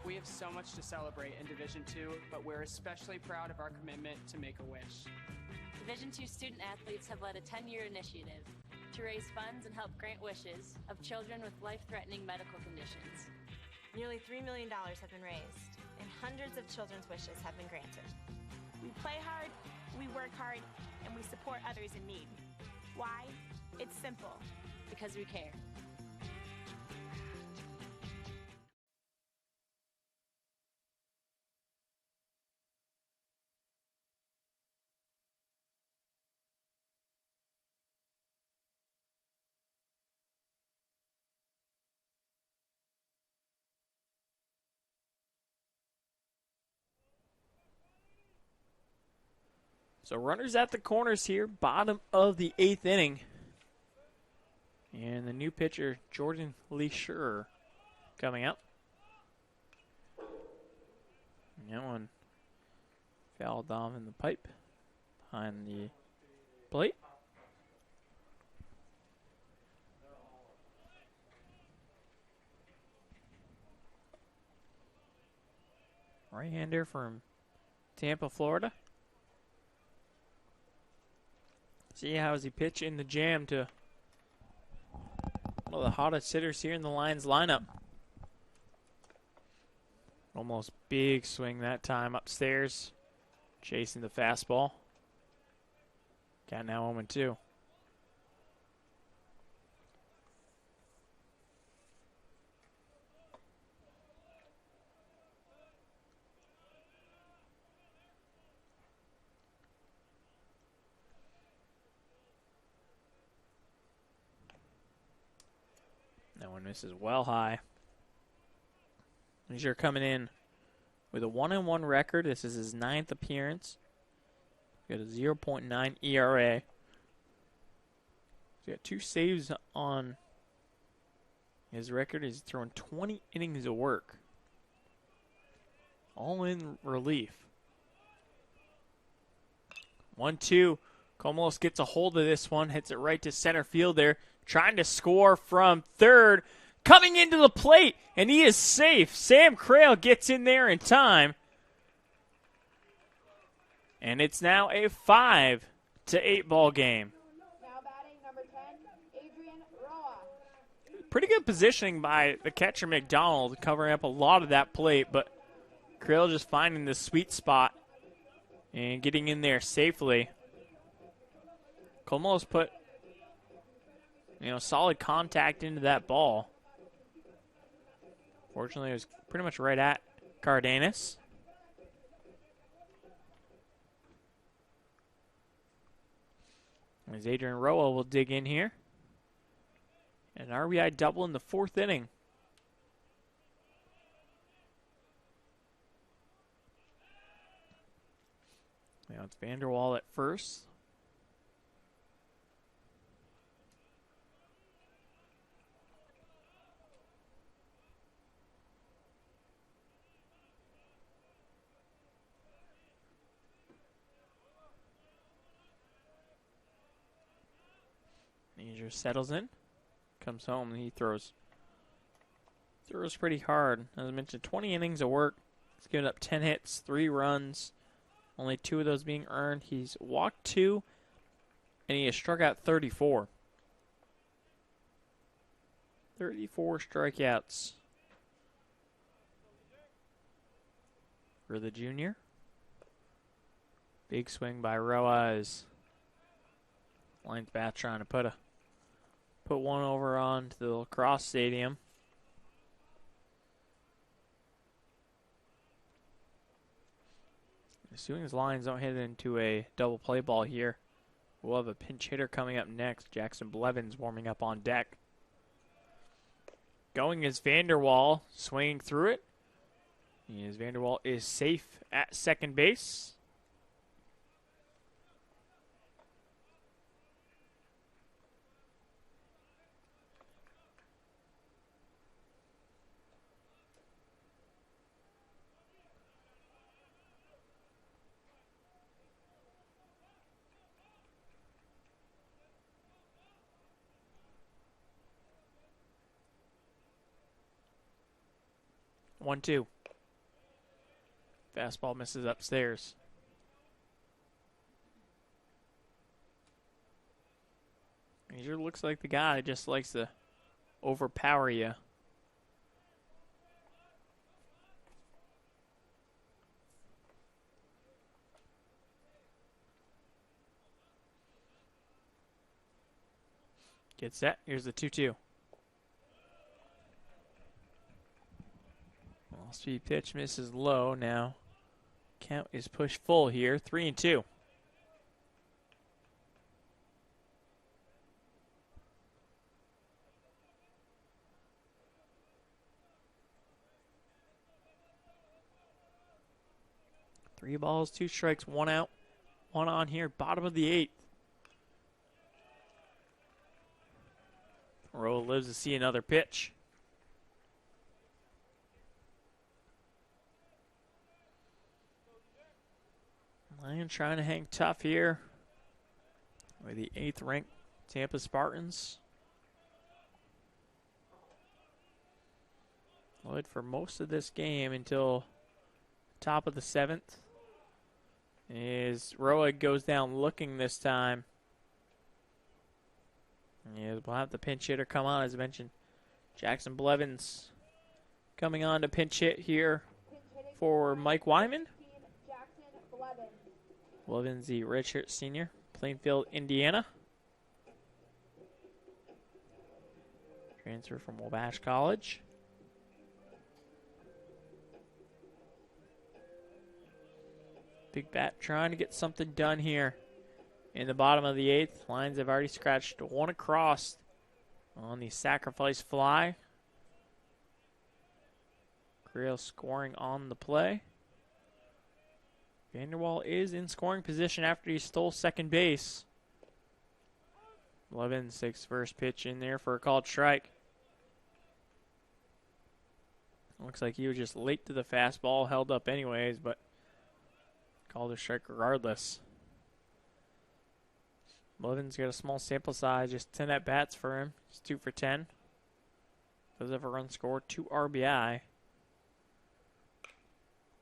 We have so much to celebrate in Division II, but we're especially proud of our commitment to Make-A-Wish. Division II student athletes have led a 10-year initiative to raise funds and help grant wishes of children with life-threatening medical conditions. Nearly $3 million have been raised, and hundreds of children's wishes have been granted. We play hard, we work hard, and we support others in need. Why? It's simple. Because we care. So runners at the corners here, bottom of the 8th inning. And the new pitcher, Jordan Lee Schurer, coming up. And that one fouled off in the pipe behind the plate. Right-hander from Tampa, Florida. See how does he pitch in the jam to one of the hottest hitters here in the Lions lineup. Almost big swing that time upstairs, chasing the fastball. Got now 0-2. That one misses well high. Leisure coming in with a 1-1 record. This is his 9th appearance. Got a 0.9 ERA. He's got 2 saves on his record. He's thrown 20 innings of work, all in relief. 1-2. Comolos gets a hold of this one, hits it right to center field there. Trying to score from third. Coming into the plate, and he is safe. Sam Crail gets in there in time. And it's now a 5-8 ball game. Now batting number 10, Adrian Roa. Pretty good positioning by the catcher McDonald, covering up a lot of that plate, but Crail just finding the sweet spot and getting in there safely. Comolos put solid contact into that ball. Fortunately, it was pretty much right at Cardenas. As Adrian Roa will dig in here. And an RBI double in the 4th inning. Now it's Vanderwall at first. Leisure settles in, comes home, and he throws pretty hard. As I mentioned, 20 innings of work. He's given up 10 hits, 3 runs, only 2 of those being earned. He's walked 2, and he has struck out 34. 34 strikeouts for the junior. Big swing by Roaz. Lions bat trying to put one over onto the lacrosse stadium. Assuming his Lions don't hit into a double play ball here, we'll have a pinch hitter coming up next. Jackson Blevins warming up on deck. Going is Vanderwall, swinging through it. As Vanderwall is safe at second base. One, two. Fastball misses upstairs. He sure looks like the guy that just likes to overpower you. Get set. Here's the 2-2. Speed pitch misses low now. Count is pushed full here. 3-2. Three balls, two strikes, one out, one on here. Bottom of the 8th. Rowe lives to see another pitch. Lion trying to hang tough here with the 8th ranked Tampa Spartans. Led for most of this game until top of the 7th. As Roeg goes down looking this time. Yeah, we'll have the pinch hitter come on, as I mentioned. Jackson Blevins coming on to pinch hit here for Mike Wyman. Blevins, the redshirt senior, Plainfield, Indiana. Transfer from Wabash College. Big bat trying to get something done here in the bottom of the 8th. Lions have already scratched one across on the sacrifice fly. Creel scoring on the play. Vanderwall is in scoring position after he stole second base. Blevins takes first pitch in there for a called strike. Looks like he was just late to the fastball, held up anyways, but called a strike regardless. Blevins got a small sample size, just 10 at-bats for him. He's 2 for 10. Does have a run scored, 2 RBI.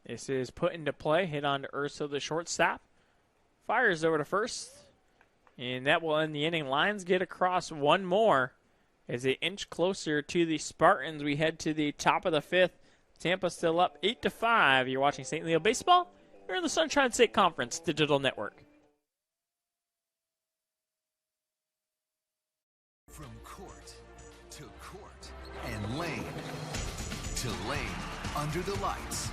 This is put into play, hit on to Urso, the shortstop. Fires over to first, and that will end the inning. Lions get across one more as they inch closer to the Spartans. We head to the top of the 5th. Tampa still up 8-5. You're watching St. Leo Baseball. You're in the Sunshine State Conference Digital Network. From court to court and lane to lane, under the lights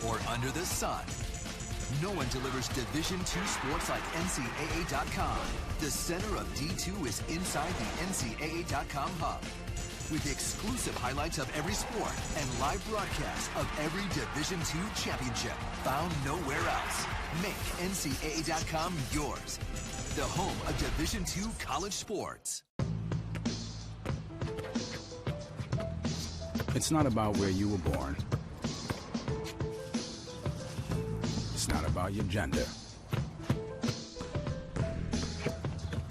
or under the sun, no one delivers Division II sports like NCAA.com. The center of D2 is inside the NCAA.com hub, with exclusive highlights of every sport and live broadcasts of every Division II championship found nowhere else. Make NCAA.com yours, the home of Division II college sports. It's not about where you were born. It's not about your gender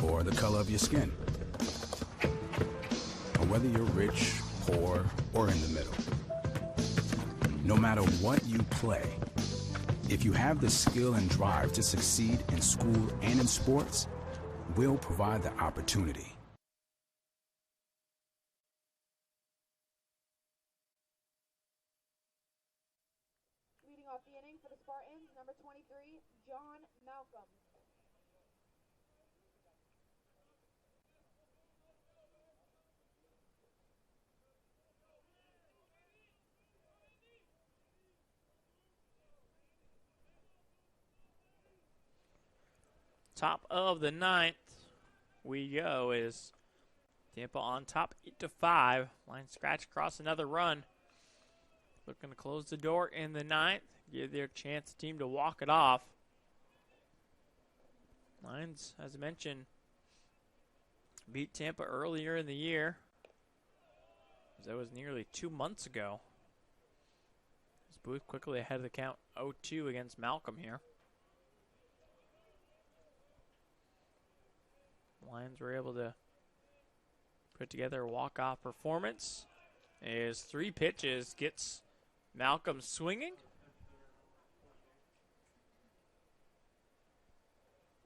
or the color of your skin, or whether you're rich, poor, or in the middle. No matter what you play, if you have the skill and drive to succeed in school and in sports, we'll provide the opportunity. John Malcolm. Top of the ninth we go is Tampa on top 8-5. Line scratch across another run. Looking to close the door in the ninth. Give their chance team to walk it off. Lions, as I mentioned, beat Tampa earlier in the year. That was nearly 2 months ago. As Booth quickly ahead of the count 0-2 against Malcolm here. Lions were able to put together a walk-off performance. Is 3 pitches, gets Malcolm swinging.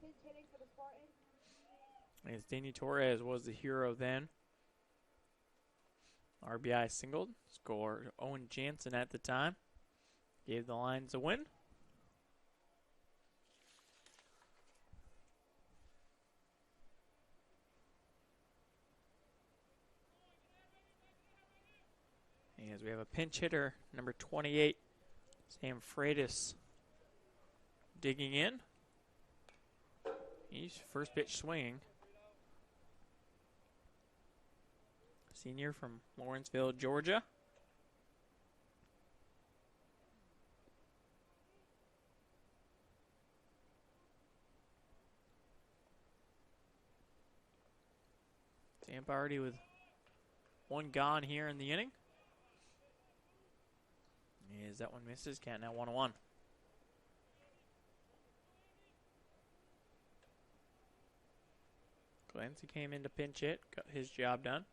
Pinch hitting for the Spartans. As Danny Torres was the hero then. RBI singled. Scored Owen Jansen at the time. Gave the Lions a win. As we have a pinch hitter, number 28, Sam Freitas, digging in. He's first pitch swinging. Senior from Lawrenceville, Georgia. Tampa already with 1 gone here in the inning. As that one misses, count now 1-1. Clancy came in to pinch hit, got his job done.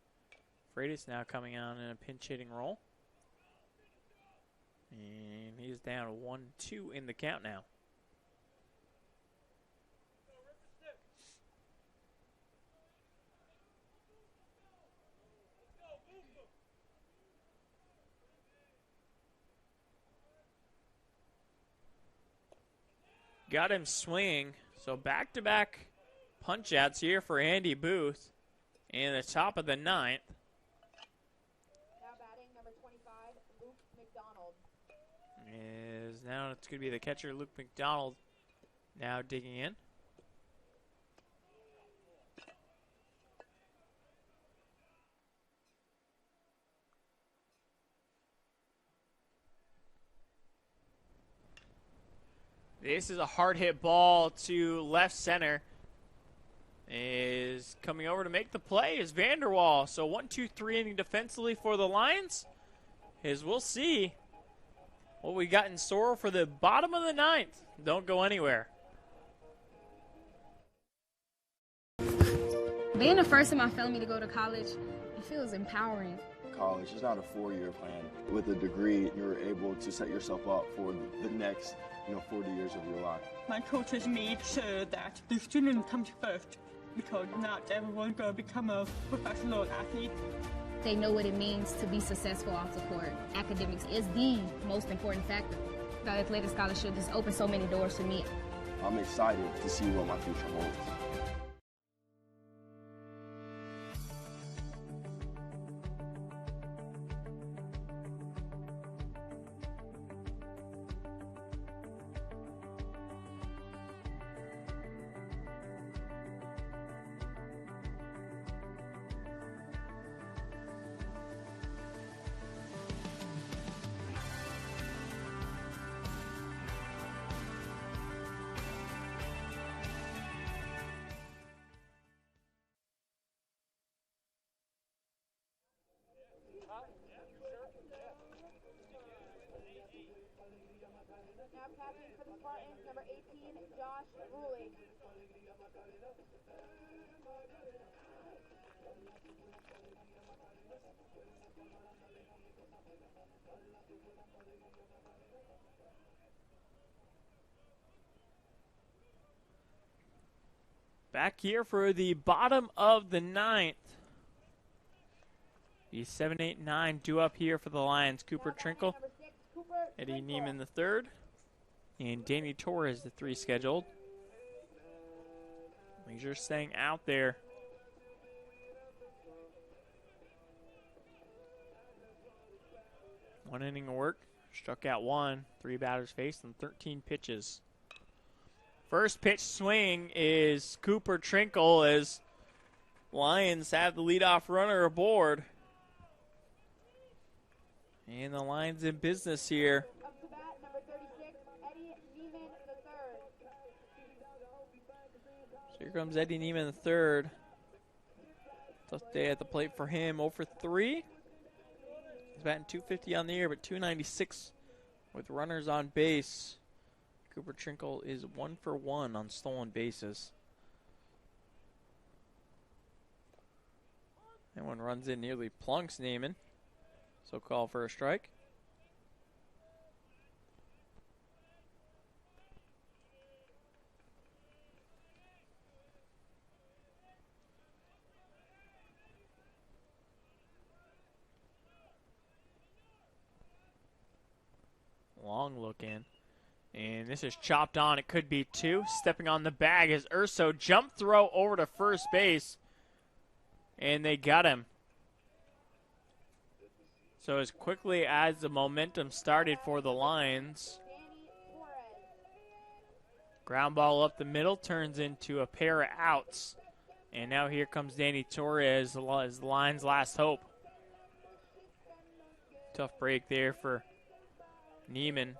Freitas now coming on in a pinch hitting role. And he's down 1-2 in the count now. Got him swinging. So back-to-back punch-outs here for Andy Booth in the top of the ninth. Now batting number 25, Luke McDonald. Now it's going to be the catcher, Luke McDonald, now digging in. This is a hard hit ball to left center. Is coming over to make the play is Vanderwall. So 1-2-3 inning defensively for the Lions. As we'll see what we got in store for the bottom of the ninth. Don't go anywhere. Being the first in my family to go to college, it feels empowering. College is not a 4-year plan. With a degree, you're able to set yourself up for the next 40 years of your life. My coaches made sure that the student comes first because not everyone's going to become a professional athlete. They know what it means to be successful off the court. Academics is the most important factor. The athletic scholarship just opened so many doors for me. I'm excited to see what my future holds. Now captain for the Spartans, number 18, Josh Ruling. Back here for the bottom of the ninth. The 7, 8, 9 due up here for the Lions. Cooper Trinkle, Eddie Neiman the third And Danny Torres, the 3 scheduled. Leisure staying out there. One inning of work. Struck out 1. 3 batters faced and 13 pitches. First pitch swing is Cooper Trinkle as Lions have the leadoff runner aboard. And the Lions in business here. Up to bat, number 36, Eddie Neiman III. So here comes Eddie Neiman III. Tough day at the plate for him. 0 for 3. He's batting .250 on the year, but .296 with runners on base. Cooper Trinkle is 1 for 1 on stolen bases. And one runs in, nearly plunks Neiman. So call for a strike. Long look in. And this is chopped on. It could be 2. Stepping on the bag is Urso. Jump throw over to first base. And they got him. So as quickly as the momentum started for the Lions, ground ball up the middle turns into a pair of outs. And now here comes Danny Torres, the Lions' last hope. Tough break there for Neiman.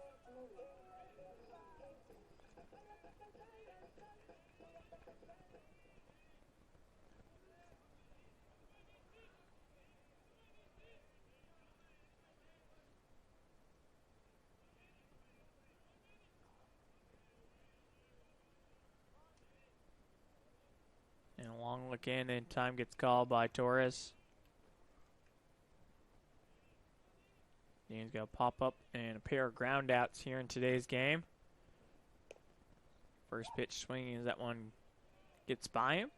And a long look in, and time gets called by Torres. He's going to pop up and a pair of ground outs here in today's game. First pitch swinging as that one gets by him.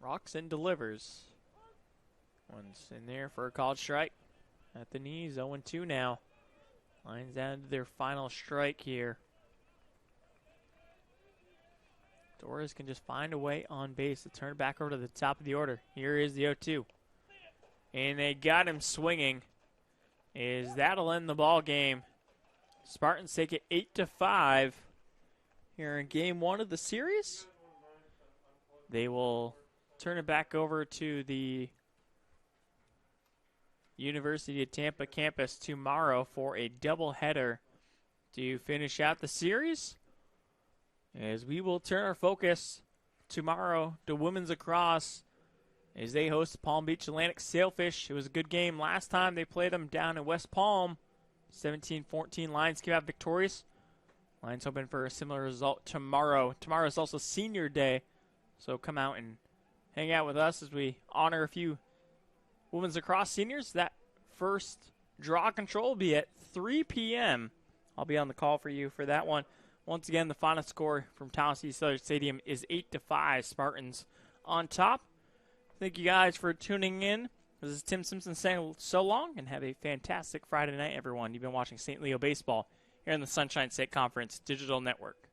Rocks and delivers. One's in there for a called strike. At the knees, 0-2 now. Lions down to their final strike here. Torres can just find a way on base to turn it back over to the top of the order. Here is the 0-2. And they got him swinging. That'll end the ball game. Spartans take it 8-5 here in game 1 of the series. They will turn it back over to the University of Tampa campus tomorrow for a doubleheader to finish out the series. As we will turn our focus tomorrow to women's lacrosse as they host Palm Beach Atlantic Sailfish. It was a good game last time they played them down in West Palm. 17-14, Lions came out victorious. Lions hoping for a similar result tomorrow. Tomorrow is also senior day, so come out and hang out with us as we honor a few women's lacrosse seniors. That first draw control will be at 3 p.m. I'll be on the call for you for that one. Once again, the final score from Tallahassee Southern Stadium is 8-5. Spartans on top. Thank you guys for tuning in. This is Tim Simpson saying so long, and have a fantastic Friday night, everyone. You've been watching St. Leo Baseball here in the Sunshine State Conference Digital Network.